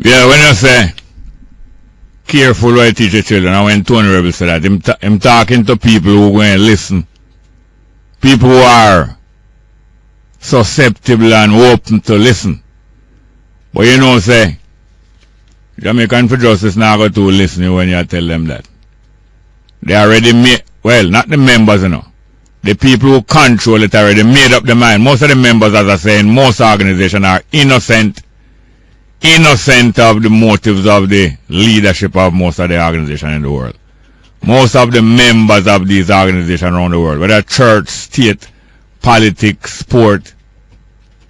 Yeah, when you say careful what you teach your children, and when Tony Rebel said that, I'm talking to people who are going to listen. People who are susceptible and open to listen. But you know, say, Jamaican for Justice now go to listen when you tell them that. They already made, well, not the members, you know. The people who control it already made up their mind. Most of the members, as I say, in most organizations are innocent of the motives of the leadership of most of the organizations in the world. Most of the members of these organizations around the world, whether church, state, politics, sport,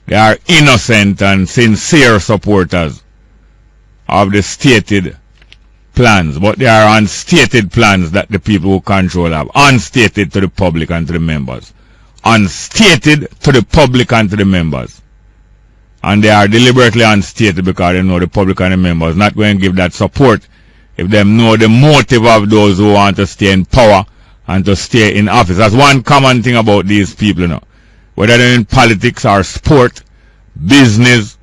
they are innocent and sincere supporters of the stated plans, but they are unstated plans that the people who control have. Unstated to the public and to the members. Unstated to the public and to the members. And they are deliberately unstated because they know the public and the members not going to give that support if they know the motive of those who want to stay in power and to stay in office. That's one common thing about these people, you know. Whether they're in politics or sport, business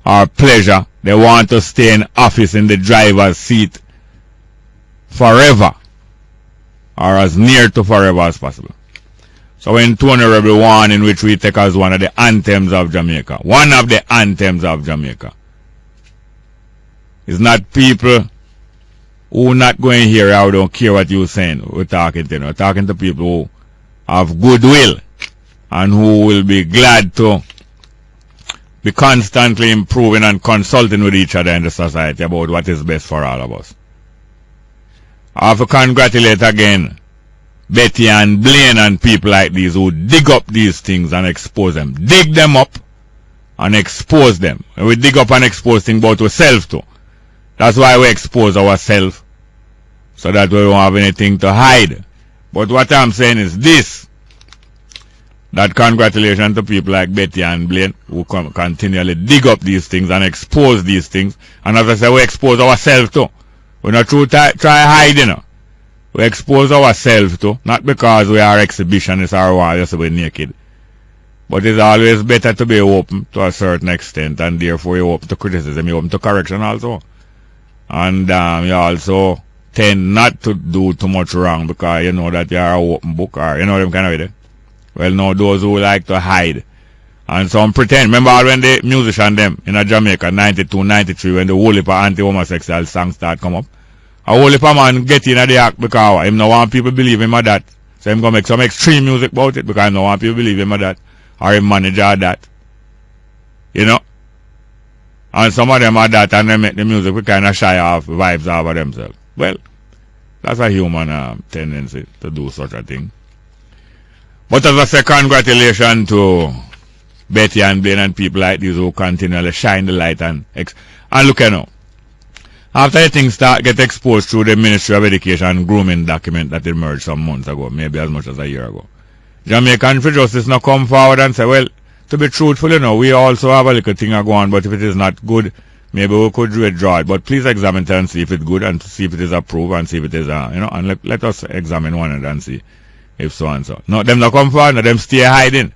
or pleasure, they want to stay in office in the driver's seat forever, or as near to forever as possible. So when Tony Rebel one, in which we take as one of the anthems of Jamaica, one of the anthems of Jamaica, is not people who not going here or don't care what you're saying. We're talking to, you know, we're talking to people who have goodwill and who will be glad to be constantly improving and consulting with each other in the society about what is best for all of us. I have to congratulate again Betty and Blaine and people like these who dig up these things and expose them. Dig them up and expose them. And we dig up and expose things about ourselves too. That's why we expose ourselves, so that we don't have anything to hide. But what I'm saying is this, that congratulations to people like Betty and Blaine who continually dig up these things and expose these things. And as I say, we expose ourselves too. We're not try hiding. We expose ourselves too, not because we are exhibitionists or we are just we're naked. But it's always better to be open to a certain extent, and therefore you're open to criticism, you're open to correction also. And you also tend not to do too much wrong because you know that you are an open book, or you know them kind of way. Well, no, those who like to hide and some pretend. Remember when the musician them in Jamaica 92, 93, when the whole heap of anti-homosexual songs start come up, a whole heap of man get in the act because him no want people believe him of that. So him gonna make some extreme music about it because him no want people believe him of that, or him manager that. You know? And some of them are that, and they make the music we kind of shy off vibes over themselves. Well, that's a human tendency to do such a thing. But as I say, congratulations to Betty and Blaine and people like these who continually shine the light and look at now. After the things get exposed through the Ministry of Education grooming document that emerged some months ago, maybe as much as a year ago, Jamaican for Justice now come forward and say, well, to be truthful, you know, we also have a little thing going on, but if it is not good, maybe we could withdraw it. But please examine it and see if it's good, and to see if it is approved, and see if it is, you know, and let us examine one another and see if so and so. No, them not come forward, no, them stay hiding.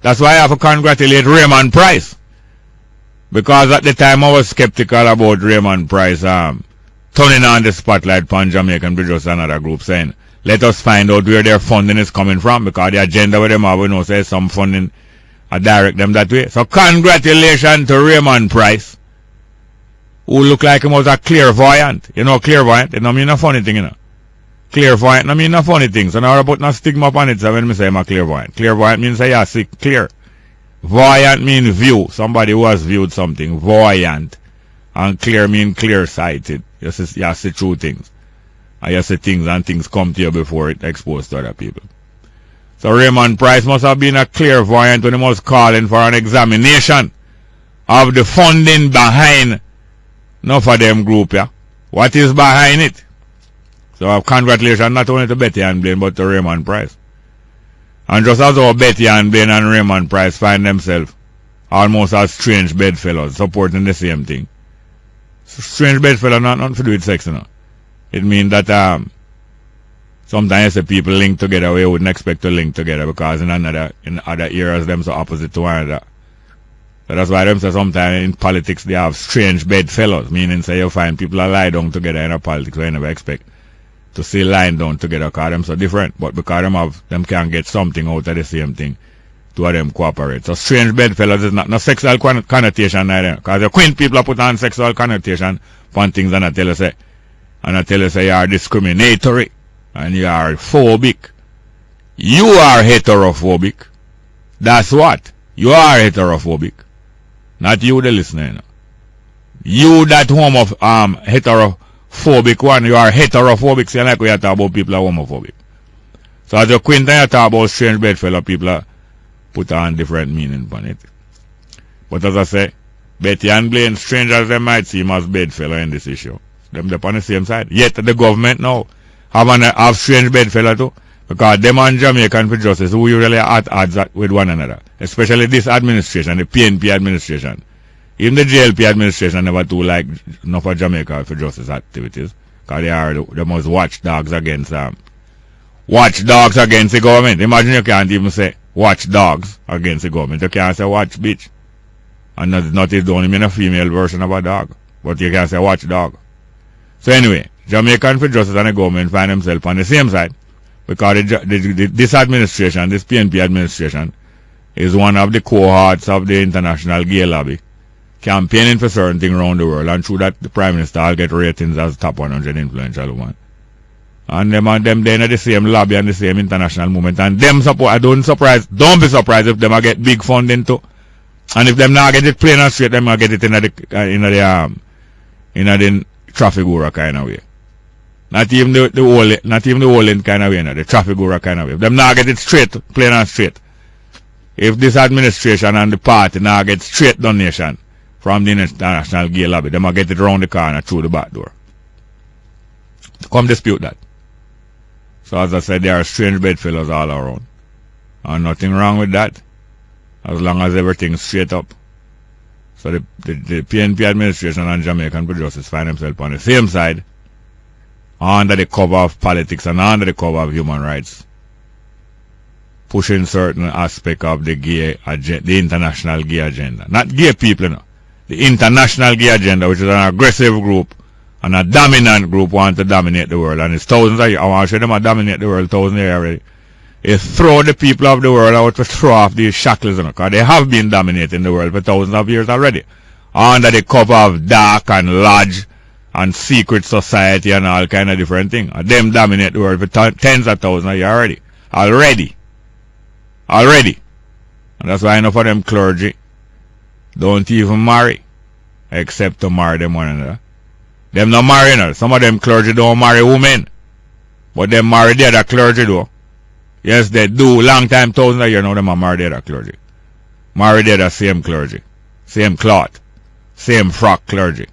That's why I have to congratulate Raymond Pryce. Because at the time I was skeptical about Raymond Pryce turning on the spotlight upon Jamaican Bridges and other groups, saying, let us find out where their funding is coming from, because the agenda with them have, we know, say some funding direct them that way. So congratulations to Raymond Pryce, who looked like he was a clairvoyant. You know, clairvoyant, it don't mean a funny thing, you know. Clairvoyant don't mean a funny thing. So now I put no stigma upon it, so when I say I'm a clairvoyant. Clairvoyant means say, yeah, see, clear. Voyant means view, somebody who has viewed something. Voyant. And clear means clear-sighted. You see true things. And you see things, and things come to you before it exposed to other people. So Raymond Pryce must have been a clairvoyant when he was calling for an examination of the funding behind enough of them group, yeah. What is behind it? So congratulations not only to Betty and Blaine, but to Raymond Pryce. And just as how Betty and Blaine and Raymond Pryce find themselves almost as strange bedfellows supporting the same thing. Strange bedfellow not nothing to do with sex, you know. It means that sometimes the people link together where you wouldn't expect to link together, because in other areas them so opposite to one another. So that's why them say sometimes in politics they have strange bedfellows, meaning say you find people are lie down together in a politics where you never expect to see lying down together because them so different, but because them can get something out of the same thing, two of them cooperate. So strange bedfellows is not no sexual connotation neither, because the quaint people are put on sexual connotation on things and I tell you say you are discriminatory and you are phobic. You are heterophobic. That's what. You are heterophobic. Not you the listener. You know. You that heterophobic one, you are heterophobic. See, like we are talking about people are homophobic. So as a quaint you talk about strange bedfellow, people are put on different meaning on it. But as I say, Betty and Blaine, strange as they might seem as bedfellow in this issue, they're on the same side. Yet the government now have strange bedfellow too. Because them and Jamaican for Justice who usually are at odds with one another. Especially this administration, the PNP administration. Even the JLP administration never do like enough of Jamaica for Justice activities. Because they are the most watchdogs against the government. Imagine you can't even say watchdogs against the government. You can't say watch bitch. And not it only mean a female version of a dog. But you can't say watchdog. So anyway, Jamaican for Justice and the government find themselves on the same side. Because this administration, this PNP administration, is one of the cohorts of the international gay lobby, campaigning for certain things around the world, and through that the Prime Minister will get ratings as top 100 influential woman. And them then are the same lobby and the same international movement, and them support. Don't be surprised if them get big funding too. And if them not get it plain and straight, them will get it in the traffic guru kind of way. Not even the whole end kind of way, the traffic guru kind of way. If them not get it straight, plain and straight. If this administration and the party not get straight donation from the international gay lobby, them will get it around the corner through the back door. Come dispute that. So as I said, there are strange bedfellows all around. And nothing wrong with that. As long as everything's straight up. So the PNP administration and Jamaican for Justice find themselves on the same side, under the cover of politics and under the cover of human rights, pushing certain aspect of the international gay agenda. Not gay people, you know. The international gay agenda, which is an aggressive group and a dominant group, want to dominate the world. And it's thousands of years. I want to show them dominate the world thousands of years already. It's throw the people of the world out to throw off these shackles, you know, because they have been dominating the world for thousands of years already. Under the cover of dark and lodge and secret society and all kind of different things. And them dominate the world for tens of thousands of years already. And that's why enough of them clergy don't even marry, except to marry them one another. Them not marry another. Some of them clergy don't marry women, but them marry the other clergy though. Yes, they do. Long time, thousands of years now, them are marry the other clergy. Marry the other same clergy. Same cloth. Same frock clergy.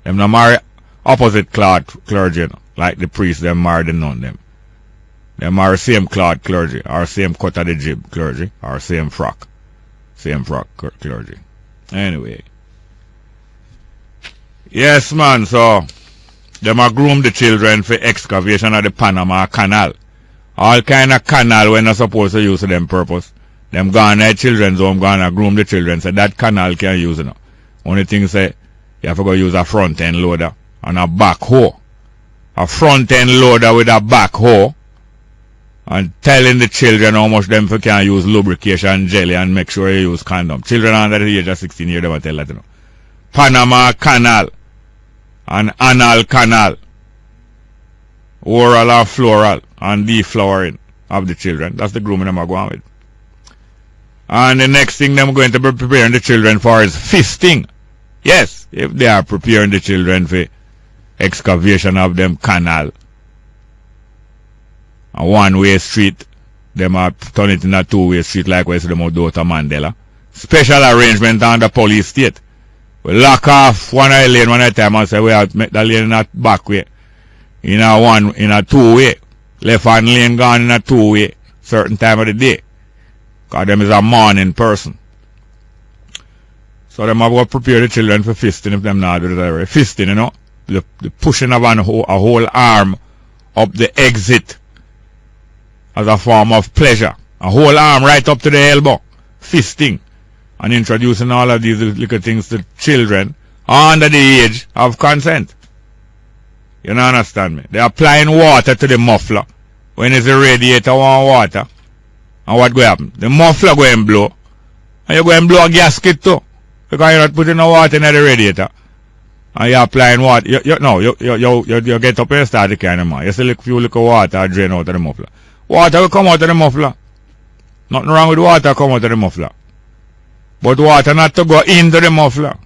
Them not marry opposite cloth clergy, you know, like the priests, them marry the nun them. They marry same cloth clergy, or same cut of the jib clergy, or same frock clergy. Anyway. Yes, man, so them are groom the children for excavation of the Panama Canal. All kind of canal when not supposed to use for them purpose. Them gone their children's home, gonna groom the children, so that canal can't use it now. Only thing say, you have to go use a front end loader and a backhoe. A front end loader with a backhoe, and telling the children how much them can use lubrication jelly and make sure you use condom. Children under the age of 16 years, they will tell that, you know. Panama Canal and anal canal, oral or floral, and deflowering of the children. That's the grooming them are going with. And the next thing them going to be preparing the children for is fisting. Yes, if they are preparing the children for excavation of them canal, a one-way street, them are turn it in a two-way street like we see them do to Mandela. Special arrangement on the police state. We lock off one lane one time and say we have to make the lane in a back way. In a two-way. Left hand lane gone in a two-way certain time of the day. Because them is a morning person. So them have to prepare the children for fisting if them not do it already. Fisting, you know. The pushing of a whole arm up the exit as a form of pleasure. A whole arm right up to the elbow. Fisting. and introducing all of these little things to children under the age of consent. You don't understand me? They're applying water to the muffler when it's a radiator want water. And what going to happen? The muffler going to blow. And you're going to blow a gasket too. Because you're not putting no water in the radiator. And you're applying water. You get up and start the kind of man. You see a few little water drain out of the muffler. Water will come out of the muffler. Nothing wrong with water come out of the muffler. But water not to go into the muffler.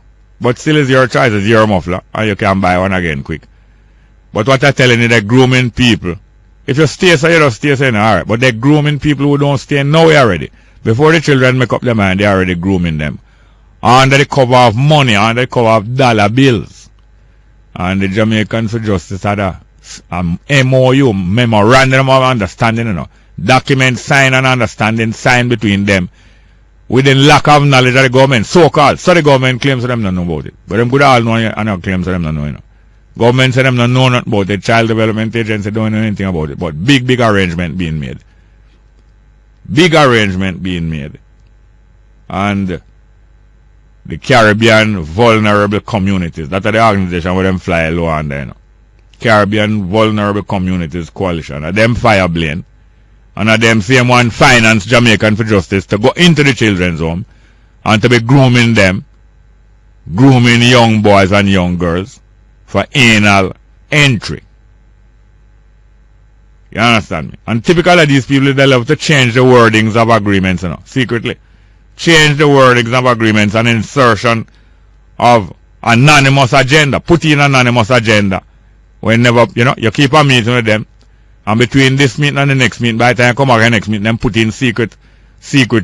But still is your choice. It's your muffler. And you can buy one again quick. But what I'm telling you, they're grooming people. If you stay so, you don't stay so, alright. But they're grooming people who don't stay nowhere already. Before the children make up their mind, they're already grooming them. Under the cover of money, under the cover of dollar bills. And the Jamaicans for Justice had a MOU, Memorandum of Understanding, you know. Document signed and understanding signed between them. Within lack of knowledge of the government, so-called. So the government claims them don't know about it. But them could all know and claims them don't know, you know. Government said them don't know nothing about it. Child Development Agency don't know anything about it. But big arrangement being made. Big arrangement being made. And the Caribbean Vulnerable Communities. That's the organization where them fly low on there. You know. Caribbean Vulnerable Communities Coalition. And them fire blame. And of them same one finance Jamaican for Justice to go into the children's home and to be grooming them. Grooming young boys and young girls for anal entry. You understand me? And typical of these people, they love to change the wordings of agreements, you know, secretly. Change the wordings of agreements and insertion of anonymous agenda. Put in anonymous agenda. Whenever, you know, you keep a meeting with them. And between this meeting and the next meeting, by the time you come back the next meeting, then put in secret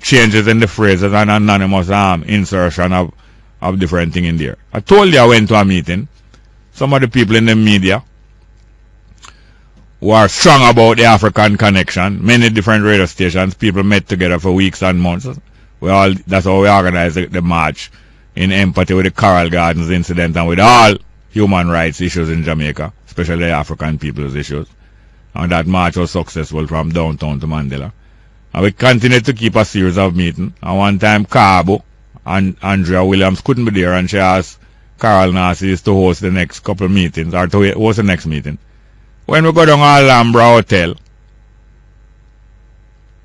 changes in the phrases and anonymous insertion of different things in there. I told you I went to a meeting. Some of the people in the media who are strong about the African connection, many different radio stations, people met together for weeks and months. That's how we organized the march in empathy with the Coral Gardens incident and with all human rights issues in Jamaica, especially the African people's issues. And that march was successful from downtown to Mandela. And we continued to keep a series of meetings. And one time, Cabo and Andrea Williams couldn't be there, and she asked Carol Narcis to host the next couple of meetings, or to host the next meeting. When we go down to Alhambra Hotel,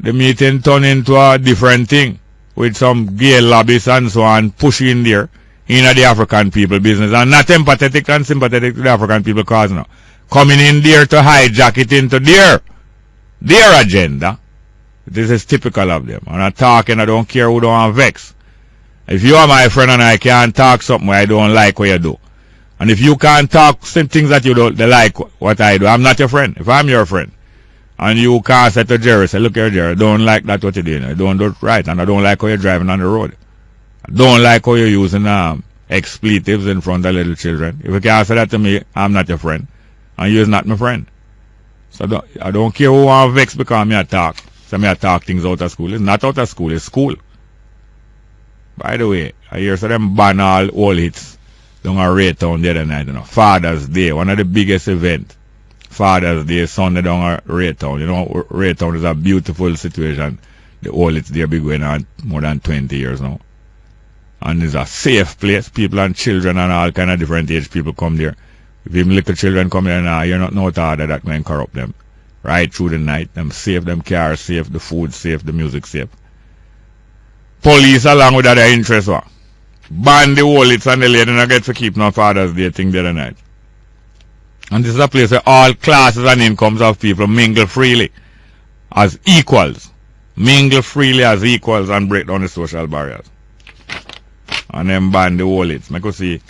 the meeting turned into a different thing, with some gay lobbyists and so on pushing there in the African people business, and not empathetic and sympathetic to the African people cause now. Coming in there to hijack it into their agenda. This is typical of them. And I'm talking, I don't care who don't have vex. If you are my friend and I can't talk something I don't like what you do, and if you can't talk some things that you don't like what I do, I'm not your friend. If I'm your friend, and you can't say to Jerry, say, look here, Jerry, I don't like that what you're doing. I don't do it right, and I don't like how you're driving on the road. I don't like how you're using expletives in front of little children. If you can't say that to me, I'm not your friend, and you're not my friend. So I don't care who want vex because me I talk. So me I talk things out of school. It's not out of school, it's school. By the way, I hear so them ban all hits down at Raytown the other night, you know. Father's Day, one of the biggest events. Father's Day, Sunday down at Raytown. You know, Raytown is a beautiful situation. The old hits there been going on more than 20 years now. And it's a safe place. People and children and all kind of different age people come there. If even little children come there now, you're not no harder that can corrupt them. Right through the night, them safe, them cars safe, the food safe, the music safe. Police along with other interests ban the wallets and the lady and get to keep no Father's Day thing the other night. And this is a place where all classes and incomes of people mingle freely as equals. Mingle freely as equals and break down the social barriers. And then ban the wallets. I could see,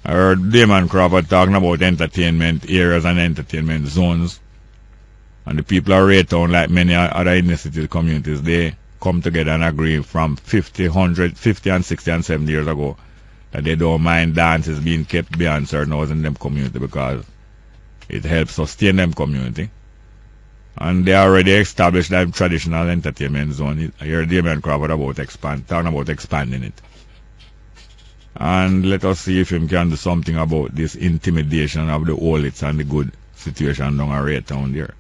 I heard Damon Crawford talking about entertainment areas and entertainment zones. And the people of Raytown, like many other inner city communities, they come together and agree from 50 and 60 and 70 years ago that they don't mind dances being kept beyond certain hours in them community because it helps sustain them community. And they already established that traditional entertainment zone. I hear Damon Crawford talking about expanding it. And let us see if him can do something about this intimidation of the old and the good situation down at Raytown there.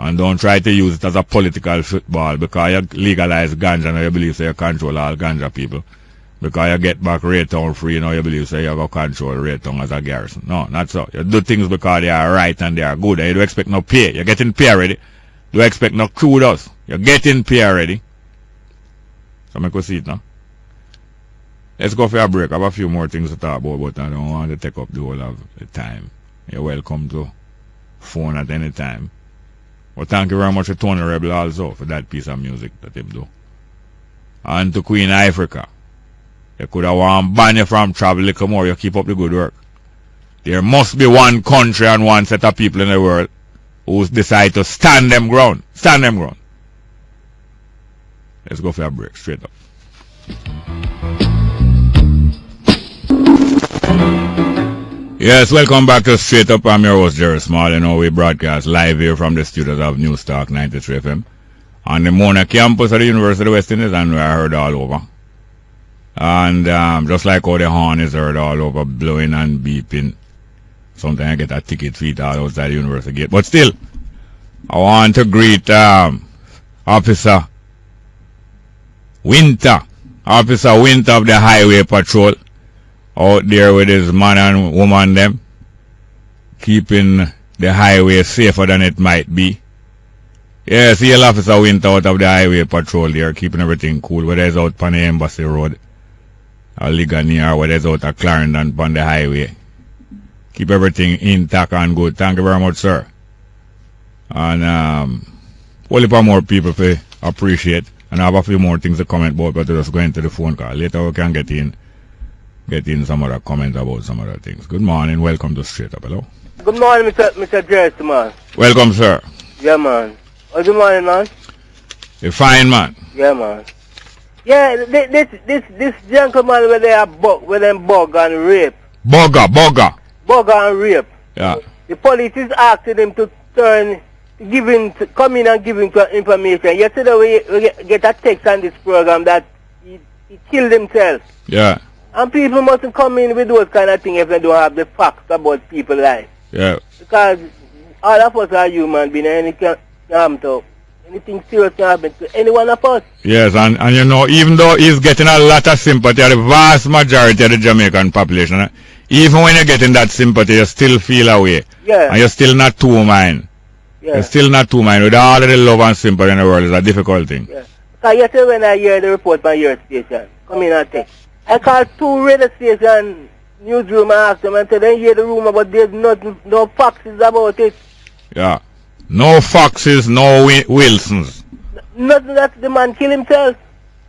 And don't try to use it as a political football because you legalize ganja and you believe so you control all ganja people. Because you get back Raytown free now you believe so you go control Raytown as a garrison. No, not so. You do things because they are right and they are good. And you don't expect no pay. You're getting pay already. Don't expect no kudos. You're getting pay already. So I could see it now. Let's go for a break. I have a few more things to talk about, but I don't want to take up the whole of the time. You're welcome to phone at any time. Well, thank you very much to Tony Rebel also for that piece of music that him do. And to Queen Africa. You could have want ban you from travel a little more. You keep up the good work. There must be one country and one set of people in the world who decide to stand them ground. Stand them ground. Let's go for a break. Straight up. Yes, welcome back to Straight Up. I'm your host, Jerry Small. You know, we broadcast live here from the studios of News Talk 93 FM on the Mona campus of the University of West Indies, and we are heard all over. And just like how the horn is heard all over, blowing and beeping. Sometimes I get a ticket feet all outside the university gate. But still, I want to greet Officer Winter of the Highway Patrol, out there with his man and woman them, keeping the highway safer than it might be. Yes, see Officer Winter out of the Highway Patrol there, keeping everything cool, whether it's out on the Embassy Road, or Ligonier, whether it's out at Clarendon on the highway. Keep everything intact and good. Thank you very much, sir. And whole heap more people to appreciate. And I have a few more things to comment about, but just go into the phone call. Later we can get in some other comments about some other things. Good morning. Welcome to Straight Up. Hello. Good morning, Mr. Jerry, man. Welcome, sir. Yeah, man. Oh, good morning, man. You're fine, man. Yeah, man. Yeah, this gentleman where they are bug and rape. Bugger and rape. Yeah. The police is asking him to come in and give him information. Yesterday we get a text on this program that he killed himself. Yeah. And people mustn't come in with those kind of things if they don't have the facts about people's life. Yeah. Because all of us are human beings, and anything serious can happen to any one of us. Yes, and you know, even though he's getting a lot of sympathy, the vast majority of the Jamaican population, even when you're getting that sympathy, you still feel away. Yeah. And you're still not too mind. Yeah. You're still not too mind. With all of the love and sympathy in the world, it's a difficult thing. Yeah. Because yesterday when I hear the report on your station, come in and text, I called 2 radio station newsroom and asked them and said, they hear the rumor, but there's no foxes about it. Yeah. No foxes, no Wilsons. Nothing that the man killed himself.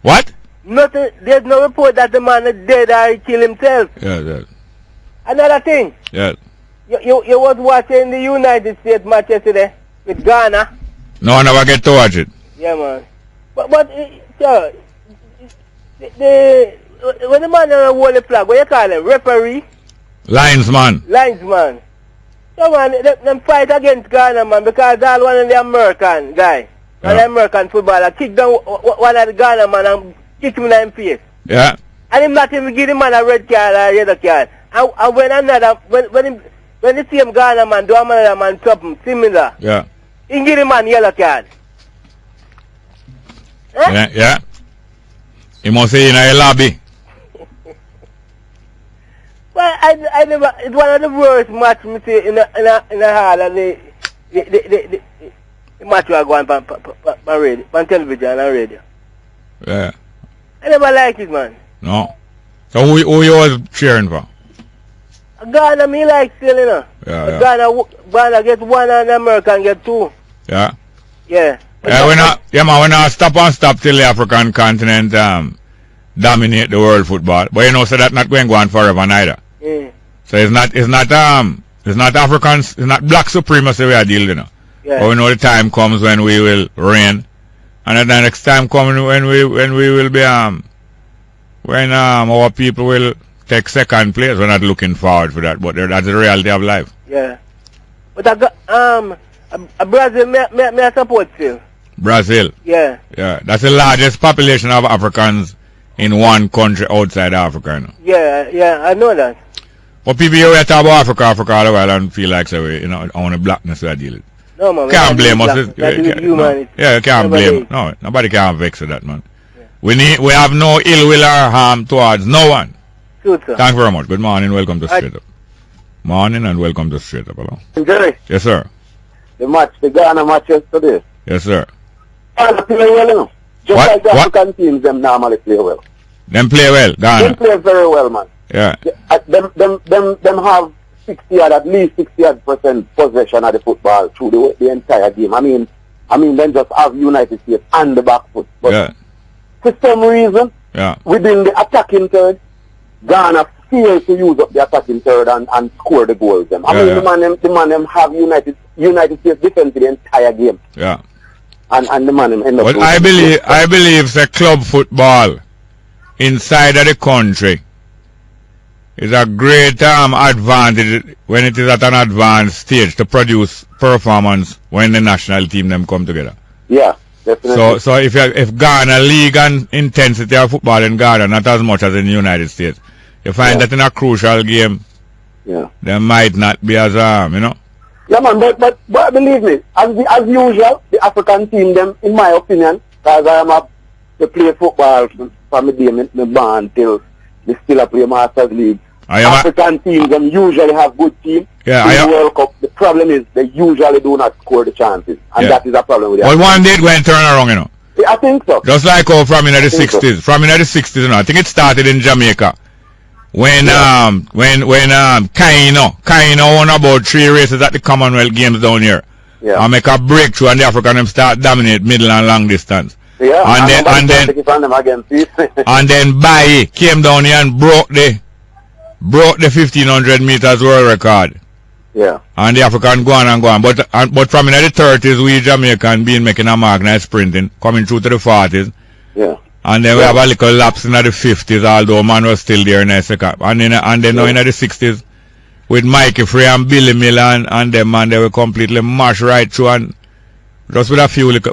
What? Nothing. There's no report that the man is dead or he killed himself. Yeah. Another thing. Yeah. You was watching the United States match yesterday with Ghana. No, I never get to watch it. Yeah, man. But sir, when the man hold the flag, what you call him? Referee? Linesman. So man, them fight against Ghana, man, because all one of the American guy, one of the American footballer, kick down one of the Ghana man and kick him in the face. Yeah. And him not even give the man a red card or a yellow card. And when the same Ghana man do another man something similar, Yeah. he give the man yellow card. Yeah. He must say in a lobby. Well, I never. It's one of the worst match me see in the hall and the match we are going on radio, on television and radio. Yeah. I never like it, man. No. So who you was cheering for? Ghana me like still, you know. Yeah. Ghana get 1 and American get 2. Yeah. Yeah. We not stop till the African continent dominate the world football. But you know, so that's not going to go on forever neither. Yeah. So it's not Africans, it's not black supremacy we are dealing, you know. Yeah. But we know the time comes when we will reign, and then the next time comes when we will be when our people will take second place. We're not looking forward for that, but that's the reality of life. Yeah. But Brazil, me I support still. Brazil. Yeah. Yeah. That's the largest population of Africans in one country outside Africa, you know. Yeah, I know that. But people here talk about Africa all the while and feel like, so, you know, only blackness we are dealing with. No, man. Can't blame us. Human. Yeah, you can't blame. No, nobody can vex with that, man. Yeah. We have no ill will or harm towards no one. Good, sir. Thank you very much. Good morning. Welcome to Straight Up. Morning and welcome to Straight Up. Hello. Jerry. Yes, sir. The Ghana match yesterday. Yes, sir. Ghana play well, you know. Just what? like the African teams, them normally play well. Them play well, Ghana. Them play very well, man. Yeah. Them have 60 at least 60% possession of the football through the entire game. I mean, then just have United States on the back foot. But for some reason, within the attacking third, Ghana fails to use up the attacking third and score the goals. The man them have United States defense the entire game. Yeah. And the man them end up. But I believe the club football inside of the country is a great advantage when it is at an advanced stage to produce performance when the national team them come together. Yeah, definitely. So if Ghana league and intensity of football in Ghana not as much as in the United States, you find that in a crucial game, they might not be as you know. Yeah, man. But believe me, as usual, the African team them, in my opinion, because I am to play football from the day me born till they still play Masters League. African teams them usually have good teams. Yeah, in the World Cup. The problem is they usually do not score the chances, and that is a problem with it. But one day it went turn around, you know. Yeah, I think so. Just like how from in the 60s, from in the 60s, you know. I think it started in Jamaica when Kaino won about 3 races at the Commonwealth Games down here. Yeah. And make a breakthrough, and the African them start dominate middle and long distance. Yeah, and then Baye came down here and broke the 1500 meters world record. Yeah. And the African go on. But from in the 30s, we Jamaican been making a mark now sprinting, coming through to the 40s. Yeah. And then we have a little lapse in the 50s, although man was still there in the second. And then now in the 60s, with Mikey Frey and Billy Miller and them, man, they were completely mashed right through, and just with a few little,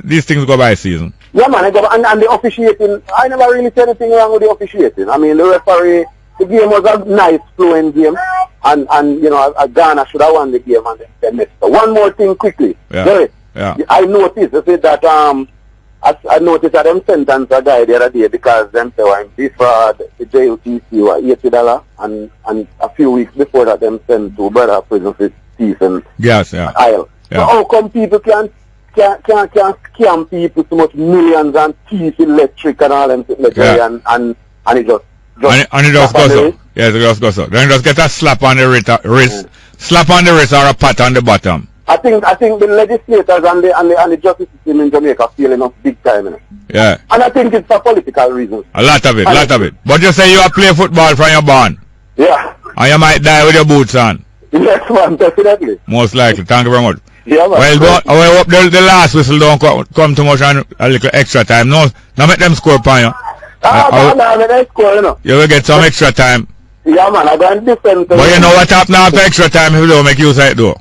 these things go by season. Yeah, man, and the officiating, I never really said anything wrong with the officiating. I mean, the referee, the game was a nice flowing game, and you know, Ghana should have won the game, and they missed. So one more thing quickly. Yeah. I noticed, that I noticed that them sentence a guy the other day because them say well, this fraud, the JUTC were $80, and a few weeks before that them sent to brother prison for thief and aisle. So how come people can scam people so much millions and thief electric and all them and it just goes so. Yes, it just goes so. Then just get a slap on the wrist, slap on the wrist or a pat on the bottom. I think the legislators and the justice system in Jamaica feel enough big time, you know? Yeah. And I think it's for political reasons. A lot of it. But you say you are play football from your born. Yeah. And you might die with your boots on. Yes, man, definitely. Most likely. Thank you very much. Yeah, man. Well, I hope the last whistle don't come too much and a little extra time. No, now make them score upon you. No, score, you know. You will get some extra time. Yeah, man, I got different. But you know what happens after extra time if you don't make use of it, though?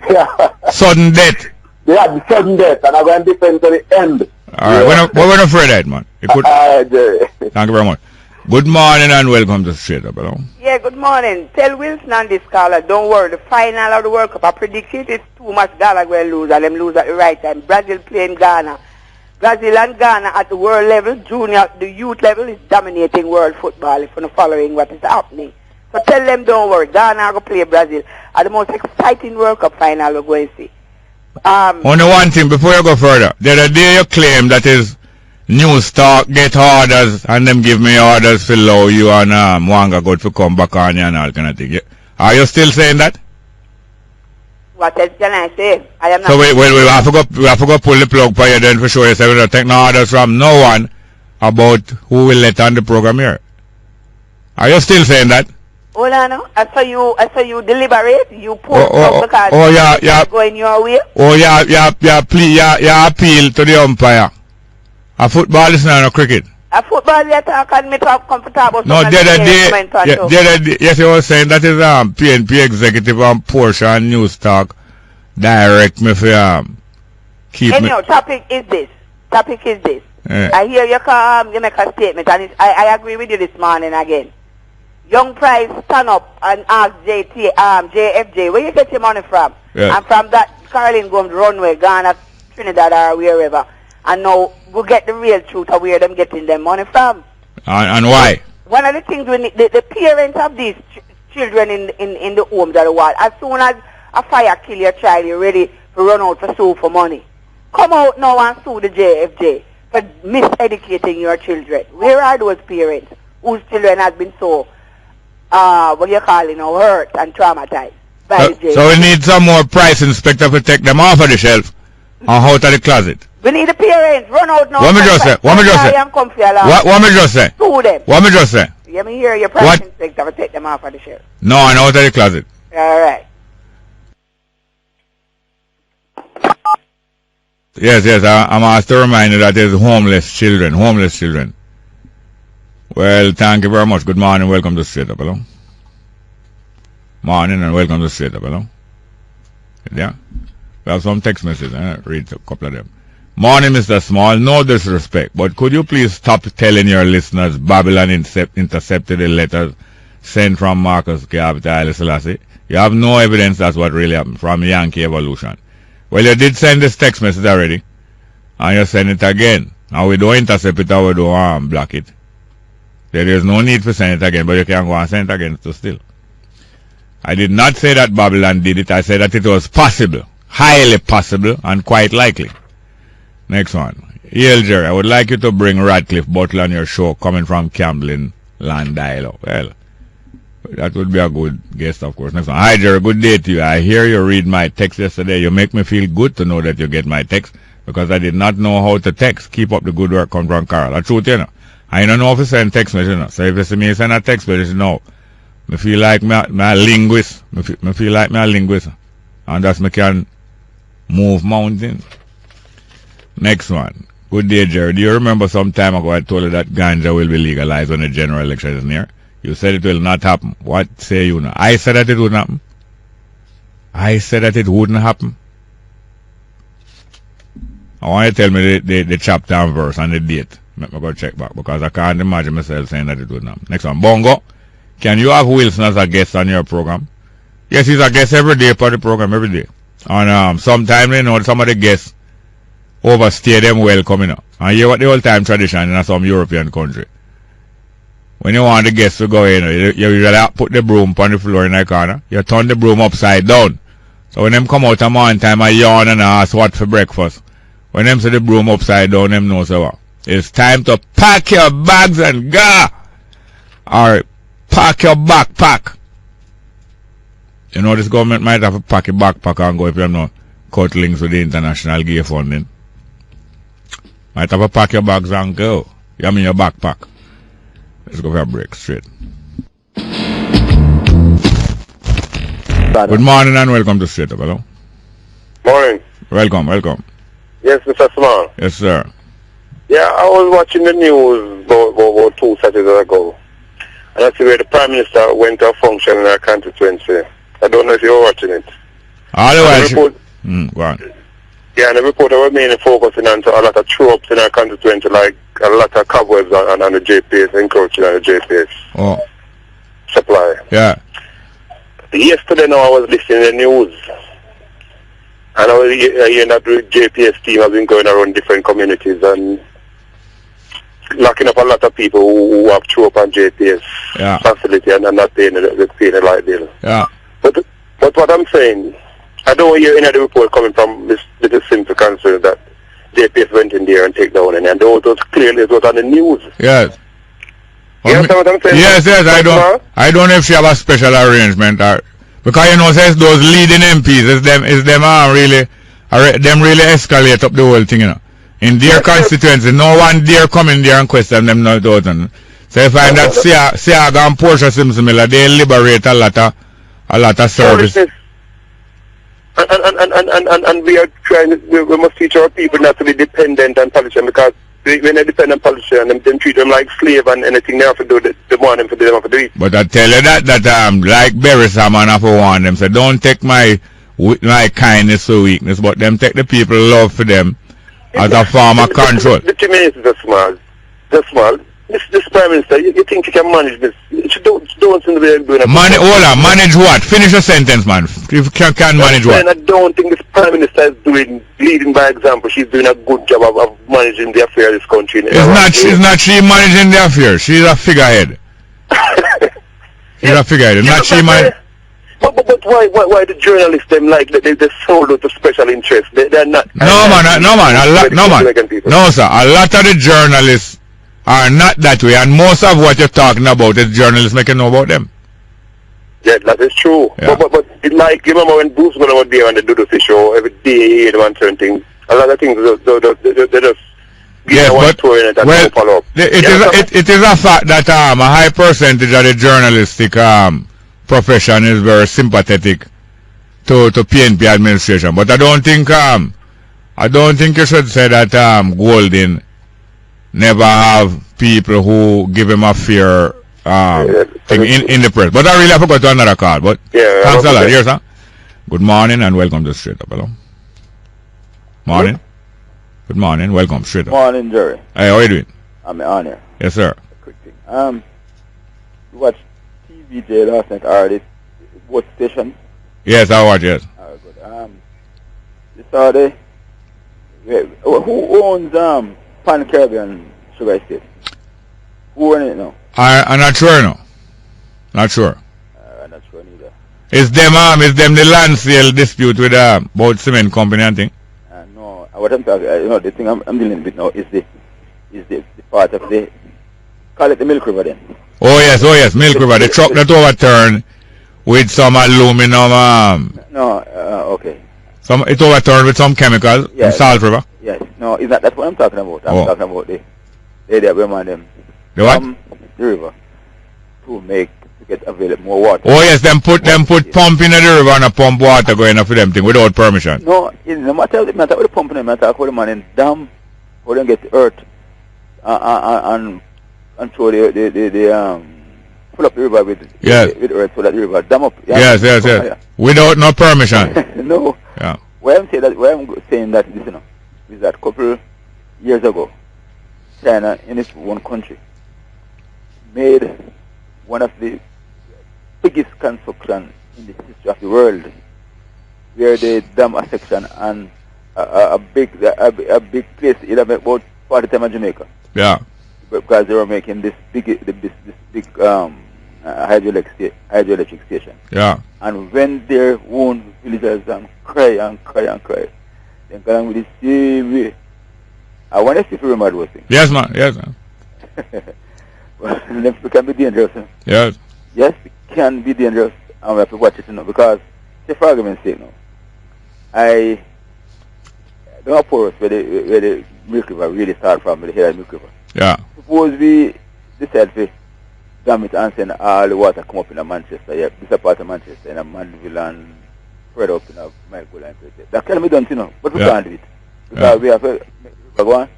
Yeah. Sudden death. Yeah, the sudden death, and I'm going to defend to the end. Alright, we're not afraid of that, man. Thank you very much. Good morning and welcome to Straight Up. Hello. Yeah, good morning. Tell Wilson and this caller, don't worry, the final of the World Cup, I predict it is too much Ghana will lose, and them lose at the right time. Brazil playing Ghana. Brazil and Ghana at the world level, junior, the youth level is dominating world football if you're not following what is happening. So tell them don't worry, Ghana are going to play Brazil at the most exciting World Cup final we're going to see. Only one thing before you go further. The other day you claim that is news talk, get orders, and them give me orders for allow you and Mwanga go to come back on you and all kind of thing. Are you still saying that? What else can I say? I am not. So we have to go pull the plug for you then for sure. You say we don't take no orders from no one about who will let on the program here. Are you still saying that? Hold on now. I saw you deliberate. You pull because it's going your way. Oh yeah, appeal to the umpire. A football is not a cricket. A football you talk and me talk comfortable. No, the other day, yes, you were saying that is PNP executive and Porsche and News Talk direct me for keep me. Topic is this. Yeah. I hear you come, you make a statement, and I agree with you this morning again. Young Pryce stand up and ask JFJ, where you get your money from? Yeah. And from that, Caroline go on the runway, Ghana, Trinidad or wherever, and now we get the real truth of where them getting their money from. And why? One of the things we need, the parents of these children in the homes of the world, as soon as a fire kill your child, you're ready to run out for sue for money. Come out now and sue the JFJ for miseducating your children. Where are those parents whose children has been so, hurt and traumatized by the JFJ? So we need some more price inspector to take them off of the shelf and out of the closet. We need the parents. Run out now. What me just say? What me just say? What me just say? Sue them. What me just say? Let me hear your price inspector to take them off of the shelf. No, and out of the closet. All right. Yes, I'm asked to remind you that there's homeless children. Well, thank you very much. Good morning, welcome to Straight Up, hello. Morning and welcome to Straight Up, hello. Yeah? We have some text messages, read a couple of them. Morning, Mr. Small, no disrespect, but could you please stop telling your listeners Babylon intercepted the letters sent from Marcus Garvey to Haile Selassie? You have no evidence that's what really happened from Yankee Evolution. Well, you did send this text message already, and you send it again. Now, we don't intercept it or we don't block it. There is no need to send it again, but you can go and send it again to still. I did not say that Babylon did it. I said that it was possible, highly possible, and quite likely. Next one. E.L. Jerry, I would like you to bring Radcliffe Butler on your show coming from Camden Land Dialogue. Well, that would be a good guest, of course. Next one. Hi, Jerry. Good day to you. I hear you read my text yesterday. You make me feel good to know that you get my text because I did not know how to text. Keep up the good work, come from Carol. That's truth, you know. I don't know if you send text message, you know. So if you see me send a text message, no. I feel like me a linguist. I feel like me a linguist. And that's me can move mountains. Next one. Good day, Jerry. Do you remember some time ago I told you that ganja will be legalized when the general election is near? You said it will not happen. What say you now? I said that it wouldn't happen. I said that it wouldn't happen. I want you to tell me the chapter and verse and the date. Let me go check back because I can't imagine myself saying that it wouldn't happen. Next one. Bongo, can you have Wilson as a guest on your program? Yes, he's a guest every day for the program, every day. And sometimes, you know, some of the guests overstay them well coming up. And you know what the old time tradition in some European country. When you want the guests to go in, you usually put the broom on the floor in the corner. You turn the broom upside down. So when them come out a morning time, I yawn and ask what for breakfast. When them see the broom upside down, them know so what. It's time to pack your bags and go. Or pack your backpack. You know, this government might have to pack your backpack and go if you have no cut links with the international gay funding. Might have to pack your bags and go. You mean your backpack. Let's go for a break straight. Good morning and welcome to Straight Up, hello. Morning. Welcome. Yes, Mr. Small. Yes, sir. Yeah, I was watching the news about 2 Saturdays ago. And I see where the Prime Minister went to a function in our constituency. I don't know if you were watching it. Otherwise, go on. Yeah, and the reporter was mainly focusing on a lot of tropes in our constituency, like a lot of cobwebs on the JPS, encroaching on the JPS supply. Yeah. Yesterday now I was listening to the news, and I was hearing that the JPS team has been going around different communities and locking up a lot of people who have trope on JPS facility and not paying the light bill. Yeah. But what I'm saying, I don't hear any of the report coming from this little simple concern that JPS went in there and take down and those clearly it was on the news. Yes. You understand what I'm saying? Yes, I don't know if she have a special arrangement or because you know says those leading MPs is them really escalate up the whole thing, you know. In their constituency, no one dare come in there and question them now. So you find that Siaga and Portia Simpson Miller, they liberate a lot of service. And we are trying. We must teach our people not to be dependent on politicians because when they depend on politicians, them treat them like slave and anything they have to do, they want them to do, they have to do it. But I tell you that like Berry Salmon have to warn them. Say don't take my kindness for weakness, but them take the people love for them as a form of control. The thing is just small. this Prime Minister, you think you can manage this? You don't seem to be doing a... Hold on, manage what? Finish the sentence, man. You can manage what? I don't think this Prime Minister is leading by example. She's doing a good job of managing the affairs of this country. She's not she managing the affairs. She's a figurehead. She's a figurehead. Not she managing... But why the journalists them like they're sold out to special interest? They're not. No man. No sir. A lot of the journalists are not that way, and most of what you're talking about is journalists making know about them. Yeah, that is true. Yeah. But it like you remember when Bruce went over there and they do the show every day and one certain things. A lot of things they just. Yes, but well, it is a fact that a high percentage of the journalistic profession is very sympathetic to PNP administration, but I don't think you should say that Golden never have people who give him a fair thing in the press. But I really have to go to another call. But yeah, thanks a lot. Yes, sir. Good morning and welcome to Straight Up. Hello. Morning. Good morning. Welcome. Straight Up. Morning, Jerry. Hey, how are you doing? I'm on here. Yes, sir. Quick thing. You watched TVJ last night, already. What station? Yes, I watch. Yes. Good. You saw who owns Pan Caribbean Sugar Estate? Who owns it now? I'm not sure now. Not sure. I'm not sure neither. It's them the land sale dispute with both cement company and thing. No, what I'm talking, the thing I'm dealing with now is the part of the, call it the Milk River then. Oh yes, Milk River. The truck that overturned with some aluminum. Okay. It overturned with some chemicals in Salt River. Yes. No, that's what I'm talking about. I'm talking about the area where man them. The what? The river to get available more water. Oh yes, them put pump in the river and a pump water going for them thing without permission. No, no matter with the pump in the matter, how the man in dam, how them get the earth and throw the pull up the river with earth so that the river dam up. Yeah? Yes. Without no permission. No. Yeah. Why I'm saying that is that a couple years ago, China in its own country made one of the biggest construction in the history of the world, where they dam a section and a big place, it'll make about 40 times of Jamaica. Yeah. Because they were making this big hydroelectric station. Yeah. And when their own villagers cry, then come with the same way. I want to see if you remember those things. Yes, man. Well, it can be dangerous. Yes. Yes, it can be dangerous, and we have to watch it because, say for argument's sake now, I don't know for us where the Milk River really started from, the head of Milk River. Yeah. Suppose we decide to dam it and send all the water come up in Manchester, this is a part of Manchester, in Mandeville and spread up in Michael and Place. That can be done, but we can't do it. Because we have to go on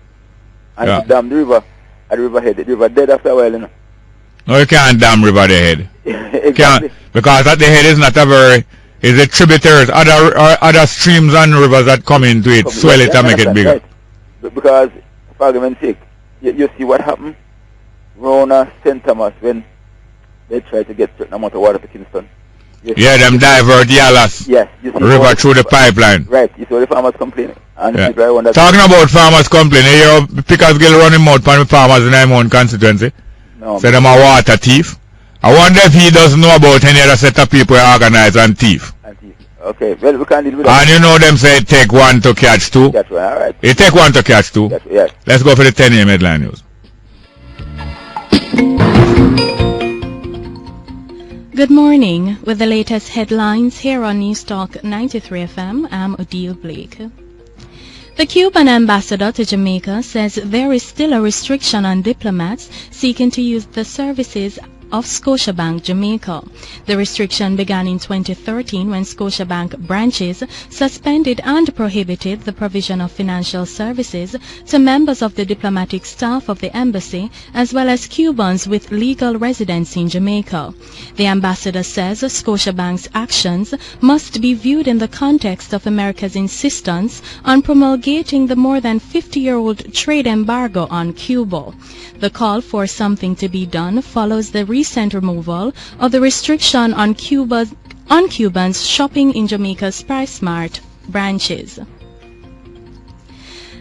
and dam the river. At the riverhead, the river dead after a while, No, you can't dam river the head. Exactly. Because at the head is not it's a tributaries, other streams and rivers that come into it, swell it and make it bigger. Right. Because, for argument's sake, you see what happened around St. Thomas when they tried to get certain amount of water to Kingston. Them divert Yalas river through the pipeline. Right, you saw the farmers complaining. And talking about farmers complaining, you Pickersgill running mouth on the farmers in my own constituency. No, say them a water thief. I wonder if he doesn't know about any other set of people who organize and thief. Okay, well, we can't deal with that. And you know them say it take one to catch two. That's right, all right. It take one to catch two. Yes. Let's go for the 10 a.m. headline news. Good morning. With the latest headlines here on News Talk 93 FM, I'm Odile Blake. The Cuban ambassador to Jamaica says there is still a restriction on diplomats seeking to use the services of Scotiabank Jamaica. The restriction began in 2013 when Scotiabank branches suspended and prohibited the provision of financial services to members of the diplomatic staff of the embassy as well as Cubans with legal residence in Jamaica. The ambassador says Scotiabank's actions must be viewed in the context of America's insistence on promulgating the more than 50-year-old trade embargo on Cuba. The call for something to be done follows the recent removal of the restriction on Cubans shopping in Jamaica's PriceSmart branches.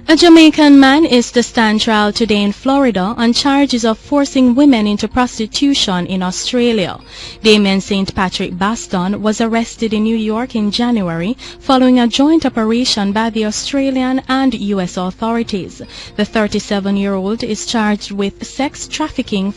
A Jamaican man is to stand trial today in Florida on charges of forcing women into prostitution in Australia. Damien St. Patrick Baston was arrested in New York in January following a joint operation by the Australian and U.S. authorities. The 37-year-old is charged with sex trafficking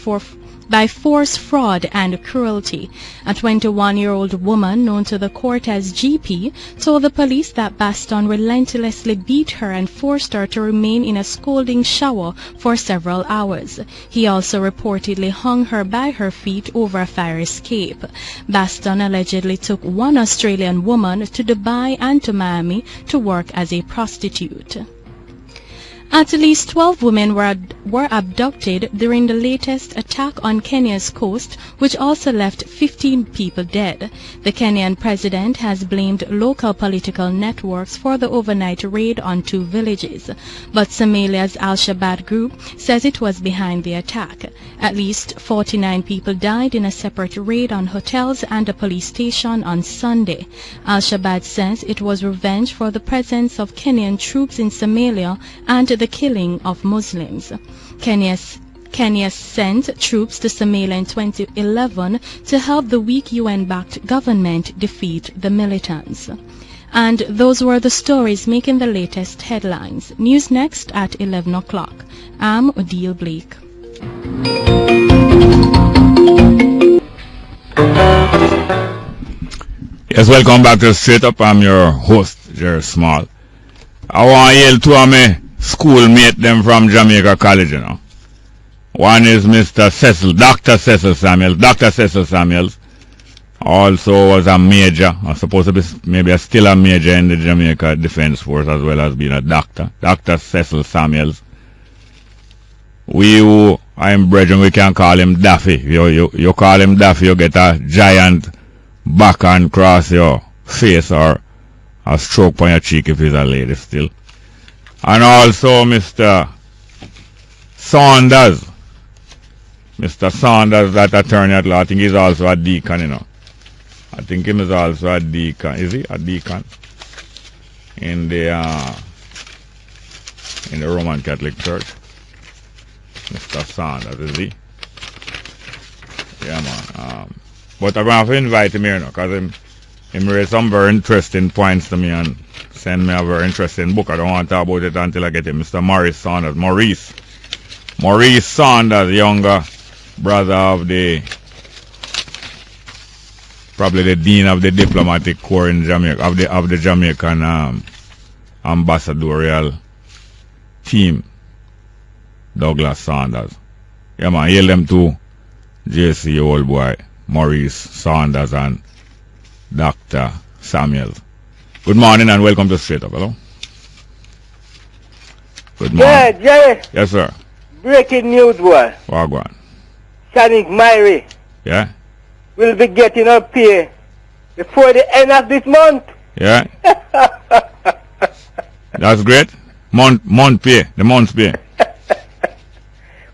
by force, fraud, and cruelty. A 21-year-old woman known to the court as GP told the police that Baston relentlessly beat her and forced her to remain in a scalding shower for several hours. He also reportedly hung her by her feet over a fire escape. Baston allegedly took one Australian woman to Dubai and to Miami to work as a prostitute. At least 12 women were abducted during the latest attack on Kenya's coast, which also left 15 people dead. The Kenyan president has blamed local political networks for the overnight raid on 2 villages, but Somalia's Al-Shabaab group says it was behind the attack. At least 49 people died in a separate raid on hotels and a police station on Sunday. Al-Shabaab says it was revenge for the presence of Kenyan troops in Somalia and the killing of Muslims. Kenya sent troops to Somalia in 2011 to help the weak UN-backed government defeat the militants. And those were the stories making the latest headlines. News next at 11 o'clock. I'm Odile Blake. Yes, welcome back to Straight Up. I'm your host, Jerry Small. I want to yell to me schoolmate them from Jamaica College, you know. One is Mr. Cecil, Dr. Cecil Samuels. Dr. Cecil Samuels also was a major, or supposed to be maybe still a major in the Jamaica Defense Force as well as being a doctor. Dr. Cecil Samuels. We who I'm brethren, we can call him Daffy. You call him Daffy, you get a giant backhand across your face or a stroke on your cheek if he's a lady still. And also Mr. Saunders. Mr. Saunders, that attorney at law, I think he's also a deacon, you know. I think he is also a deacon. Is he a deacon? In the Roman Catholic Church. Mr. Saunders, is he? Yeah, man. But I'm going to invite him here now, because he raised some very interesting points to me and send me a very interesting book. I don't want to talk about it until I get it. Mr. Maurice Saunders. Maurice Saunders, younger brother of probably the dean of the diplomatic corps in Jamaica, of the Jamaican ambassadorial team, Douglas Saunders. Yeah, man, hail them to JC, old boy, Maurice Saunders and Dr. Samuels. Good morning and welcome to Straight Up. Hello. Good morning. Yeah, Jerry. Yes, sir. Breaking news, boy. Wagwan. Shaneek Myrie Yeah? will be getting her pay before the end of this month. Yeah? That's great. Month pay. The month's pay.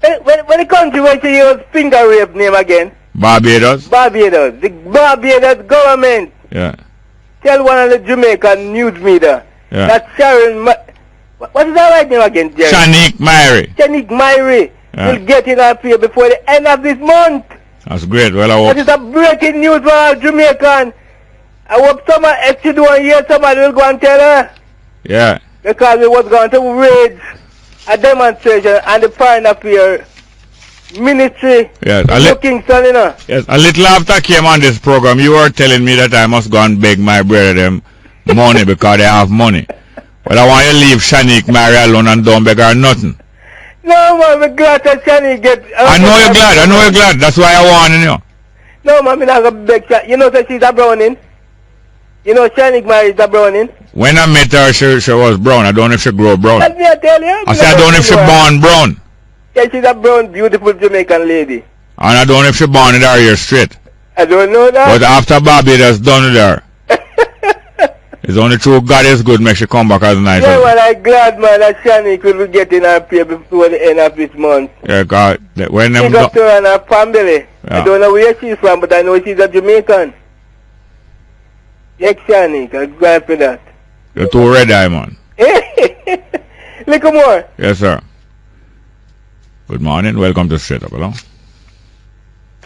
When the country went to use finger rape name again? Barbados? Barbados. The Barbados government. Yeah. Tell one of the Jamaican news media that Sharon... What is that right name again, Jerry? Shaneek Myrie. Shaneek Myrie will get in her pay before the end of this month. That's great. Well, I hope. That is a breaking news for our Jamaican. I hope someone, if she don't hear, somebody will go and tell her. Yeah. Because we was going to raise a demonstration and the foreign affairs ministry. Yes. Kingston, you know. Yes. A little after I came on this program, you were telling me that I must go and beg my brother them money because they have money. Well, I want you to leave Shaneek Myrie alone and don't beg her nothing. No, man, we're glad that Shaneek get... I know you're glad. That's why I warning you. No, man, I'm not going to beg Shaneek. You know that she's a browning? You know Shaneek Myrie is a browning? When I met her, she was brown. I don't know if she grew brown. Let me tell you. I said I don't know if she born brown. Yeah, she's a brown, beautiful Jamaican lady. And I don't know if she born with her hair straight. I don't know that. But after Bobby that's done with her, it's only true God is good make she come back as nice. Yeah, well, I'm glad, man, that Shaneek will be getting her pay before the end of this month. Yeah, God. When them she got her and her family. Yeah. I don't know where she's from, but I know she's a Jamaican. Yes, Shaneek, I'm glad for that. You're too red eye, man. Little more. Yes, sir. Good morning. Welcome to Straight Up, hello?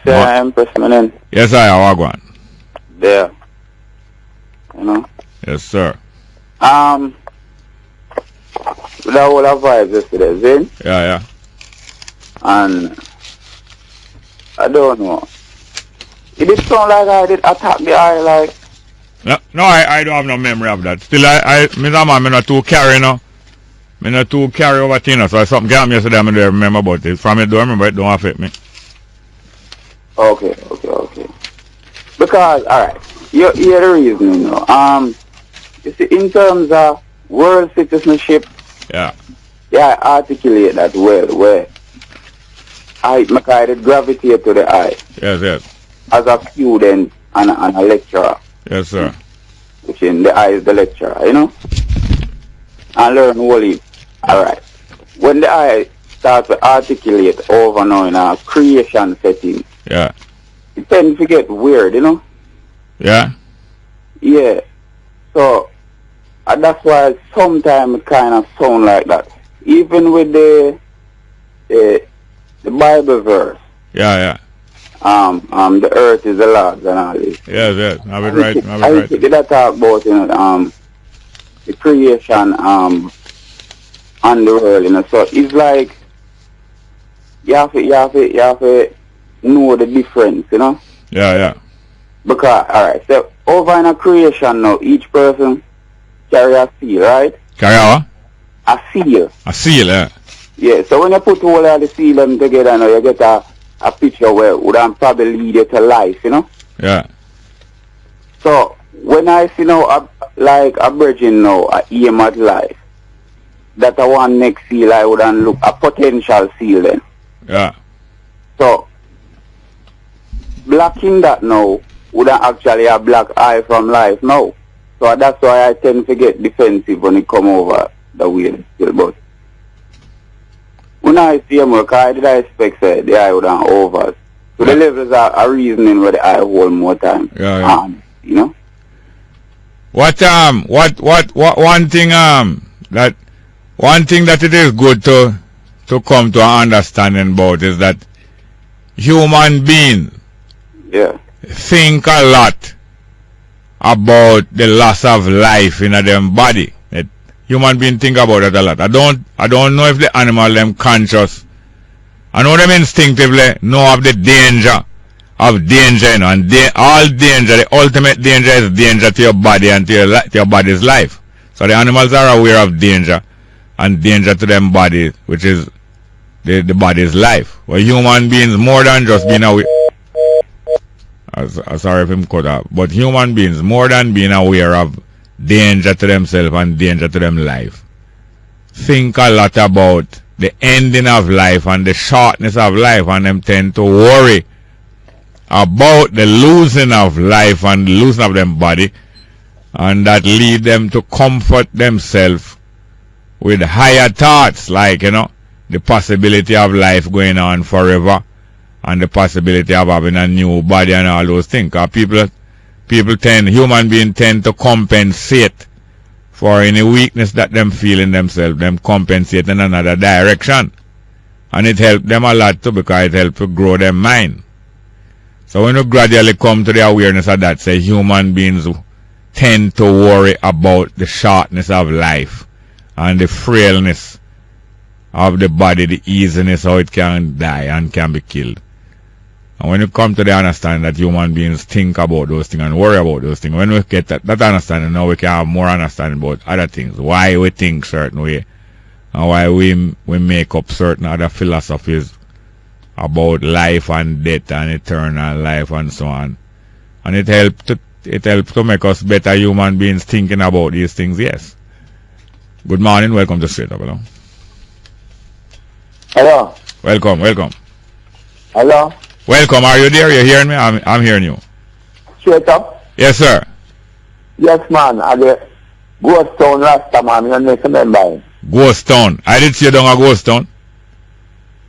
Sir, I'm Pressman. Yes, I are going. There. You know? Yes, sir. With that whole vibes yesterday, Zin? Yeah. And I don't know. It did sound like I did attack the eye, like. No, I don't have no memory of that. Still, I'm not too carry, no. I'm not too carry over things, so if something came yesterday, I don't remember about it. From it, don't remember it, don't affect me. Okay. Because, alright, you hear the reason, you know. You see, in terms of world citizenship, yeah, I articulate that well, where I gravitate to the eye. Yes. As a student and a lecturer. Yes, sir. Which in the eye is the lecturer, you know? And learn wholly. Alright. When the eye starts to articulate over now in a creation setting, yeah, it tends to get weird, you know? Yeah? Yeah. So, that's why sometimes it kind of sound like that. Even with the Bible verse. Yeah. The earth is the Lord's and all this. Yes. Have it right. I think that talk about, you know, the creation and the world, you know. So it's like you have to know the difference, you know. Yeah. Because alright, so over in a creation now, each person carry a seal, right? Carry what? A seal. A seal, yeah. Yeah. So when you put all of the seal them together, now you get a picture where would probably lead you to life, you know? Yeah. So when I see now like a virgin now, I aim at life, that I want next seal I would look a potential seal then. Yeah. So blocking that now would actually a black eye from life now. So that's why I tend to get defensive when it come over the way still. But when I see him work, I expect the eye would over. So the levels are reasoning where the eye hold more time. Yeah. You know? What one thing that it is good to come to an understanding about is that human beings think a lot about the loss of life in their body. Human beings think about it a lot. I don't know if the animal them conscious. I know them instinctively know of the danger, you know, and all danger, the ultimate danger is danger to your body and to your body's life. So the animals are aware of danger and danger to them body, which is the body's life. Well, human beings more than just being aware. Sorry if I'm cut off, but human beings more than being aware of danger to themselves and danger to them life, think a lot about the ending of life and the shortness of life, and them tend to worry about the losing of life and losing of them body, and that lead them to comfort themselves with higher thoughts, like, you know, the possibility of life going on forever and the possibility of having a new body and all those things. Human beings tend to compensate for any weakness that them feel in themselves. Them compensate in another direction. And it helps them a lot too, because it helps to grow their mind. So when you gradually come to the awareness of that, say human beings tend to worry about the shortness of life and the frailness of the body, the easiness how it can die and can be killed. And when you come to the understanding that human beings think about those things and worry about those things, when we get that understanding, now we can have more understanding about other things, why we think certain way and why we make up certain other philosophies about life and death and eternal life and so on. And it helps to make us better human beings thinking about these things, yes. Good morning, welcome to Straight Up, hello. Hello. Welcome. Hello. Welcome, are you there? You hearing me? I'm hearing you. Straight Up? Yes, sir. Yes, man. I the Ghost Town Rasta, man. You need to remember. Ghost Town. I did see you down a Ghost Town.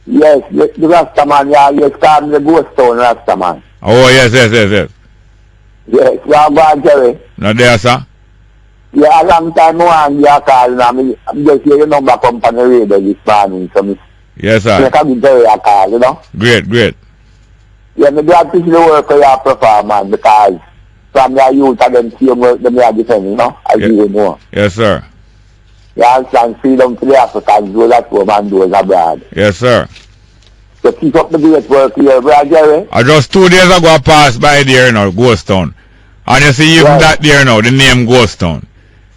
Yes, the Rasta, man. Yeah, you call me the Ghost Town Rasta, man. Oh, yes. Yes, you are Bongo Jerry. Not there, sir? Yeah, a long time one you call me. I'm just hear your number come on the radio this morning. So yes, sir. I can be Jerry a call, you know. Great. Yeah, me glad to see the work you have perform, man, because from your youth and them same work them you are defending, you know, as you know. Yes, sir. You understand freedom to the Africans, do that home and those abroad. Yes, sir. So keep up the great work here, brother Jerry. I just 2 days ago I passed by there, you know, Ghost Town. And you see even that there now, the name Ghost Town.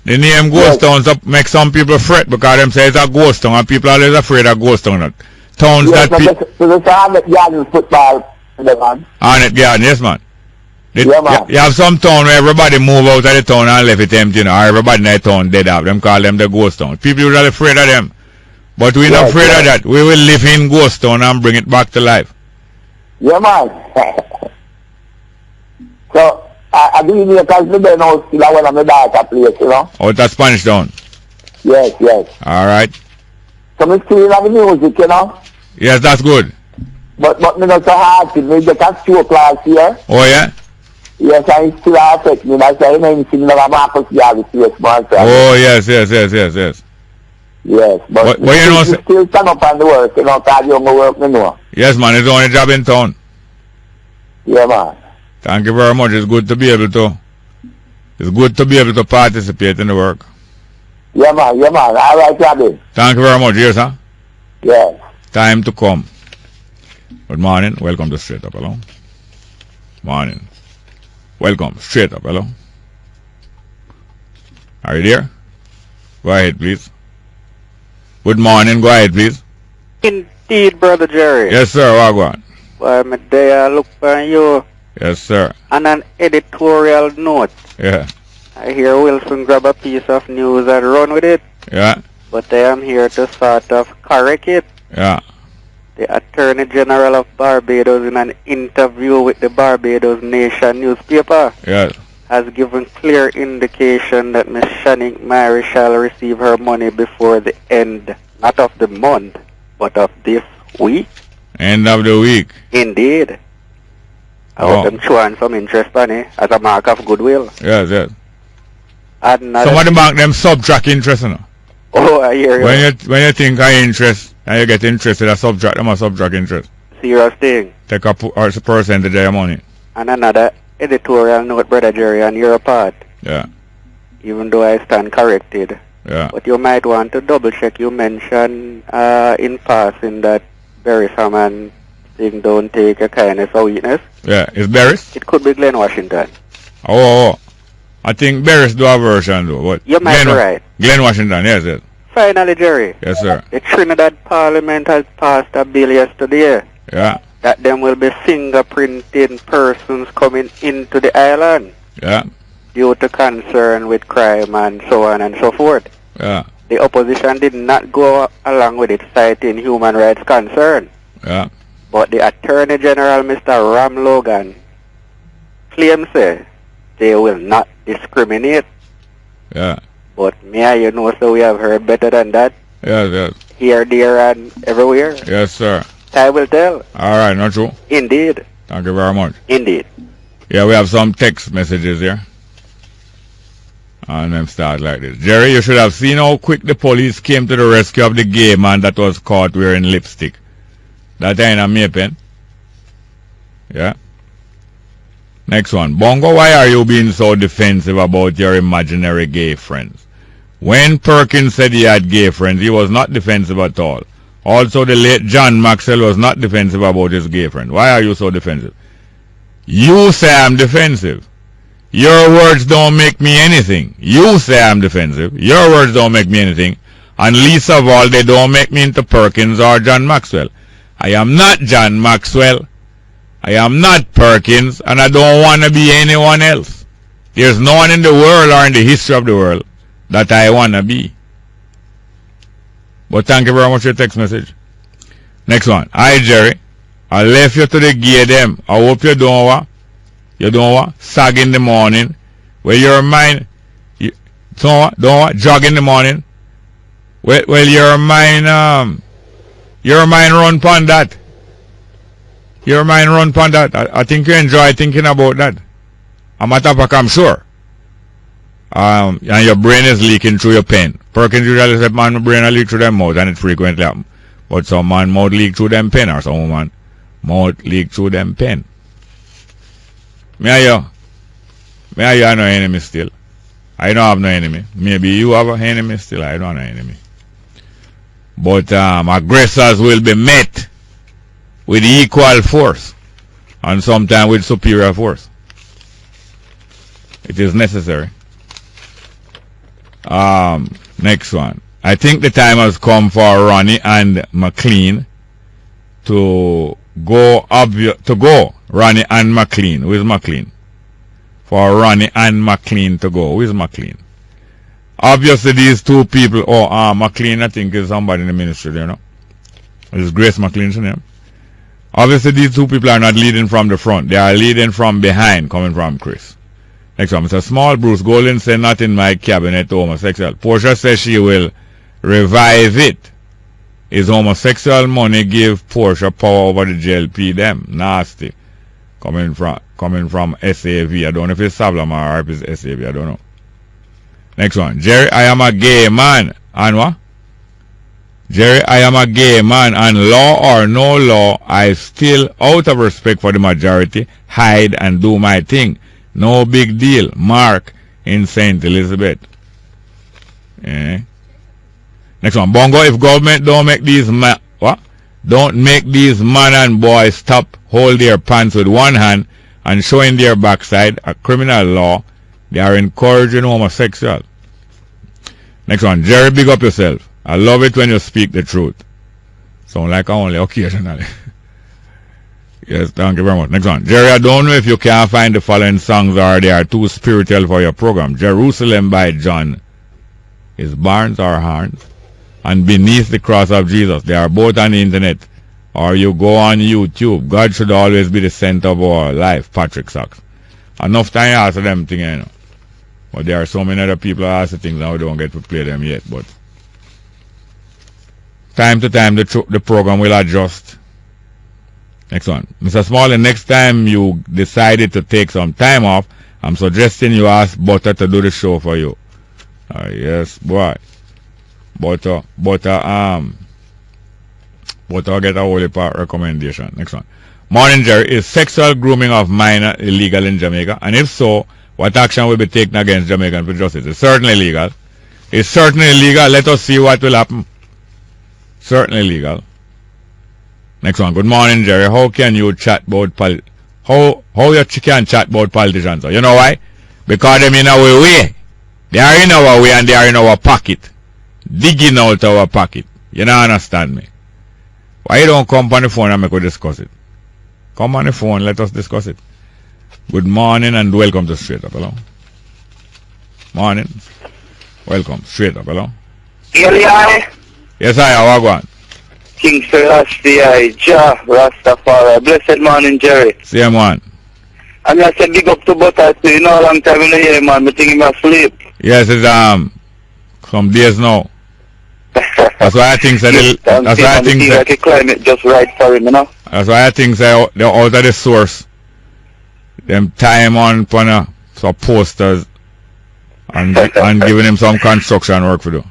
The name Ghost Town make some people fret because them say it's a ghost town and people are always afraid of ghost town. Towns that people... So this is Arnett Garden football, man. Arnett Garden, yes, man. Yeah, man. You have some town where everybody move out of the town and left it empty, you know, or everybody in the town dead up. Them call them the ghost town. People are afraid of them. But we're not afraid of that. We will live in ghost town and bring it back to life. Yeah, man. So, I believe you because me don't know still one of my daughter place, you know. Oh, that's Spanish Town? Yes. All right. So, me still have the music, you know. Yes, that's good. But me not so hard to me get a show class here. Oh, yeah? Yes, I still affect me. That's why I mentioned Marcus Garvey, yes, man. Oh, yes. Yes, but you know, still stand up on the work, you know, because you work, you know. Yes, man, it's the only job in town. Yeah, man. Thank you very much. It's good to be able to participate in the work. Yeah, man. All right, Robin. Thank you very much. Yes, sir. Yes. Time to come. Good morning. Welcome to Straight Up, hello. Morning. Welcome. Straight Up, hello. Are you there? Go ahead, please. Good morning. Go ahead, please. Indeed, Brother Jerry. Yes, sir. Wagwan. Well, my day I look for you. Yes, sir. On an editorial note. Yeah. I hear Wilson grab a piece of news and run with it. Yeah. But I am here to sort of correct it. Yeah. The Attorney General of Barbados in an interview with the Barbados Nation newspaper has given clear indication that Ms. Shaneek Myrie shall receive her money before the end, not of the month, but of this week. End of the week. Indeed. I want them showing some interest on it as a mark of goodwill. Yes. Some of the bank them subtract interest, you know. Oh, I hear you. When you think of interest and you get interested, them a subtract interest. Serious thing. Take a percentage of your money. And another editorial note, Brother Jerry, on your part. Yeah. Even though I stand corrected. Yeah. But you might want to double check. You mentioned in passing that Berrysham and thing don't take a kindness or weakness. Yeah, it's Berries? It could be Glen Washington. Oh. I think Berries do a version though. But you might be right. Glen Washington, yes. Finally, Jerry. Yes, sir. The Trinidad Parliament has passed a bill yesterday. Yeah. That them will be fingerprinting persons coming into the island. Yeah. Due to concern with crime and so on and so forth. Yeah. The opposition did not go along with it, citing human rights concern. Yeah. But the Attorney General, Mr. Ram Logan, claims they will not discriminate. Yeah. But you know, so we have heard better than that. Yes. Here, there, and everywhere. Yes, sir. Time will tell. All right, not true. Indeed. Thank you very much. Indeed. Yeah, we have some text messages here. And them start like this. Jerry, you should have seen how quick the police came to the rescue of the gay man that was caught wearing lipstick. That ain't a me pen. Yeah. Next one. Bongo, why are you being so defensive about your imaginary gay friends? When Perkins said he had gay friends, he was not defensive at all. Also, the late John Maxwell was not defensive about his gay friend. Why are you so defensive? You say I'm defensive. Your words don't make me anything. You say I'm defensive. Your words don't make me anything. And least of all, they don't make me into Perkins or John Maxwell. I am not John Maxwell. I am not Perkins, and I don't want to be anyone else. There's no one in the world or in the history of the world that I want to be. But thank you very much for your text message. Next one. Hi, Jerry. I left you to the gay them. I hope you don't sag in the morning. Where your mind, don't jog in the morning. Well, your mind run upon that. Your mind run upon that. I think you enjoy thinking about that. I'm sure. And your brain is leaking through your pen. Perkins usually said man brain will leak through them mouth, and it frequently happens. But some man mouth leak through them pen, or some woman mouth leak through them pen. Me and you are no enemy still. I don't have no enemy. Maybe you have an enemy still. I don't have no enemy. But aggressors will be met with equal force, and sometimes with superior force. It is necessary. Next one. I think the time has come for Ronnie and McLean to go. Ronnie and McLean. Who is McLean? For Ronnie and McLean to go. Who is McLean? Obviously, these two people. McLean, I think, is somebody in the ministry, you know. Is Grace McLean's name? Obviously, these two people are not leading from the front. They are leading from behind, coming from Chris. Next one. Mr. Small Bruce Golden said, not in my cabinet homosexual. Portia says she will revive it. Is homosexual money give Portia power over the JLP? Them nasty. Coming from SAV. I don't know if it's Savlam or if it's SAV. I don't know. Next one. Jerry, I am a gay man. And what? Jerry, I am a gay man, and law or no law, I still, out of respect for the majority, hide and do my thing. No big deal. Mark in St. Elizabeth. Next one. Bongo, if government don't make these man and boys stop hold their pants with one hand and showing their backside, a criminal law, they are encouraging homosexual. Next one. Jerry, big up yourself. I love it when you speak the truth. Sound like only occasionally. Yes, thank you very much. Next one. Jerry, I don't know if you can find the following songs or they are too spiritual for your program. Jerusalem by John is Barnes or Harns, and Beneath the Cross of Jesus. They are both on the internet. Or you go on YouTube. God should always be the center of our life. Patrick Sachs. Enough time to answer them things, you know. But there are so many other people who ask things now we don't get to play them yet. But time to time the program will adjust. Next one. Mr. Smalley, next time you decided to take some time off, I'm suggesting you ask Butter to do the show for you. Yes, boy. Butter get a whole part recommendation. Next one. Morning, Jerry. Is sexual grooming of minor illegal in Jamaica? And if so, what action will be taken against Jamaicans for justice? It's certainly illegal. It's certainly illegal. Let us see what will happen. Certainly legal. Next one. Good morning, Jerry. How can you chat about how you can chat about politicians? You know why? Because them in our way. They are in our way and they are in our pocket. Digging out our pocket. You don't understand me. Why you don't come on the phone and make us discuss it? Come on the phone, let us discuss it. Good morning and welcome to Straight Up. Hello. Morning. Welcome. Straight Up. Hello. Yes, I have one. King Selassie, Jah, Rastafari. Blessed morning, Jerry. Same one. And I said big up to Butter, so you know a long time in the year, man. I think he must sleep. Yes, it's some days now. That's why I think that's why I think like the climate just right for him, you know. That's why I think they're out of the source. Them time on some posters and giving him some construction work to do.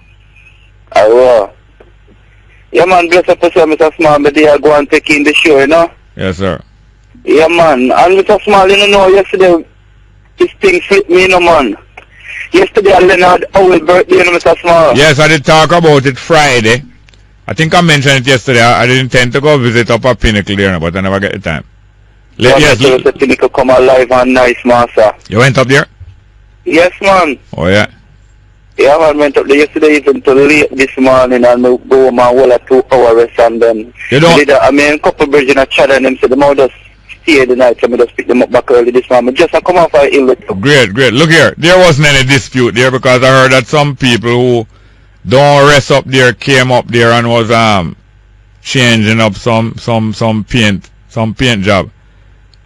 Yeah, man, bless up yourself, Mr. Small, but they are going to take in the show, you know? Yes, sir. Yeah, man. And Mr. Small, you know, yesterday, this thing slipped me, you know, man. Yesterday, Leonard, Howell's birthday, you know, Mr. Small. Yes, I did talk about it Friday. I think I mentioned it yesterday. I didn't intend to go visit up at Pinnacle there, but I never get the time. Yes, the Pinnacle come alive and nice, master. You went up there? Yes, man. Oh, yeah. Yeah, man, went up there yesterday even to late this morning and I go my whole a 2-hour rest and then I mean a couple bridges in a chat and them said the mouth just stay the night, so I just pick them up back early this morning. Just come off a ill. Great. Look here, there wasn't any dispute there because I heard that some people who don't rest up there came up there and was changing up some paint job.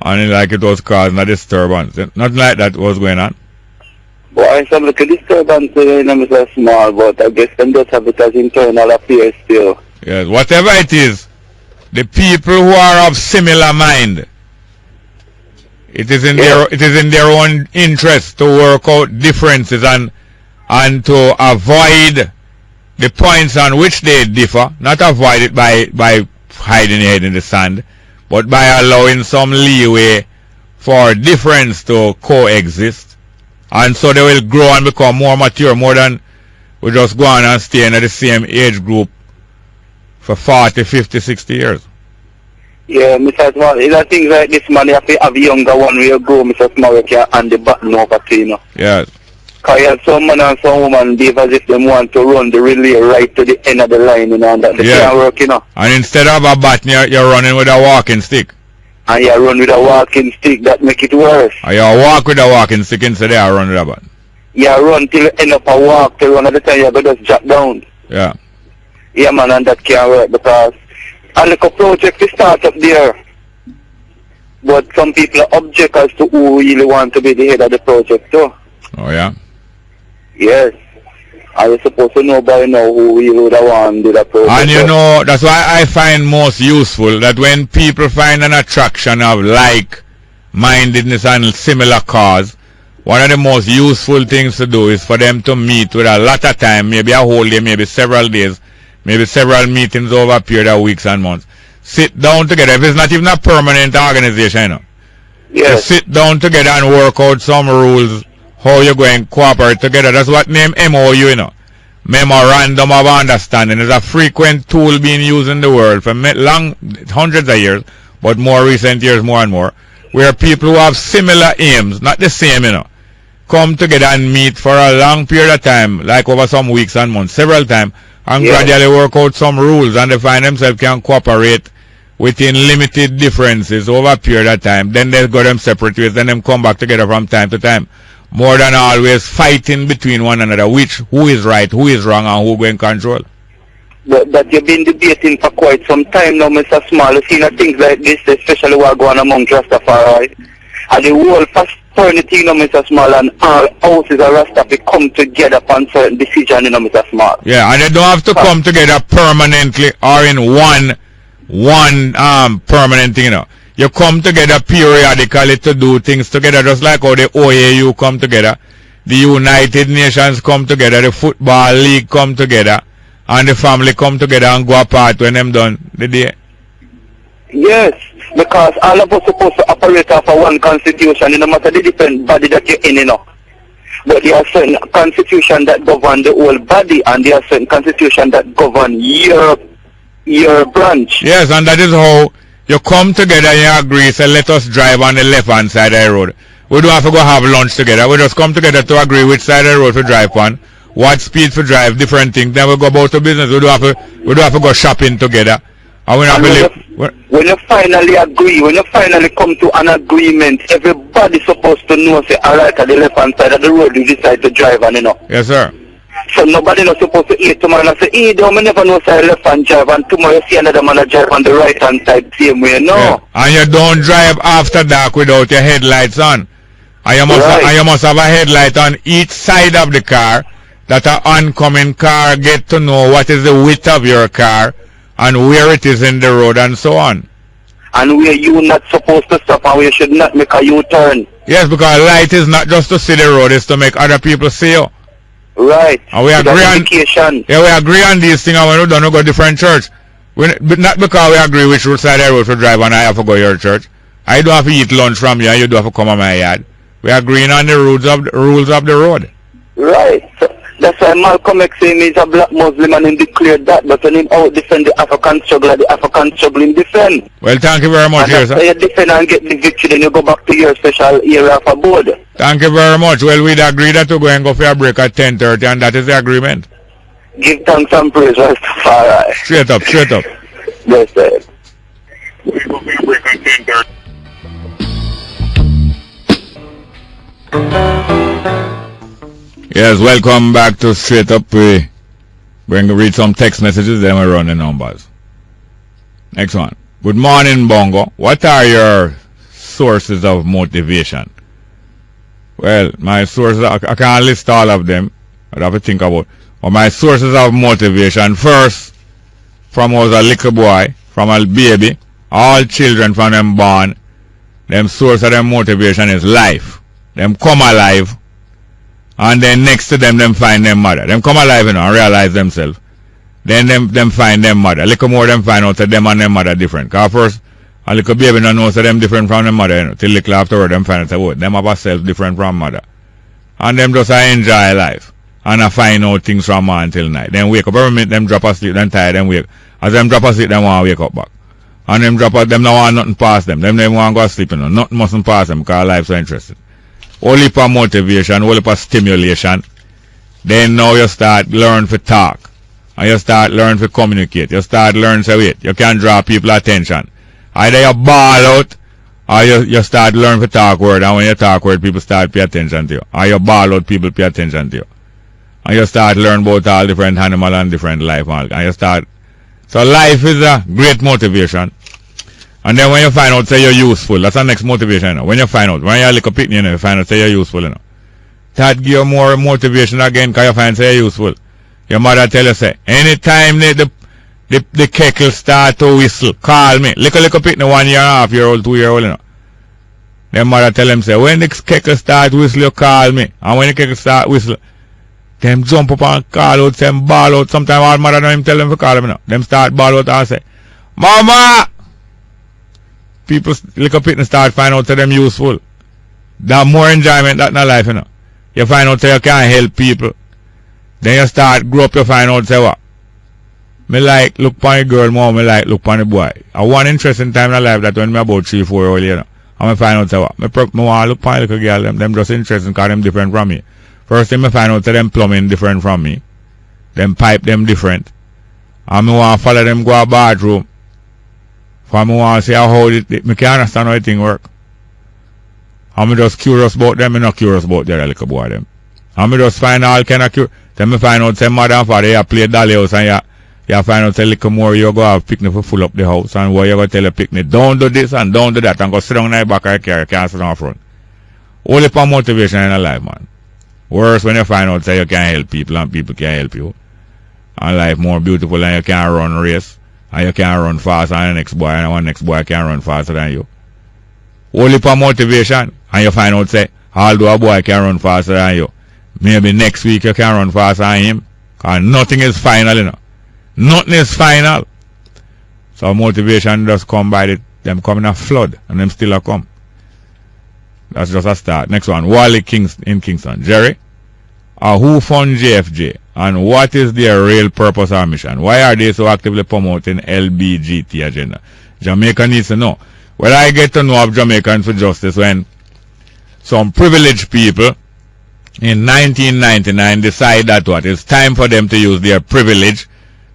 And like it was causing a disturbance. Nothing like that was going on. Well, I some little disturbance is small, but I guess them just have it as internal affairs still. Yes, whatever it is, the people who are of similar mind, it is in their own interest to work out differences and to avoid the points on which they differ, not avoid it by hiding your head in the sand, but by allowing some leeway for difference to coexist. And so they will grow and become more mature, more than we just go on and stay in the same age group for 40, 50, 60 years. Yeah, Mr. Small, things like this, man, you have to have a younger one where you go, Mr. Small, you can hand the button over to you, know. Yes. Because you have some man and some woman behave as if they want to run the relay right to the end of the line, you know, and that they can't work, you know. And instead of a button, you're running with a walking stick. And you run with a walking stick, that make it worse. And you walk with a walking stick instead of run with a button. You run till you end up a walk, till one of the time you go just drop down. Yeah. Yeah, man, and that can't work because a little project is start up there. But some people object as to who really want to be the head of the project too. Oh, yeah? Yes. And you're supposed to know by now who really would have won the project. And you know, that's why I find most useful that when people find an attraction of like-mindedness and similar cause, one of the most useful things to do is for them to meet with a lot of time, maybe a whole day, maybe several days, maybe several meetings over a period of weeks and months. Sit down together. If it's not even a permanent organization, you know. Yes. To sit down together and work out some rules, how you're going to cooperate together. That's what name MOU, you know. Memorandum of Understanding is a frequent tool being used in the world for hundreds of years, but more recent years more and more, where people who have similar aims, not the same, you know, come together and meet for a long period of time, like over some weeks and months, several times, and gradually work out some rules, and they find themselves can cooperate within limited differences over a period of time. Then they go them separate ways, then them come back together from time to time. More than always fighting between one another, who is right, who is wrong, and who going control. But you've been debating for quite some time now, Mr. Small. You've seen things like this, especially what going on among Rastafari. And the whole fraternity, you know, Mr. Small, and all houses of Rastafari come together upon certain decisions, you know, Mr. Small. Yeah, and they don't have to come together permanently or in one permanent thing, you know. You come together periodically to do things together, just like how the OAU come together, the United Nations come together, the Football League come together, and the family come together and go apart when them done the day. Yes, because all of us supposed to operate off of one constitution, no matter the different body that you're in, you know. But there are certain constitution that govern the whole body, and there are certain constitution that govern your branch. Yes, and that is how you come together and you agree, say let us drive on the left-hand side of the road. We don't have to go have lunch together. We just come together to agree which side of the road to drive on, what speed to drive, different things. Then we go about to business. We don't have to go shopping together. And when you finally agree, when you finally come to an agreement, everybody's supposed to know, say, all right, at the left-hand side of the road, you decide to drive on, you know. Yes, sir. So nobody not supposed to eat tomorrow and say, hey, they never know say left-hand drive, and tomorrow you see another man drive on the right-hand side same way, no. Yeah. And you don't drive after dark without your headlights on. And you must have a headlight on each side of the car, that an oncoming car get to know what is the width of your car and where it is in the road and so on. And where you not supposed to stop and where you should not make a U-turn. Yes, because light is not just to see the road, it's to make other people see you. Right. And we agree on these things, and when we don't go to different church. Not because we agree which side of the road to drive and I have to go to your church. I don't have to eat lunch from you and you don't have to come on my yard. We are agreeing on the rules of the road. Right. That's why Malcolm X saying he's a black Muslim and he declared that, but when he out defend the African struggle, the African struggle in defend. Well, thank you very much, and sir. You defend and get the victory, then you go back to your special area of abode. Thank you very much. Well, we'd agree that to go and go for a break at 10:30, and that is the agreement. Give thanks and praise, Rastafari. Straight up, straight up. Yes, sir. We go for a break at 10:30. Yes, welcome back to Straight Up. We're going to read some text messages, then we run the numbers. Next one. Good morning, Bongo. What are your sources of motivation? Well, my sources, I can't list all of them. I'd have to think about. But my sources of motivation, first, from I was a little boy, from a baby, all children from them born, them source of them motivation is life. Them come alive. And then next to them, them find them mother. Them come alive, you know, and realize themselves. Then them find them mother. A little more them find out that them and them mother different. Because first, a little baby don't know that them different from them mother, you know. Till little afterward, them find out that, oh, them have a self different from mother. And them just enjoy life. And I find out things from morning till night. Then wake up. Every minute them drop asleep, then tired, then wake. As them drop asleep, them want to wake up back. And them drop out, them don't want nothing past them. Them want to go asleep, you know. Nothing mustn't pass them because life so interesting. Only for motivation, only for stimulation. Then now you start learn to talk. And you start learn to communicate. You start learn to wait. You can draw people attention. Either you ball out or you start learn to talk word. And when you talk word, people start pay attention to you. Or you ball out, people pay attention to you. And you start learn about all different animal and different life. And you start. So life is a great motivation. And then when you find out, say you're useful, that's the next motivation, you know. When you find out, when you're like a picnic, you know, you find out, say you're useful, you know. That give you more motivation again, because you find, say you're useful. Your mother tell you, say, anytime the kettle start to whistle, call me. Little picnic, 1 year and a half year old, 2 year old, you know. Their mother tell them, say, when the kettle start whistle, you call me. And when the kettle start whistle, them jump up and call out, them ball out. Sometimes our mother don't even tell them to call them, you know. Them start ball out and say, Mama! People, little people start find out that them useful. That more enjoyment that in life, you know. You find out that you can help people. Then you start grow up, you find out say what? Me like look upon the girl more, me like look upon the boy. I one interesting time in life that when me about 3-4 years old, you know. And I find out say what? Me want to look upon the little girl, them just interesting because them different from me. First thing me find out that them plumbing different from me. Them pipe them different. And me want to follow them go to bathroom. For me want to see how me can understand how the thing work. And me just curious about them, me not curious about the other little boy them. And me just find all kind of curious. Then me find out say mother and father you play dolly house and you find out say little more you go have picnic for full up the house and what you go tell a picnic, don't do this and don't do that and go sit down in the back of your car, you can't sit down front. Only for motivation in a life, man. Worse when you find out say you can help people and people can help you. And life more beautiful and you can run race. And you can't run faster than the next boy, and one next boy can run faster than you. Only for motivation, and you find out, say, although a boy can run faster than you, maybe next week you can run faster than him, because nothing is final, you know. Nothing is final. So motivation just come by them coming a flood, and them still a come. That's just a start. Next one, Wally in Kingston. Jerry, who fund JFJ? And what is their real purpose or mission? Why are they so actively promoting LBGT agenda? Jamaica needs to know. Well, I get to know of Jamaicans for Justice when some privileged people in 1999 decide that what it's time for them to use their privilege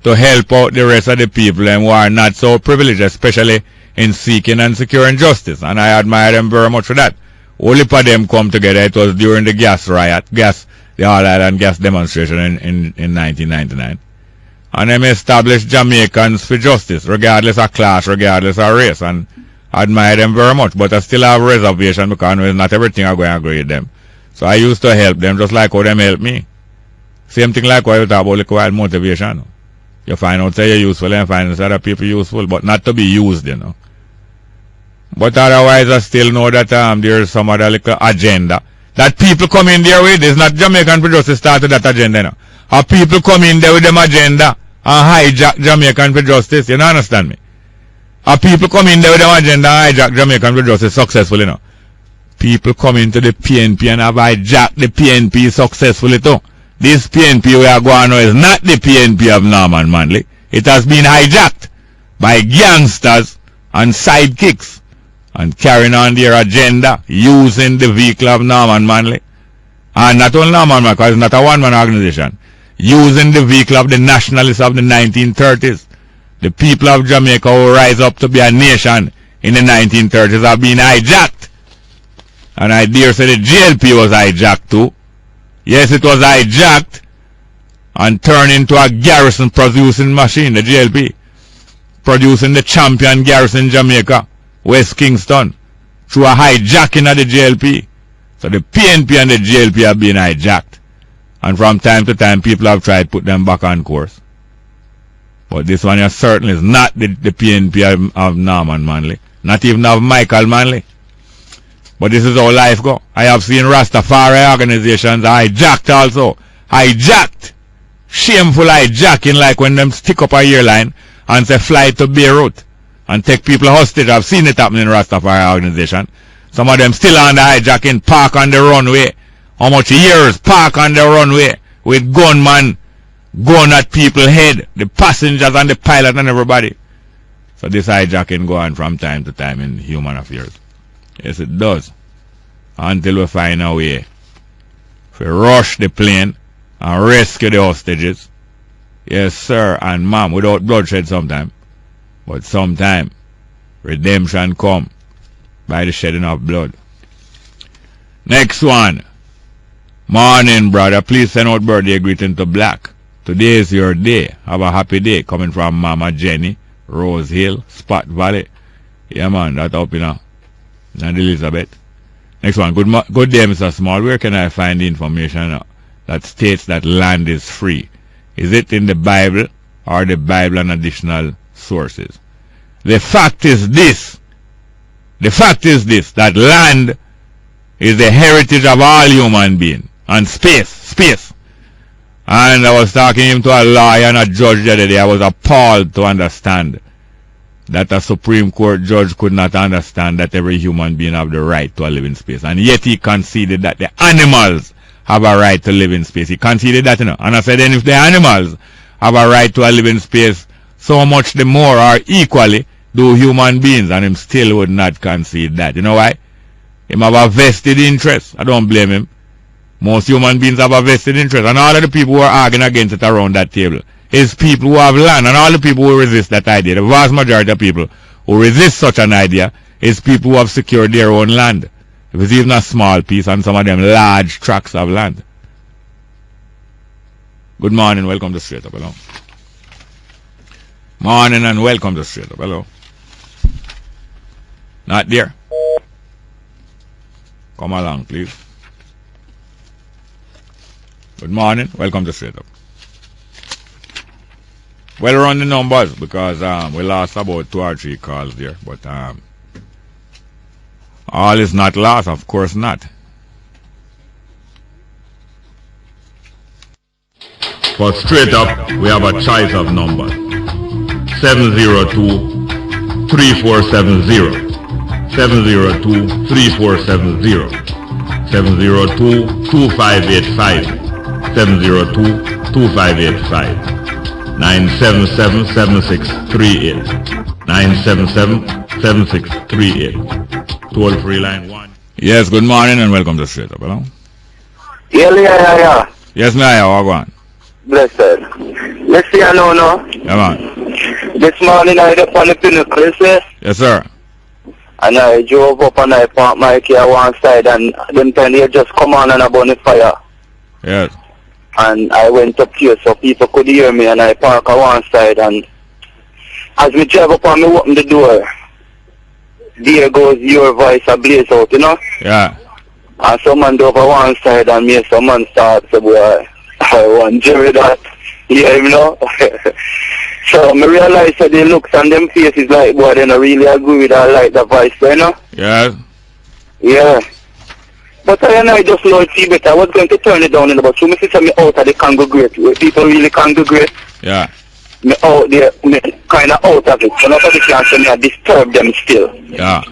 to help out the rest of the people who are not so privileged, especially in seeking and securing justice. And I admire them very much for that. Only for them come together. It was during the gas riot, the All-Island gas demonstration in 1999. And them established Jamaicans for justice, regardless of class, regardless of race. And I admire them very much, but I still have reservation because not everything I'm going to agree with them. So I used to help them just like how them help me. Same thing like what you talk about, like motivation. You find out say you're useful and you find out other people useful, but not to be used, you know. But otherwise I still know that there's some other little agenda that people come in there with. It's not Jamaican for Justice started that agenda, you know. Or people come in there with them agenda and hijack Jamaican for Justice, you know, understand me? Or people come in there with them agenda and hijack Jamaican for Justice successfully, you know. People come into the PNP and have hijacked the PNP successfully too. this PNP we are going now is not the PNP of Norman Manley. It has been hijacked by gangsters and sidekicks and carrying on their agenda using the vehicle of Norman Manley. And not only Norman Manley, because it's not a one-man organization. Using the vehicle of the nationalists of the 1930s. The people of Jamaica who rise up to be a nation in the 1930s have been hijacked. And I dare say the GLP was hijacked too. Yes, it was hijacked and turned into a garrison producing machine, the GLP. Producing the champion garrison Jamaica, West Kingston, through a hijacking of the GLP. So the PNP and the GLP have been hijacked. And from time to time, people have tried to put them back on course. But this one certainly is not the PNP of Norman Manley. Not even of Michael Manley. But this is how life go. I have seen Rastafari organizations hijacked also. Hijacked. Shameful hijacking, like when them stick up a airline and say fly to Beirut and take people hostage. I've seen it happen in Rastafari organization. Some of them still on the hijacking, park on the runway. How much years park on the runway with gunmen going at people's head, the passengers and the pilot and everybody. So this hijacking go on from time to time in human affairs. Yes, it does. Until we find a way to rush the plane and rescue the hostages. Yes, sir and ma'am, without bloodshed sometime. But sometime, redemption come by the shedding of blood. Next one. Morning, brother. Please send out birthday greeting to Black. Today is your day. Have a happy day. Coming from Mama Jenny, Rose Hill, Spot Valley. Yeah, man, that up, you know. And Elizabeth. Next one. Good day, Mr. Small. Where can I find the information that states that land is free? Is it in the Bible or the Bible and additional sources? The fact is this. That land is the heritage of all human beings. And space. And I was talking to a lawyer and a judge the other day. I was appalled to understand that a Supreme Court judge could not understand that every human being have the right to a living space. And yet he conceded that the animals have a right to live in space. He conceded that, you know. And I said, then if the animals have a right to a living space, so much the more or equally do human beings. And him still would not concede that. You know why? Him have a vested interest. I don't blame him. Most human beings have a vested interest. And all of the people who are arguing against it around that table is people who have land. And all the people who resist that idea, the vast majority of people who resist such an idea, is people who have secured their own land. If it's even a small piece, and some of them large tracts of land. Good morning, welcome to Straight Up. Hello. Morning and welcome to Straight Up. Hello. Not there. Come along, please. Good morning, welcome to Straight Up. Well, run the numbers because we lost about 2 or 3 calls there, but all is not lost, of course not. For Straight Up, we have a choice of numbers. 702-3470. 702-3470. 702-2585. 702-2585. 977-7638. 977-7638. Toll free line 1. Yes, good morning and welcome to Straight Up. Hello? Yeah. Yes, Naya, how go on? Blessed. Let's see, I know now. Yeah, man. This morning I was up on the Pinnacle, you see? Yes, sir. And I drove up and I parked my car one side and them time they just come on and about the fire. Yes. And I went up here so people could hear me and I parked on one side and as we drive up and me open the door, there goes your voice a blaze out, you know? Yeah. And someone drove over one side and me someone started to boy, I want Jerry that. Yeah, you know? So I realized that the looks on them faces like, boy, they don't really agree with that, like the voice, you know? Yeah. Yeah. But I just Lord see better. I was going to turn it down in the bus. So me see me out of the congregate, where people really congregate. Yeah. Me out there, me kind of out of it. So nobody can say me I disturb them still. Yeah.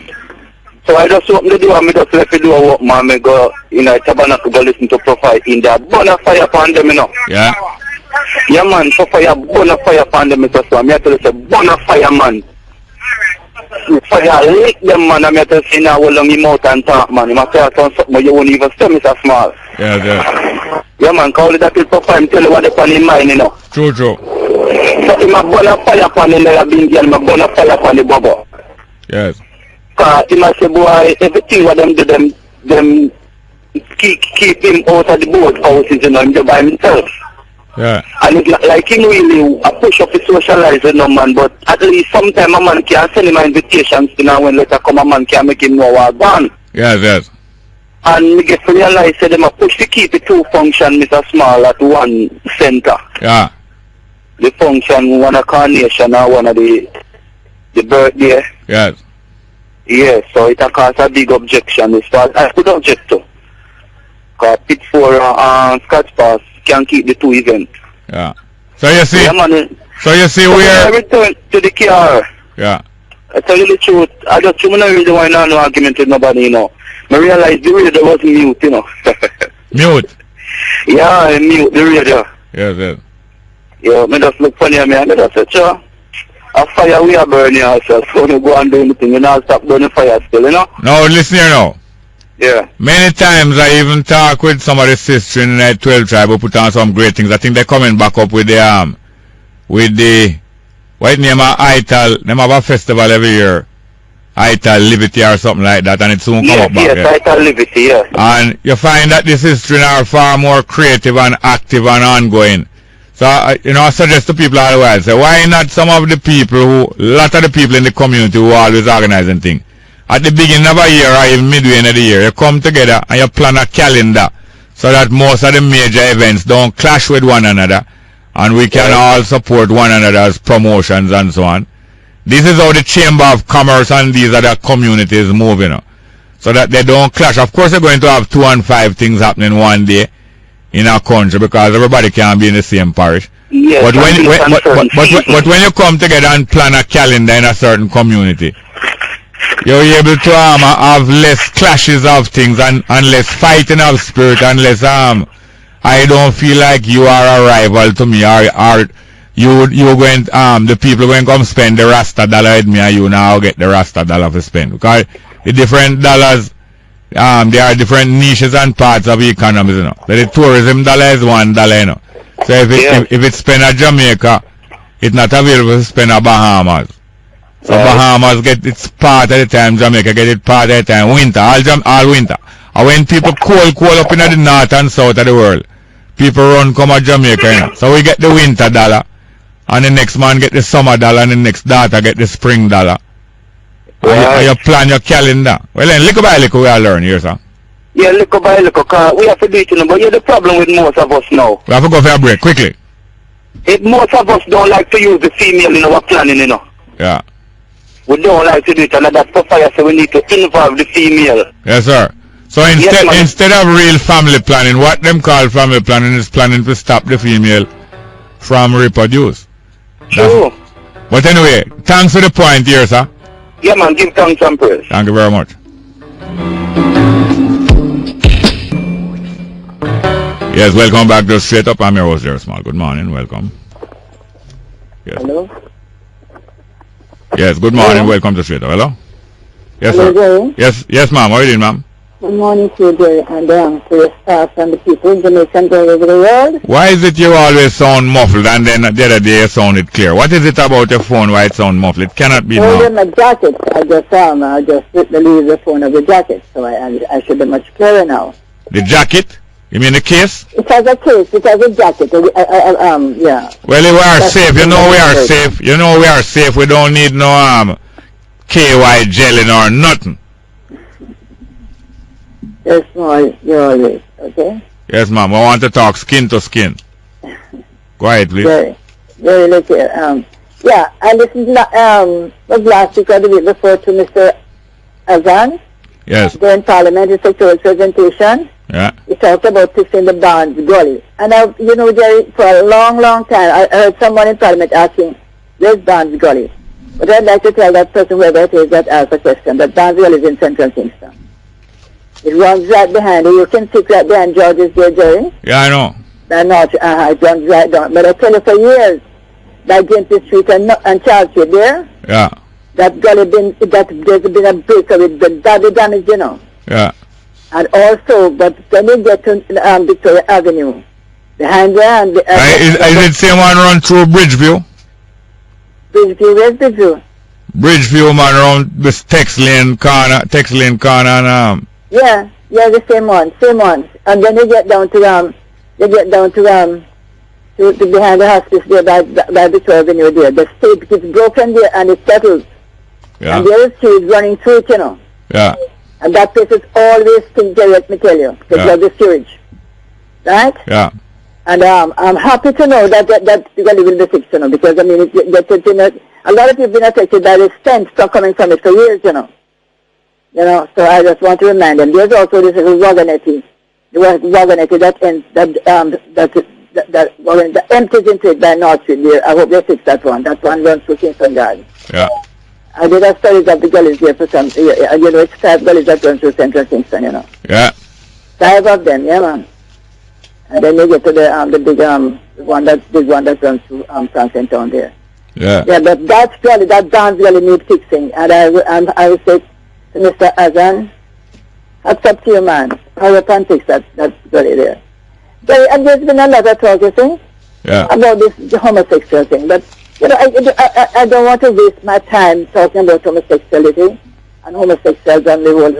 So I just open the door, I just left the door open, man. I go in a tabernacle, go listen to Profile in there. Burn a fire upon them, you know. Yeah. Yeah, man, so fire, burn a fire upon them, Mr. So I'm here to say, burn a fire, man. Fire, lick them, man. I'm here to say, now, hold on your mouth and talk, man. You must say something, but you won't even say, Mr. Small. Yeah. Yeah, man, call it that till Profile, tell you what they're on in mind, you know. True. So if I burn a fire upon the Larabin girl, I burn a fire upon the bubble. Yes. Because he must say, boy, everything what them do, them keep him out of the boat houses, you know, him by himself. Yeah. And it's like him really a push up to socialize, you know, man, but at least sometime a man can send him invitations, you know, when later come a man can make him know what gone. Yes. And we get to realize that them a push to keep the two function, Mr. Small, at one center. Yeah. The function, one of carnation or one of the birthday. Yes. Yes, so it cause a big objection. It's what I could object to. Because Pit 4 and Scotch Pass can keep the two events. Yeah. So you see, yeah, man, so you see so where... I return to the car. Yeah. I tell you the truth, I just don't really want to have no argument with nobody, you know. I realized the radio was mute, you know. Mute? Yeah, I mute the radio. Yes. Yeah, I just look funny at me and I just say, sure. A fire we are burning ourselves, so we go and do anything, you know, stop burning fire still, you know? No, listen here now. Yeah. Many times I even talk with some of the sisters in the 12 tribe who put on some great things. I think they're coming back up with the what name of Ital, they have a festival every year. Ital Liberty or something like that, and it soon come up back. Yes, Ital Liberty, yeah. And you find that the sisters are far more creative and active and ongoing. So, I suggest to people all the while, say, why not some of the people a lot of the people in the community who are always organizing things, at the beginning of a year or even midway in the year, you come together and you plan a calendar so that most of the major events don't clash with one another and we can all support one another's promotions and so on. This is how the Chamber of Commerce and these other communities move, so that they don't clash. Of course, they're going to have 2 and 5 things happening one day in our country because everybody can't be in the same parish. Yes, but when you come together and plan a calendar in a certain community, you're able to have less clashes of things and less fighting of spirit and less I don't feel like you are a rival to me or you're going the people going to come spend the Rasta dollar with me and you now get the Rasta dollar to spend because the different dollars there are different niches and parts of the economy, The tourism dollar is $1, So if it's spent at Jamaica, it's not available to spend at Bahamas. So Bahamas get its part at the time, Jamaica get its part at the time, winter, all winter. And when people cold up in the north and south of the world, people run come at Jamaica, So we get the winter dollar, and the next man get the summer dollar, and the next daughter get the spring dollar. And you plan your calendar. Well then, little by little we are learning here, sir. Yeah, little by little, because we have to do it, but the problem with most of us now. We have to go for a break, quickly. Most of us don't like to use the female in our planning, Yeah. We don't like to do it, and that's the fire, so we need to involve the female. Yes, sir. So instead of real family planning, what them call family planning is planning to stop the female from reproduce. True. But anyway, thanks for the point here, sir. Yeah, man, give thanks and praise. Thank you very much. Yes, welcome back to Straight Up. I'm your host, Jerry Small. Good morning, welcome. Yes. Hello? Yes, good morning, hello? Welcome to Straight Up. Hello? Yes, hello, sir. Jerry? Yes, ma'am. How are you doing, ma'am? Good morning to you, Jerry, and to your staff and the people in Jamaicans all over the world. Why is it you always sound muffled and then the other day you sounded clear? What is it about your phone why it sound muffled? It cannot be now. My jacket. I just leave the phone of the jacket, so I should be much clearer now. The jacket? You mean the case? It has a case. It has a jacket. Yeah. Well, we are safe. You know we are safe. You know we are safe. We don't need no KY gelling or nothing. Yes, ma'am. You're always okay. Yes, ma'am. I want to talk skin to skin. Go ahead, please. Very little. Yeah, I listened to was last week or the week before to Mr. Azan. Yes. During Parliamentary Secretarial presentation. Yeah. He talked about fixing the Barnes Gully. And Jerry, for a long, long time, I heard someone in Parliament asking, where's Barnes Gully? But I'd like to tell that person, whoever it is that asked the question, that Barnwell is in Central Kingston. It runs right behind you. You can sit right behind George's there, Jerry. Yeah, I know. It runs right down. But I tell you, for years, that Gentry Street and Charles Street there, yeah, that there's been a breaker with the badly damaged, you know. Yeah. And also, but when you get to Victoria Avenue, behind there, and is it same one run through Bridgeview? Bridgeview, where's Bridgeview? Bridgeview, man, around this Tex Lane corner, and Yeah, the same one. And then you get down to behind the hospice there by Victoria Avenue there. The state is broken there and it's settled. Yeah. And there is trees running through it, you know. Yeah. And that place is always stink, let me tell you, because of the sewage. Right? Yeah. And I'm happy to know that will be fixed, you know, because I mean, a lot of people have been affected by the stench stuff coming from it for years, you know. So I just want to remind them. There's also this little wagonetti that empties into it by North Street there. I hope they fix that one. That one runs through Kingston Garden. Yeah. I did a study of the gullies there for some, it's 5 gullies that run through Central Kingston, you know. Yeah. 5 of them, yeah, man. And then you get to the big one that runs through Franklin Town there. Yeah. Yeah, but that dance gully needs fixing. And I will say to Mr. Azan, that's up to you, man. How you can fix that gully there. So, and there's been a lot of talk, you see, about this homosexual thing. But, I don't want to waste my time talking about homosexuality and homosexuals and the whole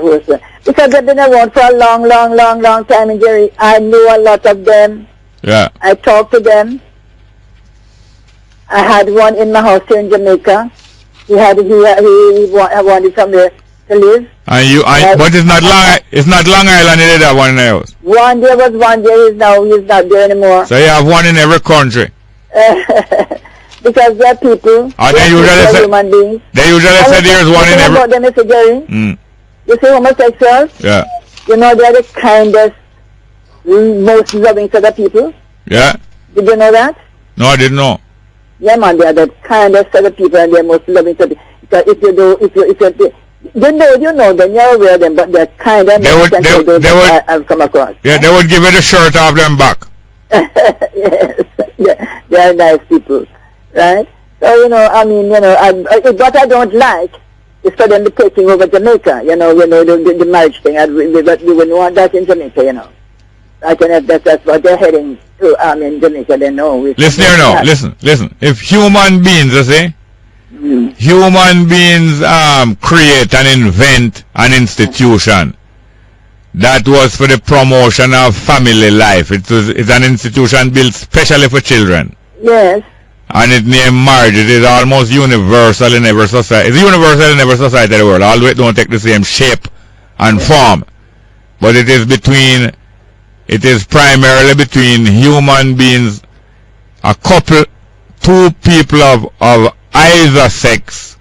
because they've been around for a long time in Jerry. I know a lot of them. Yeah. I talked to them. I had one in my house here in Jamaica. He wanted somewhere to live. But it's not Long Island, you did that one in the house. One there was one there, he's not there anymore. So you have one in every country. Because they're people. They usually human beings. They usually say there's one in every. About them, Mr. Jerry. You see homosexuals? Yeah. They're the kindest, most loving set of people. Yeah. Did you know that? No, I didn't know. Yeah, man, they are the kindest set of people and they're most loving set of people. Because if you know them, you're aware of them, but they're kind and I've come across. Yeah, they would give you the shirt off them back. Yes, yeah, they are nice people, right? So, what I don't like is for them to be taking over Jamaica, the marriage thing. We wouldn't want that in Jamaica, I can have that's what they're heading to in Jamaica, they know. Listen here now, listen. If human beings, human beings create and invent an institution that was for the promotion of family life. It's an institution built specially for children. Yes. And it's named marriage. It is almost universal in every society. It's universal in every society of the world. Although it don't take the same shape and form. But it is primarily between human beings, a couple, two people of either sex,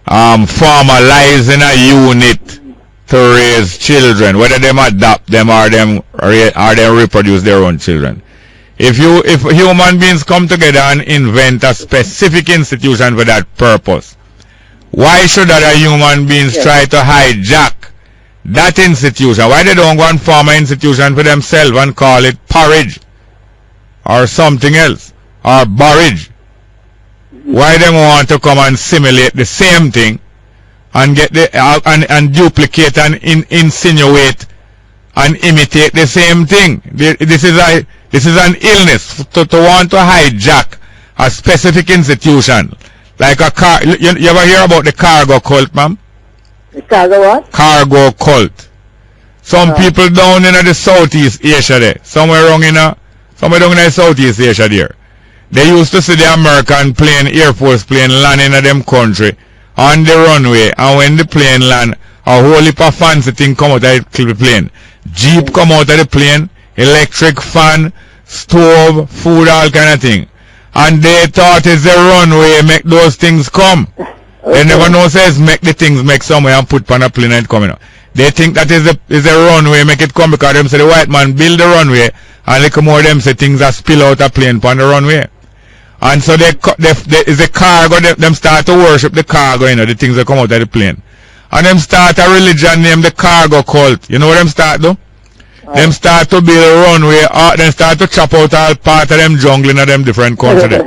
formalizing a unit to raise children, whether them adopt them or them reproduce their own children. If human beings come together and invent a specific institution for that purpose, why should other human beings try to hijack that institution? Why they don't go and form an institution for themselves and call it porridge or something else or barrage? Why they want to come and simulate the same thing and get and duplicate and insinuate and imitate the same thing? This is an illness to want to hijack a specific institution like a car. You ever hear about the cargo cult, ma'am? The cargo what? Cargo cult. Some people down in the Southeast Asia there, somewhere down in the Southeast Asia there, they used to see the American plane, Air Force plane landing in them country on the runway, and when the plane land, a whole heap of fancy thing come out of the plane. Jeep come out of the plane, electric fan, stove, food, all kind of thing. And they thought it's the runway make those things come. They never know says make the things make somewhere and put on a plane and coming out. They think that is the runway make it come because them say the white man build the runway and like more them say things that spill out a plane on the runway. And so there is a cargo, them start to worship the cargo, you know, the things that come out of the plane. And them start a religion named the cargo cult. You know what them start do? Them start to build a runway, then start to chop out all part of them jungle in them different countries.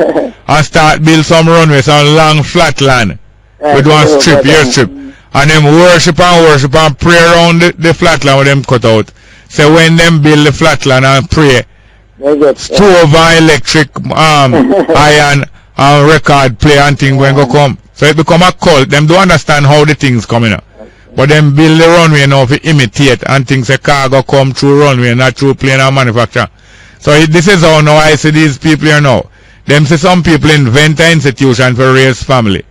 And start build some runway, some long flat land. With one strip, here strip. And them worship and pray around the flat land with them cut out. So when them build the flat land and pray, stove and electric, iron and record play and things when go come. So it become a cult. Them don't understand how the things coming up. But them build the runway now to imitate and things a cargo come through runway, not through plane or manufacture. So this is how now I see these people here now. Them see some people invent an institution for raise family.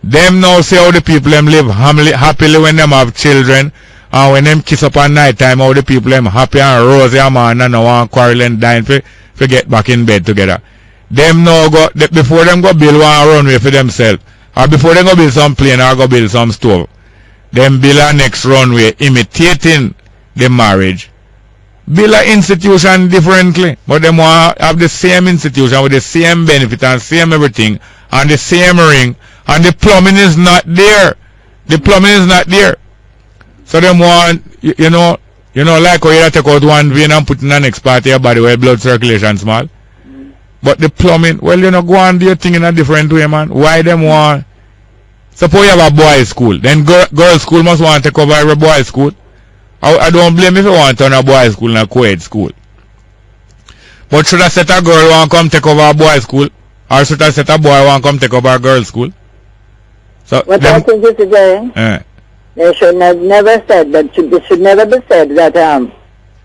Them now see how the people them live happily when them have children. And when them kiss up at night time, how the people them happy and rosy and man and no one quarrel and dying for get back in bed together. Them now go, before them go build one runway for themselves, or before them go build some plane or go build some stove, them build a next runway imitating the marriage. Build an institution differently, but them want to have the same institution with the same benefit and same everything and the same ring, and the plumbing is not there. The plumbing is not there. So them want, you know, like how you take out one vein and put in the next part of your body where blood circulation small. But the plumbing, well, you know, go and do your thing in a different way, man. Why them want? Suppose you have a boys' school, then girls' school must want to take over every boys' school. I don't blame if you want to turn a boys' school in a co-ed school. But should I set a girl want to come take over a boys' school, or should I set a boy want to come take over a girls' school? So what I think is today. They should have never said that. It should never be said that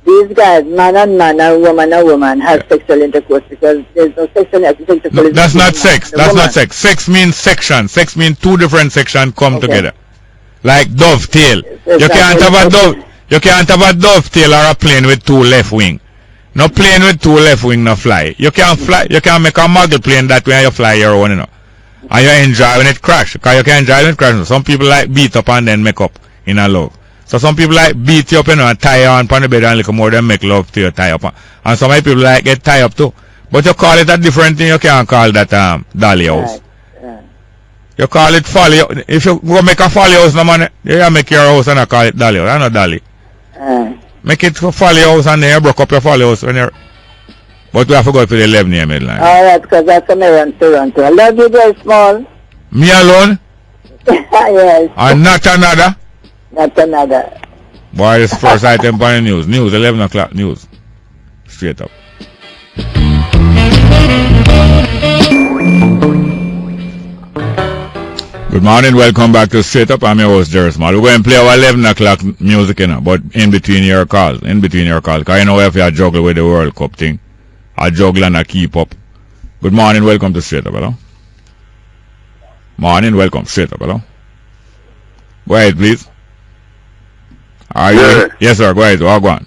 these guys, man and man, and woman, have sexual intercourse, because there's no sexual intercourse. No, that's not sex. That's not sex. Sex means section. Sex means two different sections come together, like dovetail. You can't have a dove. You can't have a dovetail or a plane with two left wing. No plane with two left wing no fly. You can't fly. You can't make a model plane that way and you fly your own, you know. And you enjoy when it crash, because you can enjoy when it crash. Some people like beat up and then make up in a love. So some people like beat you up, you know, and tie you on the bed and little more than make love to you, tie up. And some people like get tie up too. But you call it a different thing, you can't call that dolly house. You call it folly. If you go make a folly house, no man, you make your house and I call it dolly house. I know dolly. Make it for folly house and then you broke up your folly house when you're... But we have to go to the 11 a.m. midline. Alright, because that's a run to. I love you guys, small. Me alone? Yes. And not another? Not another. Boy, this first item on the news. News, 11 o'clock news. Straight up. Good morning, welcome back to Straight Up. I'm your host, Jerry Small. We're going to play our 11 o'clock music, you know, but in between your calls. Because you know if you juggle with the World Cup thing. I juggle and I keep up. Good morning, welcome to Straight Up, hello. Morning, welcome, Straight Up, hello. Go ahead, please. Are you? Yeah. Yes, sir, go ahead, walk on.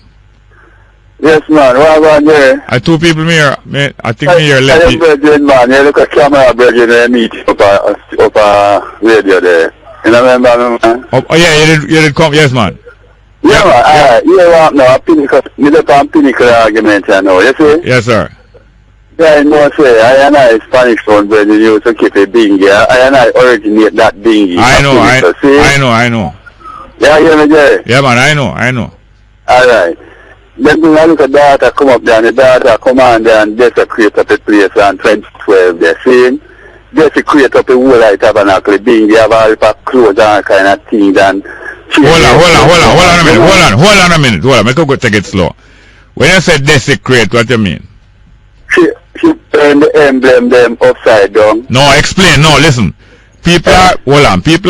Yes, man, walk on there. I two people here, I think me here left. Man, you look at camera, brethren, and meet up radio there. You know what I mean, man? Oh, yeah, you did come, yes, man. Yeah, man, alright, you want now, Pinnacle argument, you know, you see? Yes, sir. Yeah, I know, say, I and I Spanish phone, brethren, you to keep a bingy. I and I originate that bingy. I know. Yeah, you hear me, Jerry? Yeah, man, I know. Alright. Then we look at data come up there, and the data come on there and desecrate up the place on 2012, they're saying. Desecrate up the whole like tabernacle, bingy, have all the clothes and kind of things, and... Hold on a minute. Make a go take it slow. When you say desecrate, what do you mean? She turn the emblem them upside down. No, explain. No, listen. People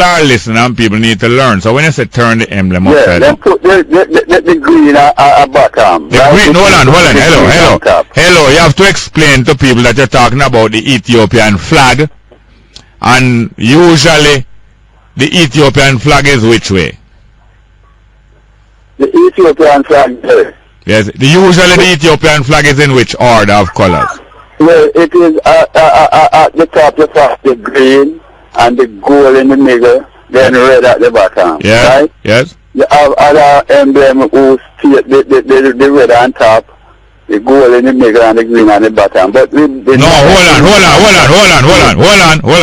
are listening and people need to learn. So when you say turn the emblem upside down. Put the green at bottom. The green, hold on. Hello, you have to explain to people that you're talking about the Ethiopian flag. And usually the Ethiopian flag is which way? The Ethiopian flag. Yes, usually the Ethiopian flag is in which order of colors? Well, it is at the top you have the green and the gold in the middle, then red at the bottom. Yeah. Right? Yes. You have other emblem who state the red on top the goal in the middle and the green on the bottom. But hold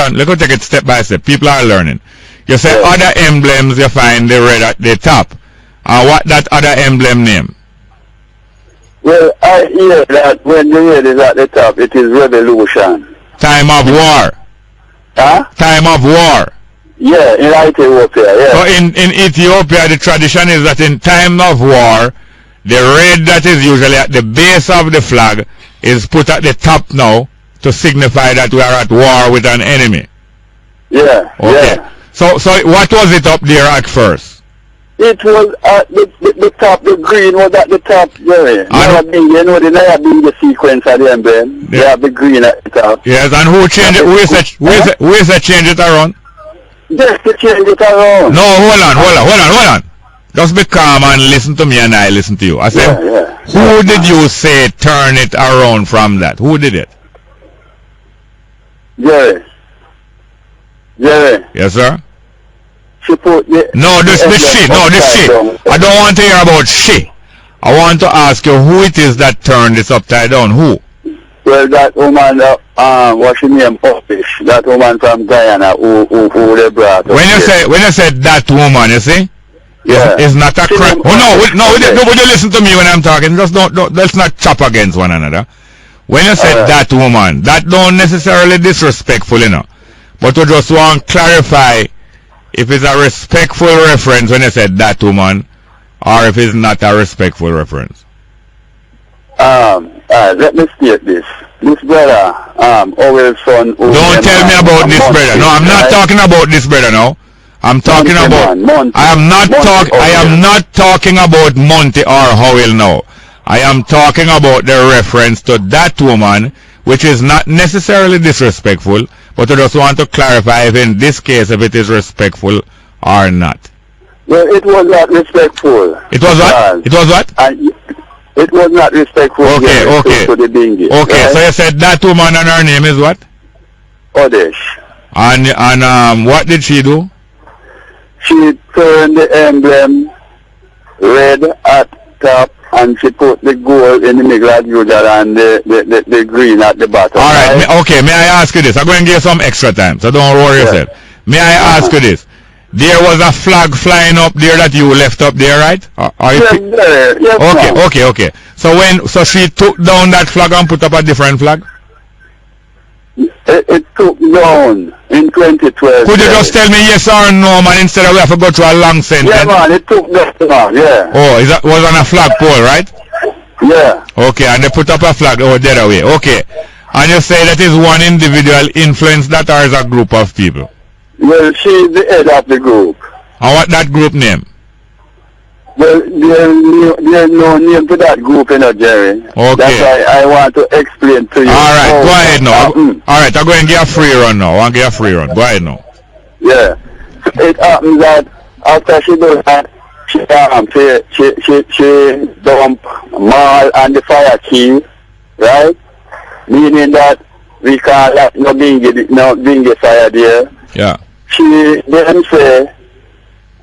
on. Let's go take it step by step. People are learning. You say other emblems you find the red at the top. What that other emblem name? Well, I hear that when the red is at the top, it is revolution. Time of war. Huh? Time of war. Yeah, in Ethiopia, yeah. So in Ethiopia, the tradition is that in time of war, the red that is usually at the base of the flag is put at the top now to signify that we are at war with an enemy. Yeah. Okay. Yeah. So what was it up there at first? It was at the top. The green was at the top. Yeah. You know the sequence of the emblem. Yeah. They have the green at the top. Yes. And who changed it? Who is that change it around? Just to change it around. No, hold on. Just be calm and listen to me and I listen to you. I said, who did you say turn it around from that? Who did it? Jerry. Yes, sir? She put the... No, this she. I don't want to hear about she. I want to ask you who it is that turned this upside down. Who? Well, that woman, what's her name, Popish. That woman from Guyana who they brought up. When you say that woman, you see? Yeah. It's not a crime. Nobody listen to me when I'm talking. Just let's not chop against one another. When you say that woman, that don't necessarily disrespectful, you know. But we just want to clarify if it's a respectful reference when you say that woman, or if it's not a respectful reference. Let me state this. This brother, Howell's son. Don't tell me about this brother. No, I'm not talking about this brother now. I'm talking about. I am not talking about Monty or Howell now. I am talking about the reference to that woman, which is not necessarily disrespectful, but I just want to clarify if in this case if it is respectful or not. Well, it was not respectful. It was what? It was what? It was not respectful. Okay. To the bingy. Okay, right? So you said that woman and her name is what? Odesh. And what did she do? She turned the emblem red at top and she put the gold in the middle as usual and the green at the bottom. Alright, okay, may I ask you this? I'm going to give you some extra time, so don't worry yourself. May I ask you this? There was a flag flying up there that you left up there, right? Yes, okay. So she took down that flag and put up a different flag? It took down in 2012. Could you just tell me yes or no, man, instead of we have to go through a long sentence? Yeah, man, it took down, yeah. Oh, was on a flagpole, right? Yeah. Okay, and they put up a flag over the other way. Okay. And you say that is one individual influence that or is a group of people? Well, she's the head of the group. And what that group name? Well, there's no name to that group, Jerry. Okay. That's why I want to explain to you. Alright, go ahead now. Alright, I'm going to give a free run now. Go ahead now. Yeah. It happens that after she does that, she dump Mal and the fire key, right? Meaning that we can't let no bingy fire there. Yeah. She then say,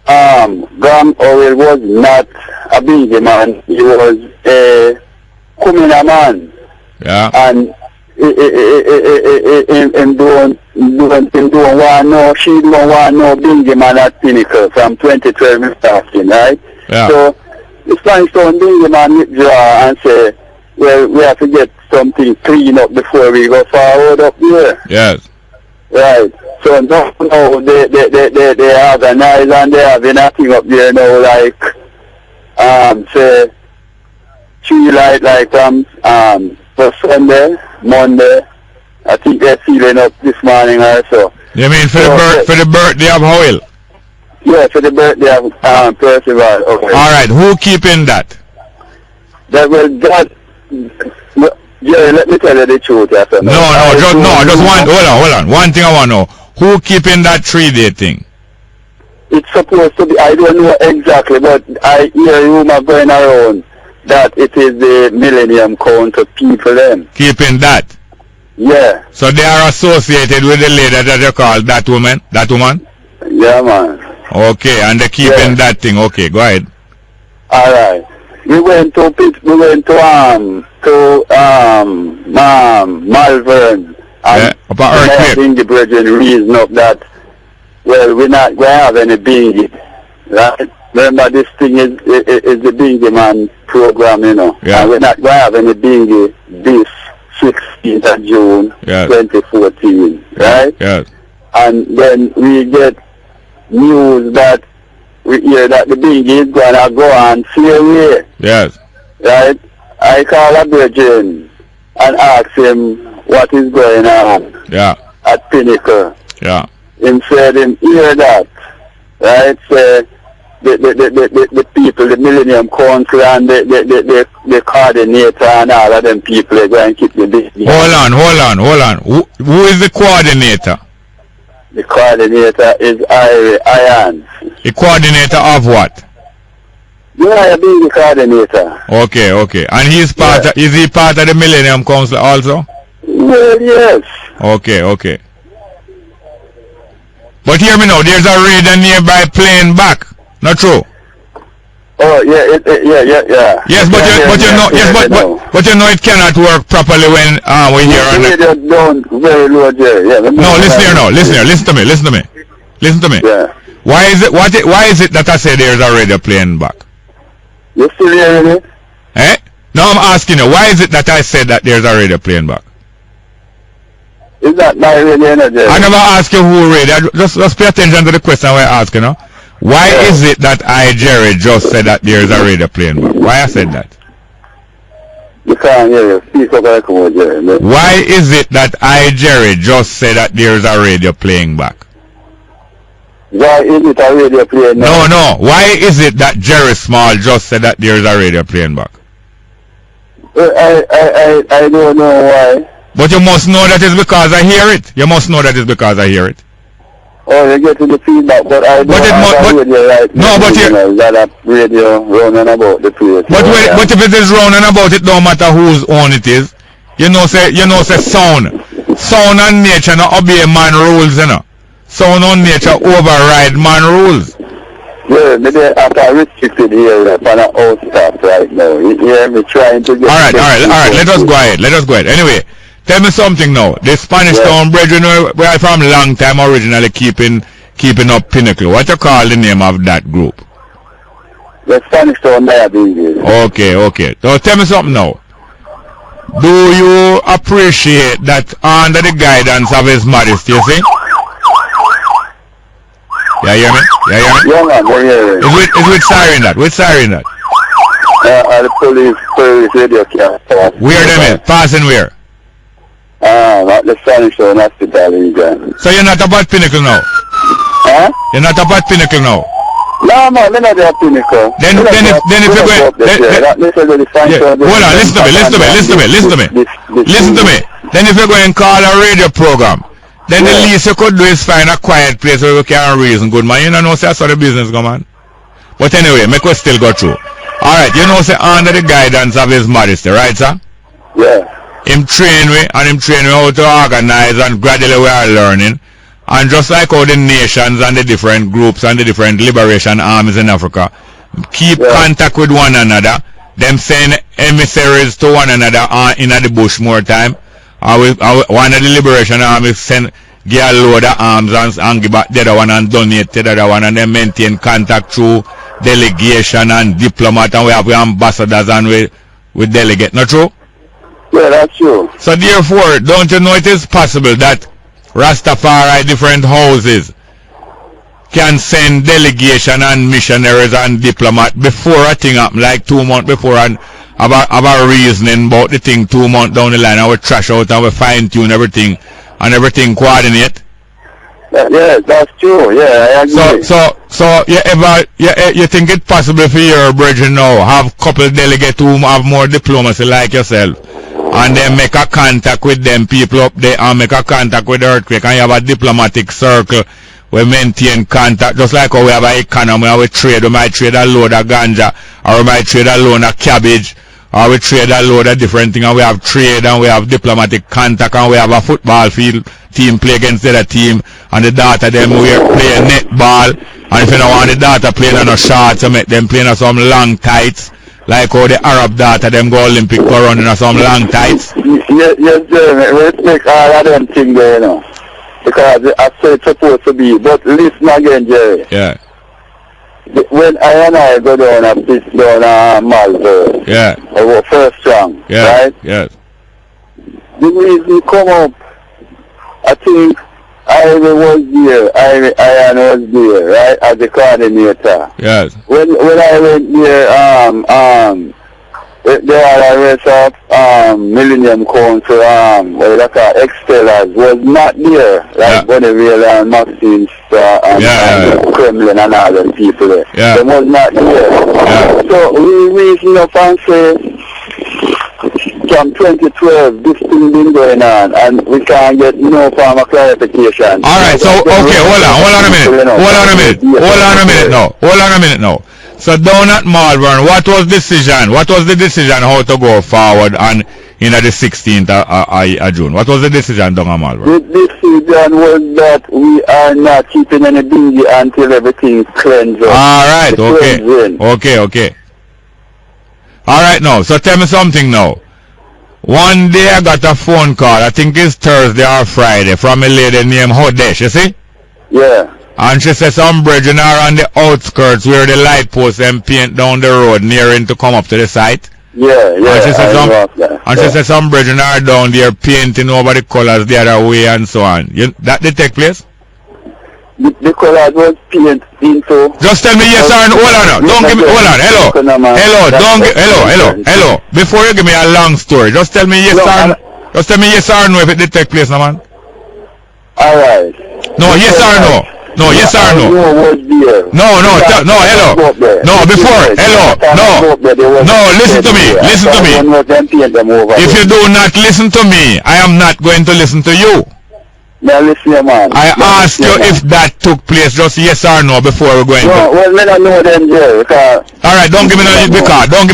Graham Howell was not a bingy man, he was a Kumina man. Yeah. And him don't want no, she don't want no bingy man at Pinnacle from 2012 starting, right? Yeah. So the Spanish Town bingy man withdraw and say, well, we have to get something clean up before we go forward up there. Yes. Right. So now they organize and they have nothing up there now like say tree light like for Sunday, Monday. I think they're sealing up this morning also. You mean for the birthday of Howell? Yeah, for the birthday of Percival. Okay. Alright, who keeping that? That was that. Yeah, let me tell you the truth. Just hold on. One thing I want to know. Who keeping that 3-day thing? It's supposed to be, I don't know exactly, but I hear rumor going around that it is the Millennium Count of people then. Keeping that? Yeah. So they are associated with the lady that you call that woman? That woman? Yeah, man. Okay, and they're keeping that thing. Okay, go ahead. Alright. We went to to Malvern. And I think the brethren reason up that, well, we're not going to have any bingy. Right? Remember, this thing is the bingy man program, you know. Yeah. And we're not going to have any bingy this 16th of June 2014. Right? Yeah. And then we get news that we hear that the bingy is going to go on fair way. Yes. Right? I call a brethren and ask him what is going on at Pinnacle. Yeah. Him said him hear that. Right? Say the people, the Millennium Council and the coordinator and all of them people are going to keep the bingy. Hold on. Who is the coordinator? The coordinator is Irons. The coordinator of what? Yeah, I be the coordinator. Okay. And he's part is he part of the Millennium Council also? Well, yes. Okay. But hear me now, there's a radar nearby playing back. Not true? Oh, yeah. Yes, but you know it cannot work properly when we hear on the radio down very low, Jerry. Yeah, no, listen to me. Yeah. Why is it that I say there's a radio playing back? You still hearing it? Eh? No, I'm asking you, why is it that I said that there's a radio playing back? Is that my radio, Jerry? I never ask you who radio. Just pay attention to the question we're asking, no? Why is it that Jerry just said that there's a radio playing back? Why I said that? You can't hear you. Speak up like more, Jerry. Why is it that Jerry just said that there's a radio playing back? Why is it a radio playing back? No. Why is it that Jerry Small just said that there's a radio playing back? I don't know why. But you must know that it's because I hear it. Oh, you're getting the feedback, but I don't have a radio right now. But you got a radio running about the place. But if it is running about, it don't matter whose own it is. You know say sound and nature no obey man rules, you know. Sound and nature override man rules. Yeah, maybe after restricted here on an old staff right now. You hear me trying to get... All right. Let us go ahead. Anyway, tell me something now. The Spanish Town brethren were from long time originally keeping up Pinnacle. What you call the name of that group? The Spanish Town Diabetes. Okay. So tell me something now. Do you appreciate that under the guidance of His Majesty, you see? Yeah, hear me? Yeah, man, yeah. Is which siren that? The police radio car. Where them at? Passing where? At the Spanish Town Hospital again. So you're not about Pinnacle now? Huh? You're not about Pinnacle now? No, man, we're not at Pinnacle. Then if you're going... Hold on, listen to me. Then if you're going to call a radio program, then the least you could do is find a quiet place where we can reason good, man. You know, say that's how the business go, man. But anyway, make us still go through. Alright, you know, say under the guidance of His Majesty, right, sir? Yeah. Him train me how to organize, and gradually we are learning. And just like how the nations and the different groups and the different liberation armies in Africa keep contact with one another, them send emissaries to one another in the bush more time. One of the liberation armies give a load of arms and give back the other one and donate to the other one, and then maintain contact through delegation and diplomat, and we have ambassadors and we delegate. Not true? Yeah, that's true. So therefore, don't you know it is possible that Rastafari different houses can send delegation and missionaries and diplomat before a thing happen, like 2 months before, and about reasoning about the thing 2 months down the line, and we trash out and we fine tune everything and everything coordinate. Yeah, that's true. Yeah, I agree. So you think it possible for your brethren now have couple delegates who have more diplomacy like yourself, and then make a contact with them people up there and make a contact with the earthquake, and you have a diplomatic circle we maintain contact, just like how we have an economy and we trade. We might trade a load of ganja, or we might trade a load of cabbage, or we trade a load of different things, and we have trade and we have diplomatic contact, and we have a football field team play against the other team, and the daughter them we play netball, and if you don't want the daughter playing on a shorts, you make them playing on some long tights, Like how the Arab daughter them go Olympic go running or some long tights? Yes, Jeremy, respect all of them things there, you know. Because I say it's supposed to be. But listen again, Jerry. Yeah. When I and I go down and pitch down Malvo, yeah. I was first strong, yeah. right? Yes. The reason come up, I think I was there, I was there, right, as a coordinator. Yes. When I went there, there are a rest of Millennium Council, ex-fellas was not there, like Bonneville and Maxine and Kremlin and all them people there. Yeah. They was not there. Yeah. So we reason up and say, from 2012, this thing been going on, and we can't get no form of clarification. All right, so, okay, hold on a minute now. So down at Malvern, what was the decision how to go forward and in the 16th of June? What was the decision down at Malvern? The decision was that we are not keeping any dingy until everything cleanses. All right, okay. All right now, so tell me something now. One day I got a phone call, I think it's Thursday or Friday, from a lady named Hodesh, you see? Yeah. And she said some bridging are on the outskirts where the light posts and paint down the road nearing to come up to the site. Yeah. And she said some bridging are down there painting over the colors the other way and so on. That did take place? The colors was painted into... Just tell me yes or no. Hold on. Don't give me... Hold on. Hello. Before you give me a long story, just tell me yes or no. Just tell me yes or no if it did take place, no man. Alright. No, yes or no. No, yes or no. No, hello. No, before, hello. No, listen to me. If you do not listen to me, I am not going to listen to you. Now listen, man. I asked you if that took place, just yes or no before we go into. No, well, let us know then, Jerry. Alright, don't give me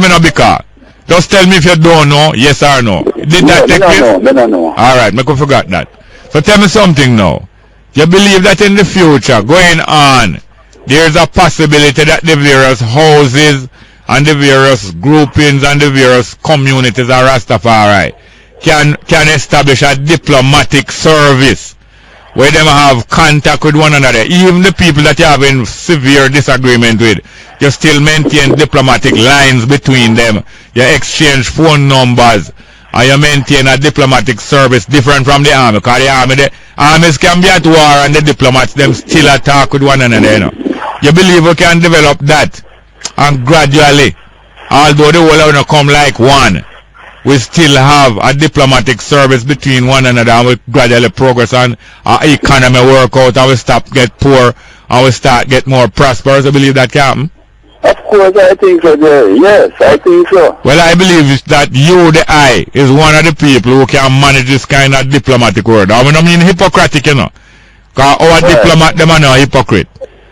no because. Just tell me if you don't know, yes or no. Did that take place? No. Alright, I forgot that. So tell me something now. You believe that in the future, going on, there's a possibility that the various houses and the various groupings and the various communities of Rastafari can establish a diplomatic service where them have contact with one another. Even the people that you have in severe disagreement with, you still maintain diplomatic lines between them. You exchange phone numbers. And you maintain a diplomatic service different from the army. Because the armies can be at war and the diplomats, them still attack with one another, you know. You believe we can develop that? And gradually, although the world will not come like one, we still have a diplomatic service between one another, and we gradually progress and our economy work out, and we stop get poor and we start get more prosperous. You believe that can happen? Of course, I think so, Jerry. Yes, I think so. Well, I believe that you, the I, is one of the people who can manage this kind of diplomatic word. I mean hypocritic, you know. Because our diplomat, them are not hypocrite.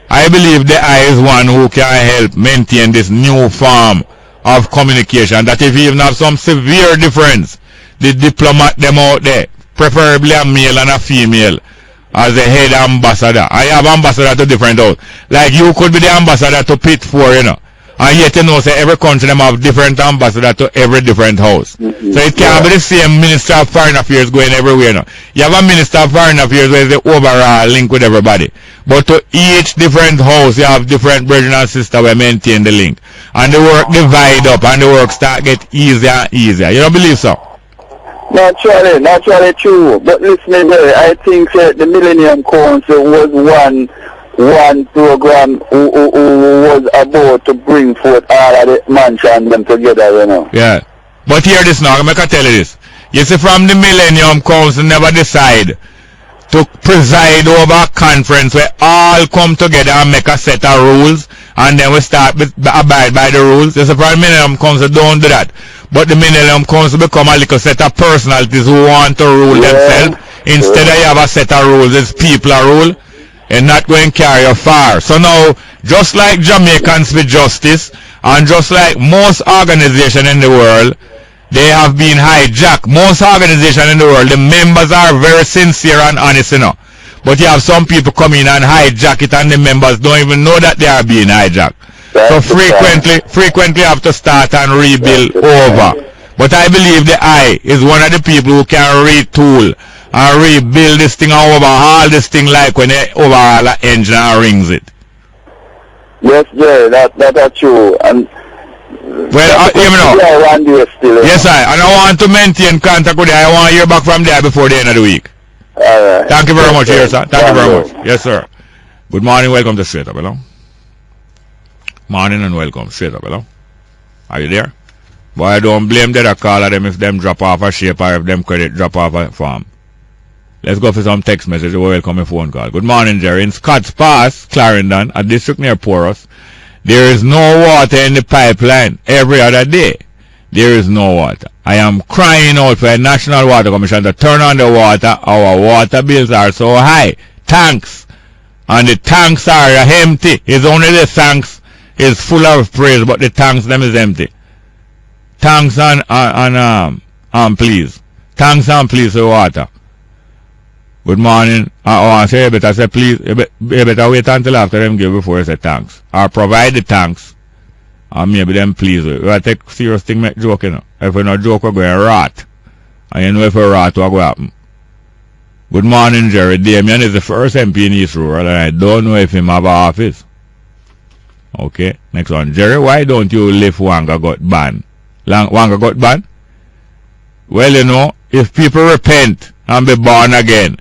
I believe the I is one who can help maintain this new form of communication. That if you even have some severe difference, the diplomat them out there, preferably a male and a female, as a head ambassador. I have ambassador to different house. Like you could be the ambassador to Pit 4, you know. And yet you know, say every country them have different ambassador to every different house. So it can't be the same Minister of Foreign Affairs going everywhere, you know. You have a Minister of Foreign Affairs where is the overall link with everybody. But to each different house you have different brethren and sister where maintain the link. And the work divide up and the work start get easier and easier. You don't believe so? Naturally true. But listen, Jerry, I think the Millennium Council was one program who was about to bring forth all of the mansion them together, you know. Yeah. But hear this now, I'm going to tell you this. You see, from the Millennium Council never decide to preside over a conference where all come together and make a set of rules, and then we start abide by the rules. You see, from the Millennium Council don't do that. But the Millennium Council become a little set of personalities who want to rule themselves. Instead of you have a set of rules, it's people a rule, and not going to carry you far. So now, just like Jamaicans with justice, and just like most organizations in the world, they have been hijacked. Most organizations in the world, the members are very sincere and honest, you know. But you have some people come in and hijack it, and the members don't even know that they are being hijacked. So frequently have to start and rebuild over. But I believe the I is one of the people who can retool and rebuild this thing and overhaul this thing like when they overhaul an engine and rings it. Yes, yeah, that's true. And well, you know. Yes, and I want to maintain contact with you. I want to hear back from there before the end of the week. Thank you very much, here, sir. Thank you very much. Yes, sir. Good morning. Welcome to Straight Up, hello. Morning and welcome. Straight Up, hello. Are you there? Boy, I don't blame the other caller them if them drop off a shape or if them credit drop off a form. Let's go for some text message or welcome phone call. Good morning, Jerry. In Scotts Pass, Clarendon, a district near Porous, there is no water in the pipeline every other day. There is no water. I am crying out for a National Water Commission to turn on the water. Our water bills are so high. Tanks. And the tanks are empty. It's only the tanks is full of praise, but the tanks them is empty. Tanks and please. Tanks and please for water. Good morning. I say you better say please. You better wait until after them give before you say thanks. Or provide the thanks. And maybe them please. We take serious thing make joke, you know. If we not joke, we're going to rot. And you know if we rot, what will happen? Good morning, Jerry. Damien is the first MP in East Rural, and I don't know if him have an office. Okay. Next one. Jerry, why don't you lift Wanga got banned? Wanga got banned? Well, you know, if people repent and be born again,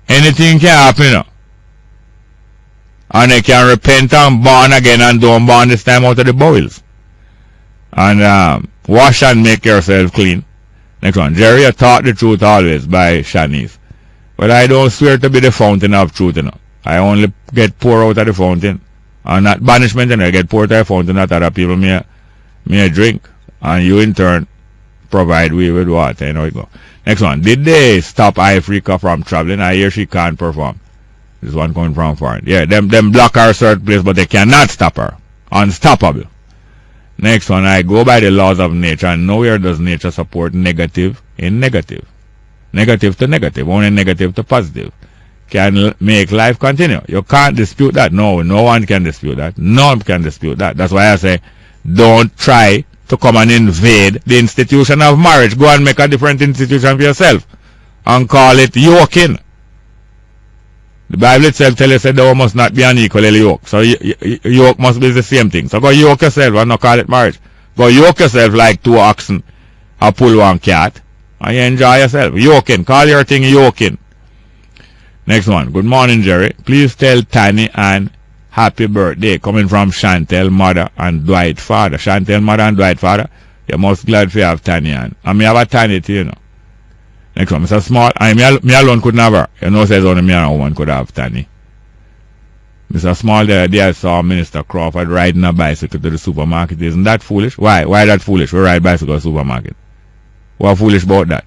anything can happen, you know. And they can repent and born again and don't born this time out of the bowels. And wash and make yourself clean. Next one. Jerry, I taught the truth always by Shanice. But I don't swear to be the fountain of truth, you know. I only get pour out of the fountain. And not banishment, you know. I get poured out of the fountain that other people may drink. And you in turn provide we with water, you know it go. Next one. Did they stop Africa from traveling? I hear she can't perform. This one coming from foreign. Yeah, them block her certain place, but they cannot stop her. Unstoppable. Next one. I go by the laws of nature, and nowhere does nature support negative in negative. Negative to negative, only negative to positive. Can make life continue. You can't dispute that. No one can dispute that. No one can dispute that. That's why I say, don't try to come and invade the institution of marriage. Go and make a different institution for yourself and call it yoking. The Bible itself tells us that there must not be unequally yoke. So yoke must be the same thing. So go yoke yourself and not call it marriage. Go yoke yourself like two oxen or pull one cat and you enjoy yourself. Yoking. Call your thing yoking. Next one. Good morning, Jerry. Please tell Tani and happy birthday, coming from Chantel, mother, and Dwight, father. Chantel, mother, and Dwight, father. You're most glad to have Tani and me have a Tani too, you know. Next one, Mr. Small. Me alone couldn't have her. You know, says only me and a woman could have Tani. Mr. Small, the other day I saw Minister Crawford riding a bicycle to the supermarket. Isn't that foolish? Why? Why that foolish? We ride bicycle to the supermarket. What foolish about that?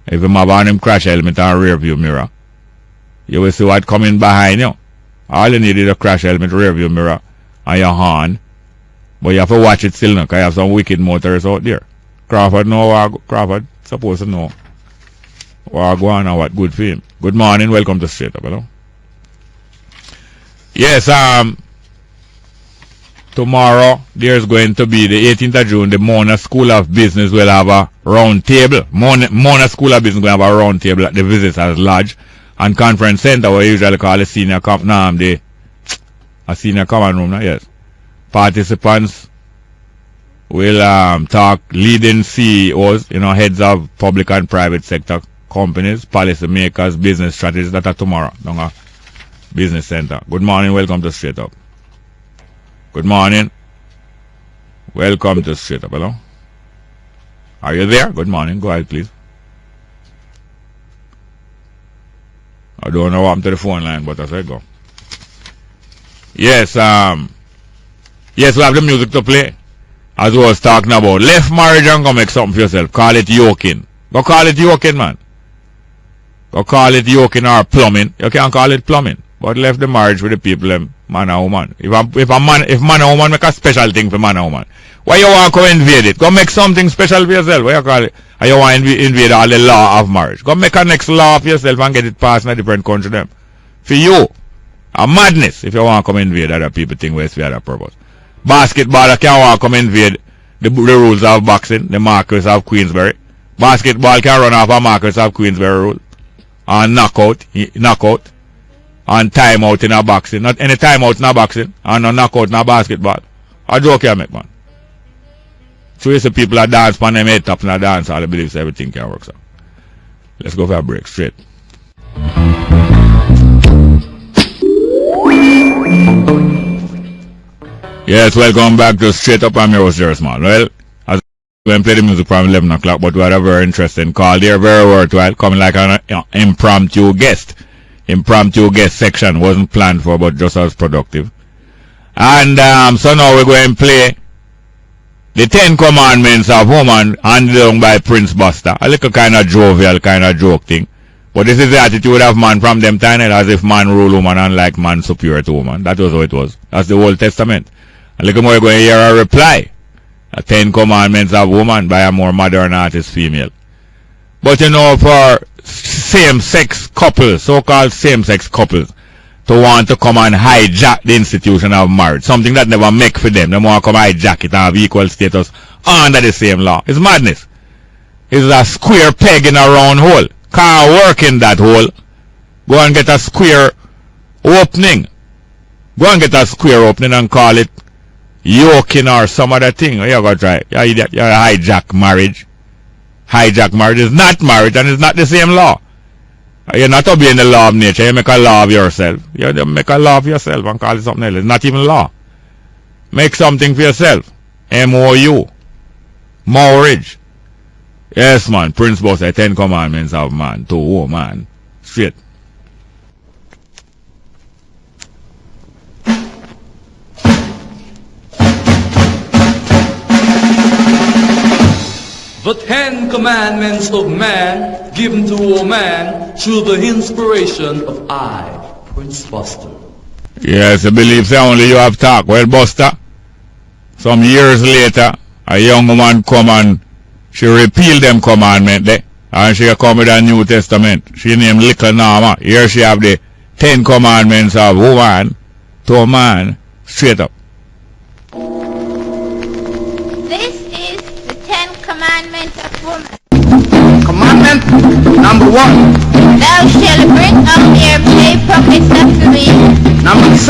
If him have on him crash helmet and rear view mirror, you will see what coming behind you. All you need is a crash helmet, rear view mirror, and your horn. But you have to watch it still now, because you have some wicked motorists out there. Crawford supposed to know what go on and what good for him. Good morning, welcome to Straight Up, hello. Yes, tomorrow there's going to be the 18th of June, the Mona School of Business will have a round table. Mona School of Business will have a round table at the Visitors Lodge and Conference Center, where we usually call a senior common room, yes. Participants will talk leading CEOs, you know, heads of public and private sector companies, policy makers, business strategists. That are tomorrow down a business center. Good morning, welcome to Straight Up. Good morning. Welcome to Straight Up, hello. Are you there? Good morning. Go ahead, please. I don't know what happened to the phone line, but as I go. Yes, yes, we have the music to play. As we was talking about. Left marriage and go make something for yourself. Call it yoking. Go call it yoking, man. Go call it yoking or plumbing. You can't call it plumbing. But left the marriage with the people, man and woman. If man and woman make a special thing for man and woman, why you want to go invade it? Go make something special for yourself. What you call it? And you want to invade all the law of marriage. Go make a next law for yourself and get it passed in a different country them. For you. A madness if you want to come invade other people thing where it's for other purpose. Basketball can walk come invade the rules of boxing, the markers of Queensberry. Basketball can run off a markers of Queensberry rule. And knockout, and timeout in a boxing. Not any timeout in a boxing, and no knockout in a basketball. A joke you make, man. So you see people that dance on them head top in a dance, all they believe so everything can work. So let's go for a break straight. Yes, welcome back to Straight Up. I'm your host, Jerry Small. Well, as we going to play the music from 11 o'clock, but we had a very interesting call there, very worthwhile, coming like an impromptu guest. Impromptu guest section wasn't planned for, but just as productive. And so now we're going to play the 10 Commandments of Woman, handed down by Prince Buster. A little kind of jovial, kind of joke thing. But this is the attitude of man from them time, as if man rule woman and like man superior to woman. That was how it was. That's the Old Testament. A little more we're going to hear a reply. 10 Commandments of Woman by a more modern artist female. But you know, for same-sex couples, so-called same-sex couples, to want to come and hijack the institution of marriage, something that never make for them. They want to come hijack it and have equal status under the same law. It's madness. It's a square peg in a round hole. Can't work in that hole. Go and get a square opening. Go and get a square opening and call it yoking or some other thing. You go try. You hijack marriage. Hijack marriage is not marriage and it's not the same law. You're not obeying the law of nature. You make a law of yourself. You make a law of yourself and call it something else. It's not even law. Make something for yourself. MOU. Marriage. Yes, man. Prince Boss, 10 Commandments of man to woman. Straight. The 10 Commandments of man given to woman through the inspiration of I, Prince Buster. Yes, I believe so only you have talk. Well, Buster, some years later, a young woman come and she repealed them commandments there, and she come with a New Testament. She named Little Norma. Here she have the 10 Commandments of woman to a man. Straight up. This is the 10 Commandments of woman. Commandment number 1. Thou shalt bring up their pay profits unto thee. Number 6.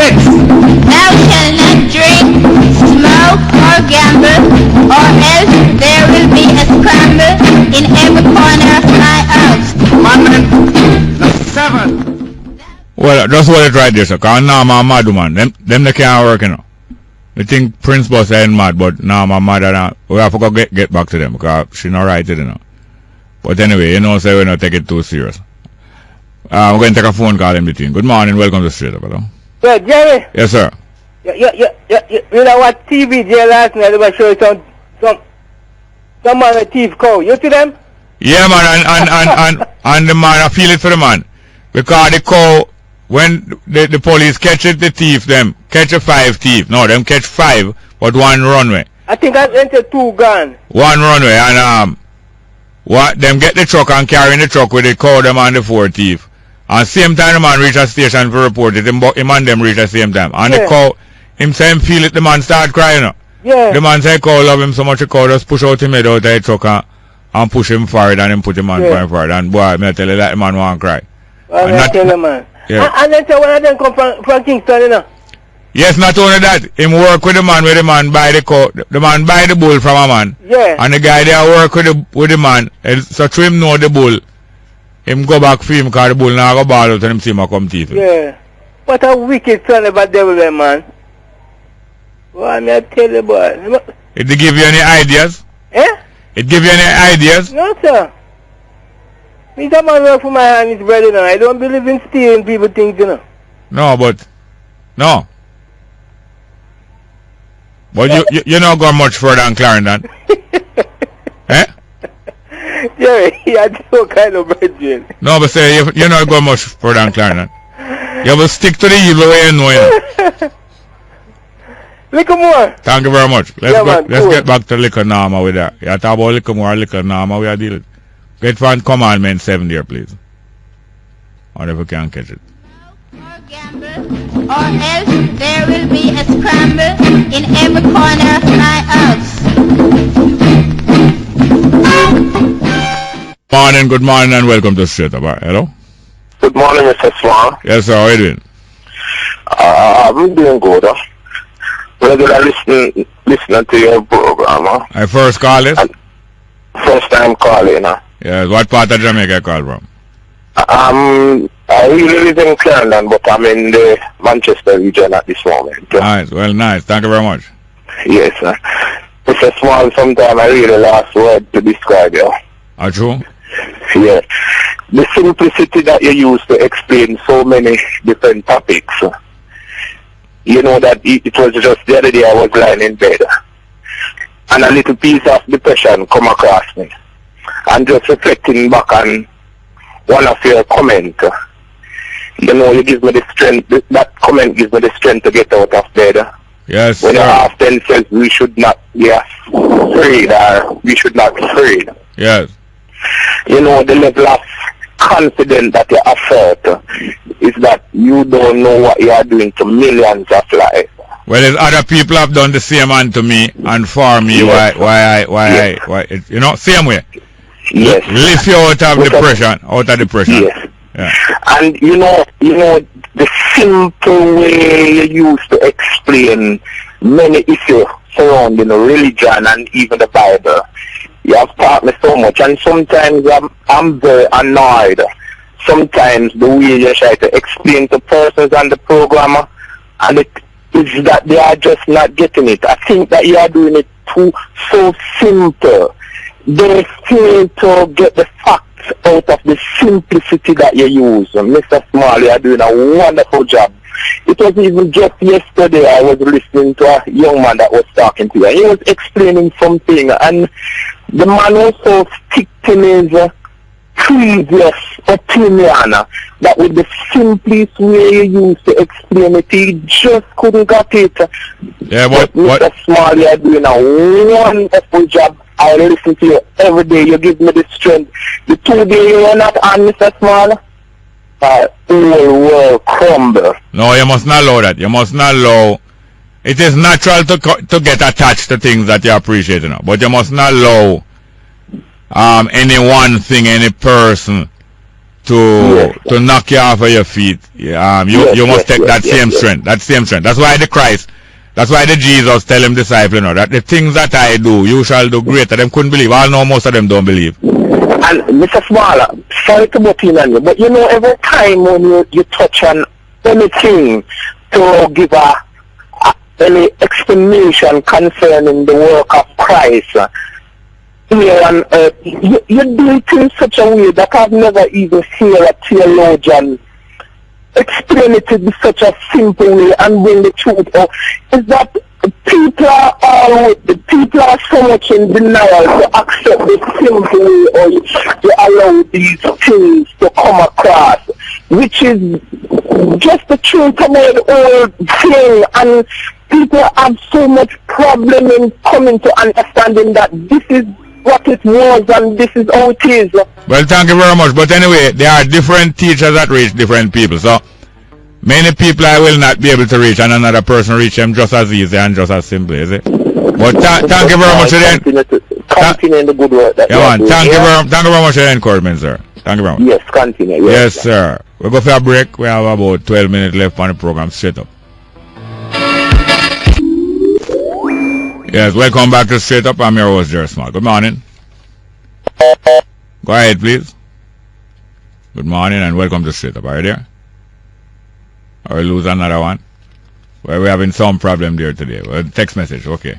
Thou shalt not drink, smoke, or gamble, or else there will be a scramble in every corner of my house. Commandment number 7. Well, just hold it right there, sir. Because now I'm a mad woman. Them they can't work, you know. They think Prince Boss ain't mad, but now I'm a mad and we have to go get back to them because she not right, you know. But anyway, you know, so we don't take it too serious. We're going to take a phone call in between. Good morning, welcome to Straight Up, hello. Sir, Jerry? Yes, sir. You know what TV there last night? They were showing some man with thief cow. You see them? Yeah, man, and the man, I feel it for the man. Because the cow, when the police catch it, the thief, them catch a 5 thief. No, them catch 5, but 1 runway. I think I entered 2 gone. 1 runway, and them get the truck and carry in the truck with the cow, them and the 4 thief. And same time the man reach a station for report it, him and them reach at the same time. And the cow, him say him feel it, the man start crying. Yeah. The man say cow love him so much, the cow just push out him head out of the truck and push him forward and him put him on forward. And boy, me tell you that the man want to cry. Well, I tell you, man. Yeah. And then say one of them come from Kingston, you know. Yes, not only that, him work with the man where the man buy the cow, the man buy the bull from a man. Yeah. And the guy there work with the man, so to him know the bull. Him go back for him because the bull now go ball out and him see him come thief. Yeah. What a wicked son of a devil, man. Well, I tell you, boy. It give you any ideas? Eh? It give you any ideas? No, sir. Me that man work for my hand, his brother, you know. I don't believe in stealing people things, you know. No, but no. But you not go much further than Clarendon. Eh? Jerry, you are so kind of brethren. No, but say you not go much further than Clarendon. You will stick to the evil way you know, you know. Little more. Thank you very much. Let's cool. get back to Little Norma with that. You talk about Little more, Little Norma, we are dealing. Get from Commandment 7 there, please. Or if you can catch it. or else there will be a scramble in every corner of my house. Good morning, and welcome to Straight Up. Hello? Good morning, Mr. Swan. Yes, sir. How are you doing? I'm doing good. Regular listening to your program. I first call this? First time calling. Yes, what part of Jamaica call from? I really live in Clarendon, but I'm in the Manchester region at this moment. Nice, well, nice. Thank you very much. Yes, sir. Mr. Small, sometimes I really lost word to describe you. Are true? Yeah. The simplicity that you use to explain so many different topics. You know that it was just the other day I was lying in bed, and a little piece of depression come across me. And just reflecting back on one of your comments, you know, you give me the strength, that comment gives me the strength to get out of bed. Yes, when sir. you ask themselves, we should not be afraid, or we should not be afraid. Yes. You know, the level of confidence that you assert is that you don't know what you are doing to millions of lives. Well, if other people have done the same unto me and for me, yes. why, you know, same way. Yes. Lift you out of depression, Yes. Yeah. And you know, the simple way you used to explain many issues surrounding religion and even the Bible. You have taught me so much, and sometimes I'm very annoyed. Sometimes the way you try to explain to persons on the program, and it is that they are just not getting it. I think that you are doing it so simple. They fail to get the facts out of the simplicity that you use. Mr. Small, you are doing a wonderful job. It was even just yesterday I was listening to a young man that was talking to you. He was explaining something, and the man was so stick to his previous opinion that with the simplest way you used to explain it, he just couldn't get it. Yeah, but Mr. Small, you are doing a wonderful job. I listen to you every day. You give me the strength. The 2 days you are not on, Mr. Small, all will crumble. No, you must not allow that. You must not allow. It is natural to get attached to things that you appreciate, you know, but you must not allow any one thing, any person to knock you off of your feet. You must take that same strength. That same strength. That's why that's why the Jesus tell him disciple, you know, that the things that I do, you shall do greater. Them couldn't believe. I know most of them don't believe. And Mr. Smaller, sorry to butt in on you, but you know, every time when you touch on anything to give any explanation concerning the work of Christ here on earth, you do it in such a way that I've never even heard a theologian explain it in such a simple way and bring the truth out. Is that people are so much in denial to accept the simple way or to allow these things to come across, which is just the truth about the whole thing. And people have so much problem in coming to understanding that this is what it was and this is how it is. Well, thank you very much. But anyway, there are different teachers that reach different people. So many people I will not be able to reach, and another person reach them just as easy and just as simple, is it? But thank you very much again. Continue in the good work that thank you very much for the encouragement, sir. Thank you very much. Yes, continue. Yes, sir. We'll go for a break. We have about 12 minutes left on the program. Straight Up. Yes, welcome back to Straight Up. I'm your host, Jerry Small. Good morning. Go ahead, please. Good morning and welcome to Straight Up. Are you there? Or we lose another one? Well, we're having some problem there today. Well, text message, okay.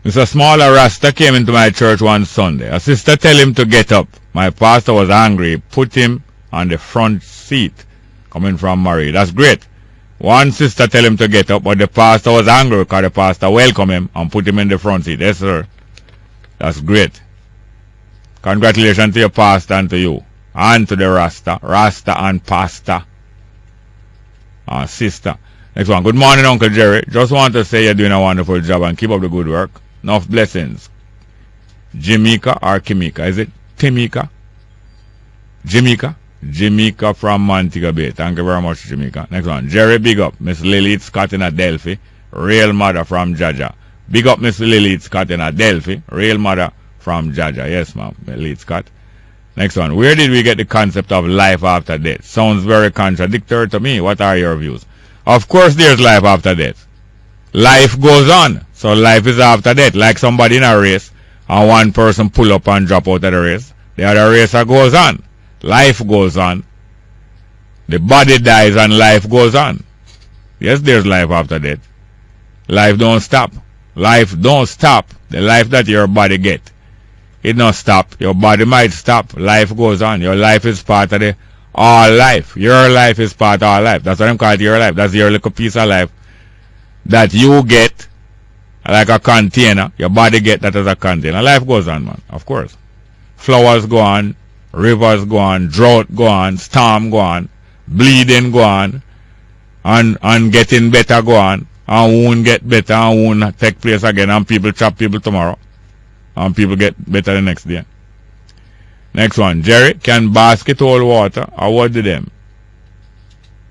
Mr. Smaller Rasta came into my church one Sunday. A sister tell him to get up. My pastor was angry, put him on the front seat, coming from Murray. That's great. One sister tell him to get up, but the pastor was angry because the pastor welcomed him and put him in the front seat. Yes, sir. That's great. Congratulations to your pastor and to you. And to the Rasta and pastor. Sister. Next one. Good morning, Uncle Jerry. Just want to say you're doing a wonderful job and keep up the good work. Enough blessings. Jamaica or Kimika? Is it Timika? Jamaica? Jamaica from Montego Bay. Thank you very much, Jamaica. Next one. Jerry, big up. Miss Lilith Scott in Adelphi. Real mother from Jaja. Big up, Miss Lilith Scott in Adelphi. Real mother from Jaja. Yes, ma'am. Lilith Scott. Next one. Where did we get the concept of life after death? Sounds very contradictory to me. What are your views? Of course there's life after death. Life goes on. So life is after death. Like somebody in a race and one person pull up and drop out of the race. The other racer goes on. Life goes on. The body dies and life goes on. Yes, there's life after death. Life don't stop. Life don't stop. The life that your body get, it don't stop. Your body might stop. Life goes on. Your life is part of the all life. Your life is part of all life. That's what I'm calling your life. That's your little piece of life that you get like a container. Your body get that as a container. Life goes on, man. Of course. Flowers go on. Rivers go on. Drought go on. Storm go on. Bleeding go on. And getting better go on. And wound get better and wound take place again. And people chop people tomorrow. And people get better the next day. Next one. Jerry, can basket hold water? Or what do them?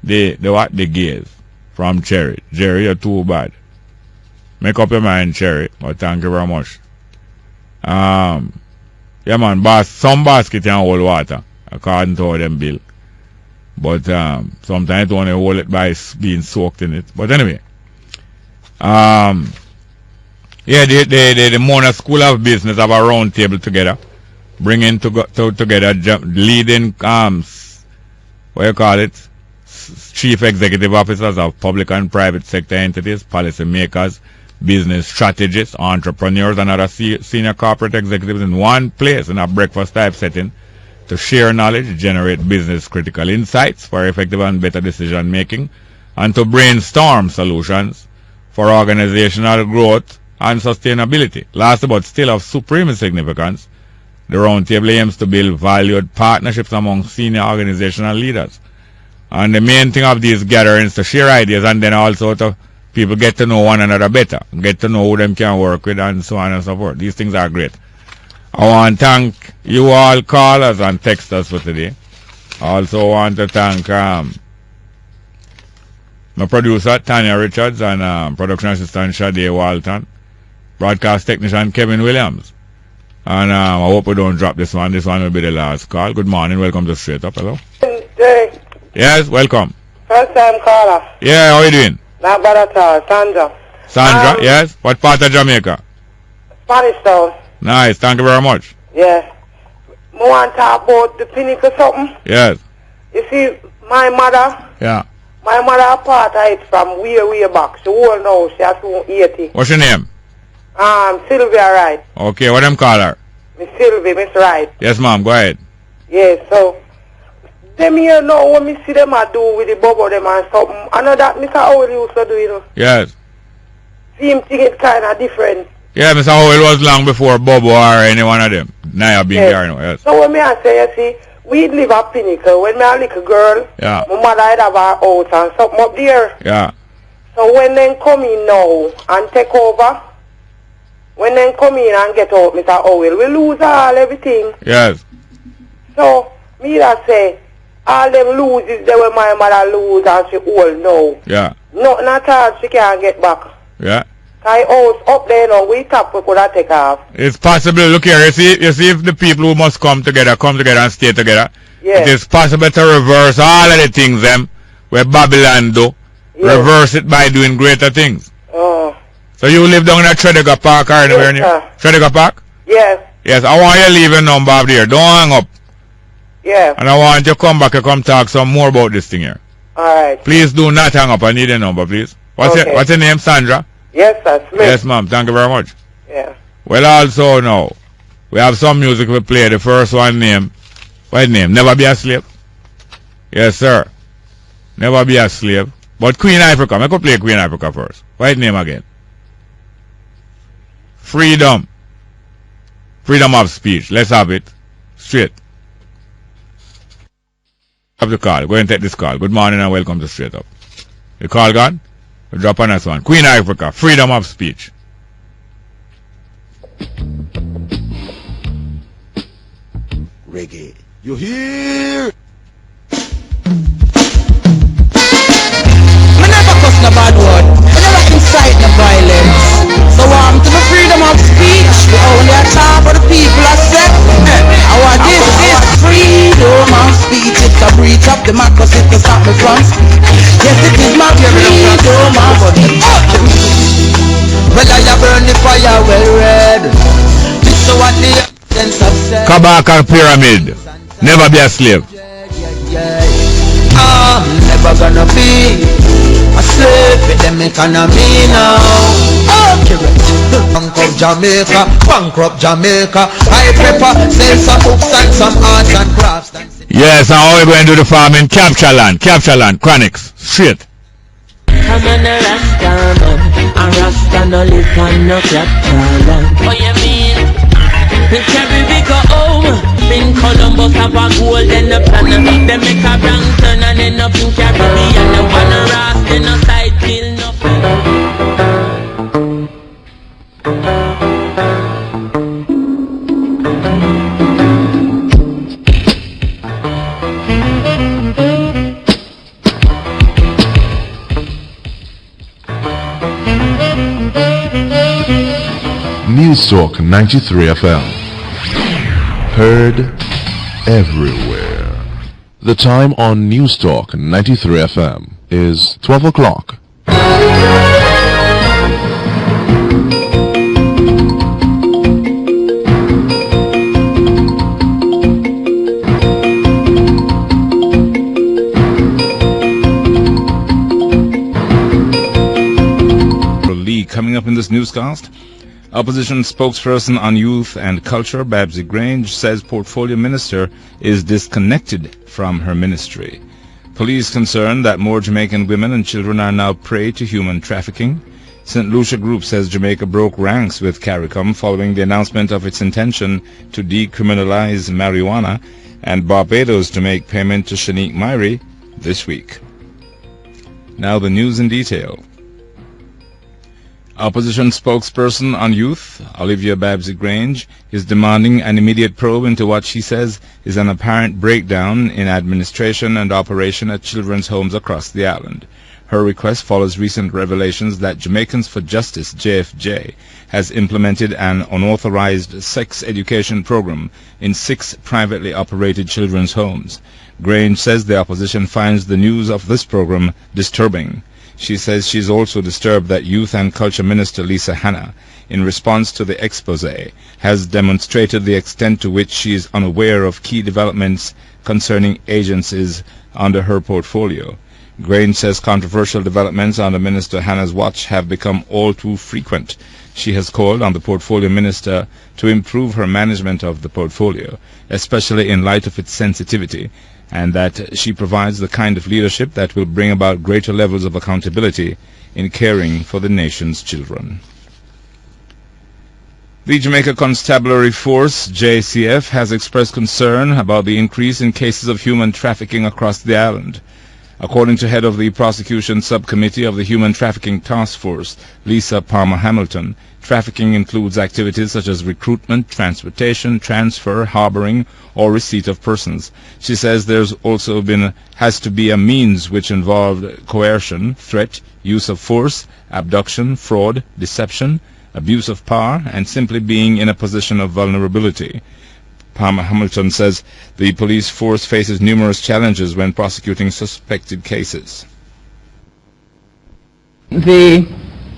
The what? The gays. From Cherry. Jerry, you're too bad. Make up your mind, Cherry. But thank you very much. Yeah, man. Some basket can hold water. According to how them build. But sometimes you only hold it by being soaked in it. But anyway. Yeah, the Mona School of Business have a round table together, bringing together leading what you call it, chief executive officers of public and private sector entities, policy makers, business strategists, entrepreneurs, and other senior corporate executives in one place in a breakfast type setting to share knowledge, generate business critical insights for effective and better decision making, and to brainstorm solutions for organizational growth and sustainability. Last but still of supreme significance, the roundtable aims to build valued partnerships among senior organizational leaders. And the main thing of these gatherings is to share ideas and then also to people get to know one another better, get to know who them can work with and so on and so forth. These things are great. I want to thank you all callers and texters for today. I also want to thank my producer, Tanya Richards, and production assistant, Shade Walton, broadcast technician, Kevin Williams. And I hope we don't drop this one. This one will be the last call. Good morning. Welcome to Straight Up. Hello. Jay. Yes, welcome. First time caller. Yeah, how are you doing? Not bad at all. Sandra. Sandra, yes? What part of Jamaica? Spanish Town. Nice. Thank you very much. Yeah. I want to talk about the Pinnacle something. Yes. You see, my mother. Yeah. My mother apartheid from way back. She won't know. She has 80. What's your name? Sylvia Wright. Okay, what them call her? Miss Sylvia, Miss Wright. Yes, ma'am. Go ahead. Yes, so them here now when me see them I do with the bubble them and something. I know that Mr. Howell used to do, you know. Yes. Same thing is kind of different. Yeah, Mr. Howell was long before Bobo or any one of them. Now being yes. there now, yes. So when me I say, you see, we live at Pinnacle. When me a little girl, yeah. my mother had have her house and something up there. Yeah. So when they come in now and take over, when they come in and get out, Mr. Howell, we lose everything. Yes. So me that say, all them loses they when my mother lose and she old now. Yeah. Nothing at all she can't get back. Yeah. My house up there now, we top we could have take off. It's possible. Look here, you see if the people who must come together and stay together. Yes. It is possible to reverse all of the things them where Babylon do. Yes. Reverse it by doing greater things. Oh. So you live down in Tredegar Park or anywhere near? Tredegar Park? Yes. Yes, I want you to leave your number up there. Don't hang up. Yeah. And I want you to come back and come talk some more about this thing here. Alright. Please do not hang up. I need a number, please. What's your name, Sandra? Yes, that's me. Yes, ma'am. Thank you very much. Yeah. Well, also now, we have some music we play. The first one name, what name? Never Be a Slave. Yes, sir. Never Be a Slave. But Queen Africa. I could play Queen Africa first. What name again? Freedom. Freedom of speech. Let's have it. Straight. Have the call. Go and take this call. Good morning and welcome to Straight Up. The call gone? We'll drop on this one. Queen Africa. Freedom of speech. Reggae. You hear? Well, I burn the fire well red. This is what the evidence have said. Kabaka pyramid. Never be a slave. I'm never gonna be a slave in them economy now. Bankrupt Jamaica. I prepare sell some books and some arts and crafts. Yes, and how we going to do the farming? Capture land, chronics, straight. I'm an Rasta man, a Rasta no live on no capture land. What you mean? In Kerry we go home, in Columbus have a golden plan. They make a wrong turn and end up in Caribbean. No one a Rasta, no side kill nothing. News Talk 93 FM. Heard everywhere. The time on News Talk 93 FM is 12 o'clock. Coming up in this newscast, Opposition spokesperson on youth and culture, Babsy Grange, says portfolio minister is disconnected from her ministry. Police concerned that more Jamaican women and children are now prey to human trafficking. St. Lucia Group says Jamaica broke ranks with CARICOM following the announcement of its intention to decriminalize marijuana, and Barbados to make payment to Shaneek Myrie this week. Now the news in detail. Opposition spokesperson on youth, Olivia Babsy Grange, is demanding an immediate probe into what she says is an apparent breakdown in administration and operation at children's homes across the island. Her request follows recent revelations that Jamaicans for Justice, JFJ, has implemented an unauthorized sex education program in 6 privately operated children's homes. Grange says the opposition finds the news of this program disturbing. She says she's also disturbed that Youth and Culture Minister Lisa Hanna, in response to the expose, has demonstrated the extent to which she is unaware of key developments concerning agencies under her portfolio. Grange says controversial developments under Minister Hanna's watch have become all too frequent. She has called on the portfolio minister to improve her management of the portfolio, especially in light of its sensitivity, and that she provides the kind of leadership that will bring about greater levels of accountability in caring for the nation's children. The Jamaica Constabulary Force, JCF, has expressed concern about the increase in cases of human trafficking across the island. According to head of the Prosecution Subcommittee of the Human Trafficking Task Force, Lisa Palmer-Hamilton, trafficking includes activities such as recruitment, transportation, transfer, harboring, or receipt of persons. She says there's also has to be a means which involved coercion, threat, use of force, abduction, fraud, deception, abuse of power, and simply being in a position of vulnerability. Palmer Hamilton says the police force faces numerous challenges when prosecuting suspected cases. The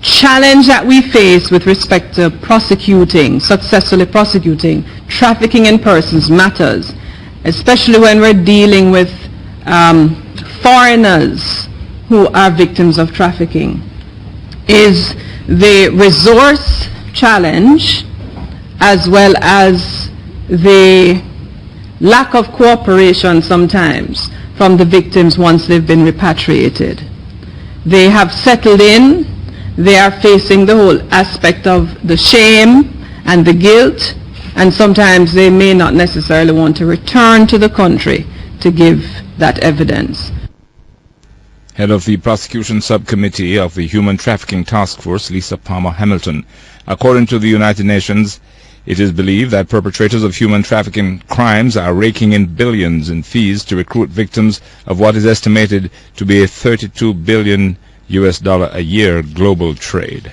challenge that we face with respect to successfully prosecuting trafficking in persons matters, especially when we're dealing with foreigners who are victims of trafficking, is the resource challenge as well as the lack of cooperation sometimes from the victims once they've been repatriated. They have settled in, they are facing the whole aspect of the shame and the guilt, and sometimes they may not necessarily want to return to the country to give that evidence. Head of the Prosecution Subcommittee of the Human Trafficking Task Force, Lisa Palmer-Hamilton. According to the United Nations, it is believed that perpetrators of human trafficking crimes are raking in billions in fees to recruit victims of what is estimated to be a $32 billion a year global trade.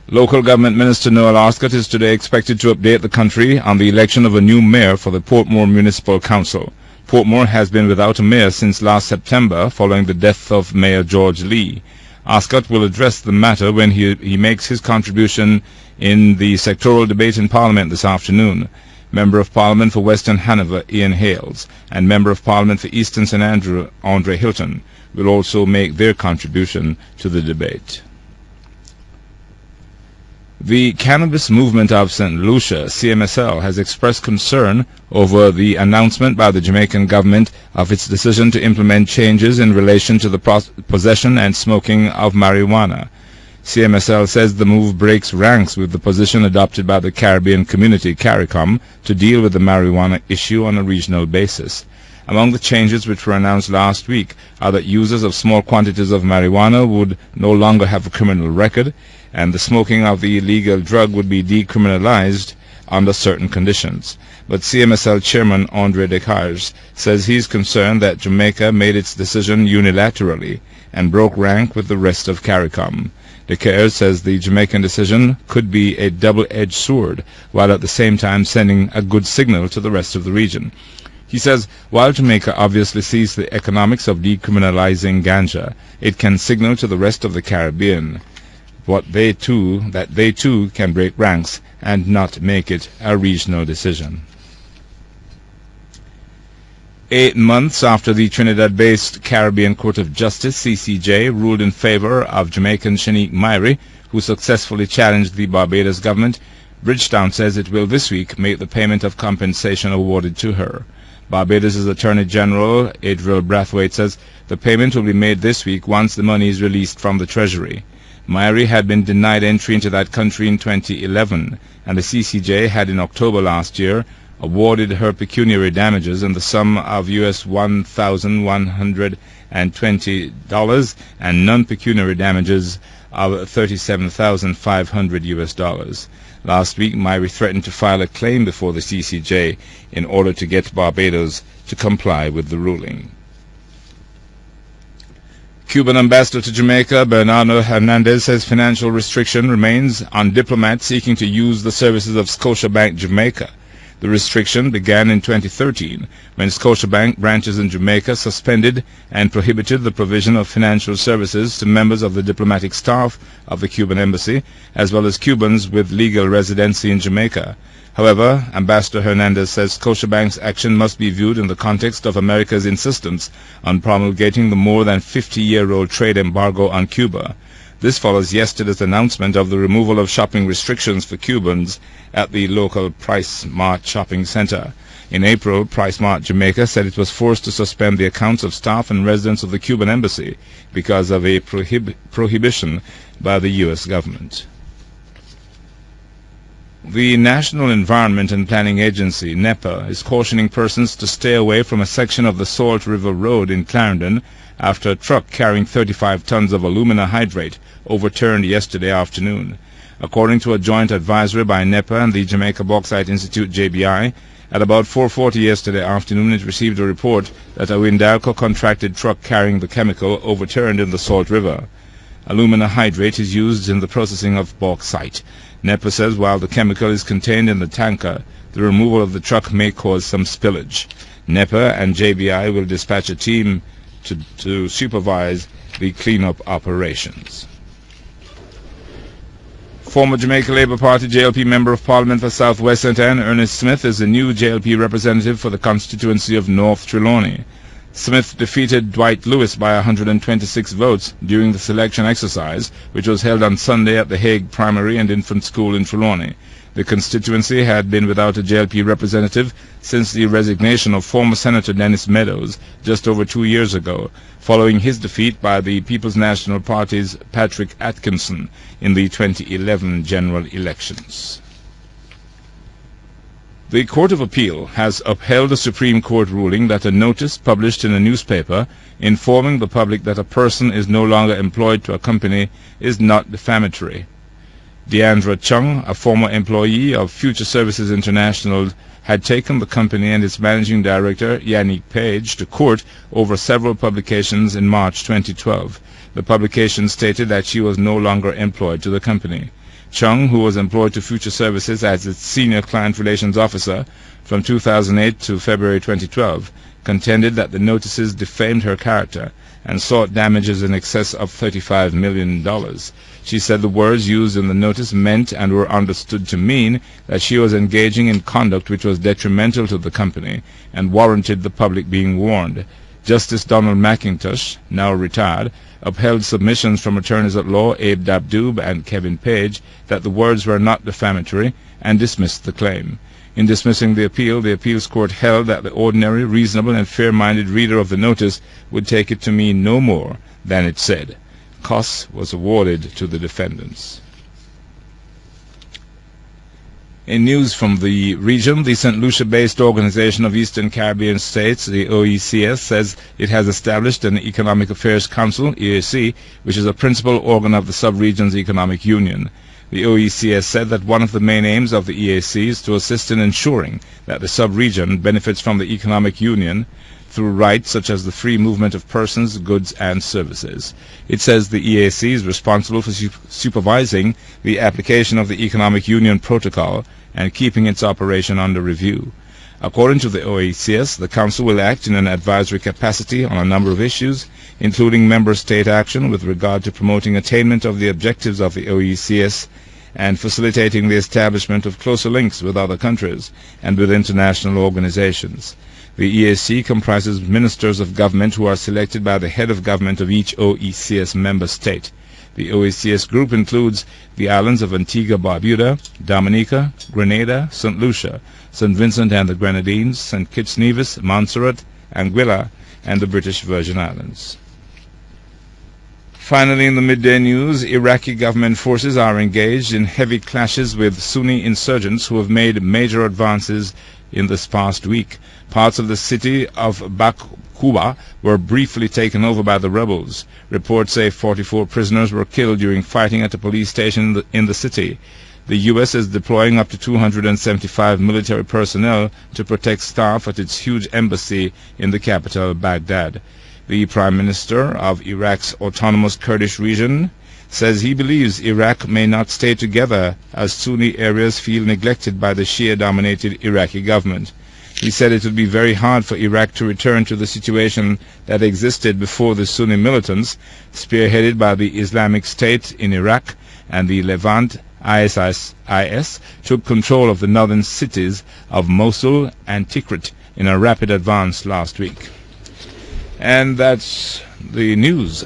Local Government Minister Noel Oscott is today expected to update the country on the election of a new mayor for the Portmore Municipal Council. Portmore has been without a mayor since last September following the death of Mayor George Lee. Oscott will address the matter when he makes his contribution in the sectoral debate in Parliament this afternoon. Member of Parliament for Western Hanover, Ian Hales, and Member of Parliament for Eastern St Andrew, Andre Hilton, will also make their contribution to the debate. The Cannabis Movement of St. Lucia, CMSL, has expressed concern over the announcement by the Jamaican government of its decision to implement changes in relation to the possession and smoking of marijuana. CMSL says the move breaks ranks with the position adopted by the Caribbean community, CARICOM, to deal with the marijuana issue on a regional basis. Among the changes which were announced last week are that users of small quantities of marijuana would no longer have a criminal record, and the smoking of the illegal drug would be decriminalized under certain conditions. But CMSL Chairman Andre Descartes says he's concerned that Jamaica made its decision unilaterally and broke rank with the rest of CARICOM. Descartes says the Jamaican decision could be a double-edged sword, while at the same time sending a good signal to the rest of the region. He says, while Jamaica obviously sees the economics of decriminalizing ganja, it can signal to the rest of the Caribbean that they too can break ranks and not make it a regional decision. 8 months after the Trinidad-based Caribbean Court of Justice, CCJ, ruled in favor of Jamaican Shaneek Myrie, who successfully challenged the Barbados government, Bridgetown says it will this week make the payment of compensation awarded to her. Barbados' Attorney General Adriel Brathwaite says the payment will be made this week once the money is released from the Treasury. Myrie had been denied entry into that country in 2011, and the CCJ had in October last year awarded her pecuniary damages in the sum of US $1,120 and non-pecuniary damages of $37,500. Last week, Myrie threatened to file a claim before the CCJ in order to get Barbados to comply with the ruling. Cuban ambassador to Jamaica, Bernardo Hernandez, says financial restriction remains on diplomats seeking to use the services of Scotiabank Jamaica. The restriction began in 2013 when Scotiabank branches in Jamaica suspended and prohibited the provision of financial services to members of the diplomatic staff of the Cuban embassy, as well as Cubans with legal residency in Jamaica. However, Ambassador Hernandez says Scotiabank's action must be viewed in the context of America's insistence on promulgating the more than 50-year-old trade embargo on Cuba. This follows yesterday's announcement of the removal of shopping restrictions for Cubans at the local Price Mart shopping center. In April, Price Mart Jamaica said it was forced to suspend the accounts of staff and residents of the Cuban embassy because of a prohibition by the U.S. government. The National Environment and Planning Agency, NEPA, is cautioning persons to stay away from a section of the Salt River Road in Clarendon after a truck carrying 35 tons of alumina hydrate overturned yesterday afternoon. According to a joint advisory by NEPA and the Jamaica Bauxite Institute, JBI, at about 4:40 yesterday afternoon it received a report that a Windalco-contracted truck carrying the chemical overturned in the Salt River. Alumina hydrate is used in the processing of bauxite. NEPA says while the chemical is contained in the tanker, the removal of the truck may cause some spillage. NEPA and JBI will dispatch a team to supervise the cleanup operations. Former Jamaica Labour Party JLP Member of Parliament for South West St Anne, Ernest Smith, is the new JLP representative for the constituency of North Trelawney. Smith defeated Dwight Lewis by 126 votes during the selection exercise, which was held on Sunday at the Hague Primary and Infant School in Trelawney. The constituency had been without a JLP representative since the resignation of former Senator Dennis Meadows just over 2 years ago, following his defeat by the People's National Party's Patrick Atkinson in the 2011 general elections. The Court of Appeal has upheld a Supreme Court ruling that a notice published in a newspaper informing the public that a person is no longer employed to a company is not defamatory. Deandra Chung, a former employee of Future Services International, had taken the company and its managing director, Yannick Page, to court over several publications in March 2012. The publication stated that she was no longer employed to the company. Chung, who was employed to Future Services as its Senior Client Relations Officer from 2008 to February 2012, contended that the notices defamed her character and sought damages in excess of $35 million. She said the words used in the notice meant and were understood to mean that she was engaging in conduct which was detrimental to the company and warranted the public being warned. Justice Donald McIntosh, now retired, upheld submissions from attorneys at law Abe Dabdoob and Kevin Page that the words were not defamatory and dismissed the claim. In dismissing the appeal, the appeals court held that the ordinary, reasonable, and fair-minded reader of the notice would take it to mean no more than it said. Costs was awarded to the defendants. In news from the region, the St. Lucia-based Organization of Eastern Caribbean States, the OECS, says it has established an Economic Affairs Council, EAC, which is a principal organ of the sub-region's economic union. The OECS said that one of the main aims of the EAC is to assist in ensuring that the sub-region benefits from the economic union through rights such as the free movement of persons, goods, and services. It says the EAC is responsible for supervising the application of the Economic Union Protocol and keeping its operation under review. According to the OECS, the Council will act in an advisory capacity on a number of issues, including member state action with regard to promoting attainment of the objectives of the OECS and facilitating the establishment of closer links with other countries and with international organizations. The EAC comprises ministers of government who are selected by the head of government of each OECS member state. The OECS group includes the islands of Antigua, Barbuda, Dominica, Grenada, St. Lucia, St. Vincent and the Grenadines, St. Kitts Nevis, Montserrat, Anguilla, and the British Virgin Islands. Finally, in the midday news, Iraqi government forces are engaged in heavy clashes with Sunni insurgents who have made major advances in this past week. Parts of the city of Bakuba were briefly taken over by the rebels. Reports say 44 prisoners were killed during fighting at a police station in the city. The U.S. is deploying up to 275 military personnel to protect staff at its huge embassy in the capital, Baghdad. The Prime Minister of Iraq's autonomous Kurdish region says he believes Iraq may not stay together as Sunni areas feel neglected by the Shia-dominated Iraqi government. He said it would be very hard for Iraq to return to the situation that existed before the Sunni militants, spearheaded by the Islamic State in Iraq and the Levant IS, took control of the northern cities of Mosul and Tikrit in a rapid advance last week. And that's the news.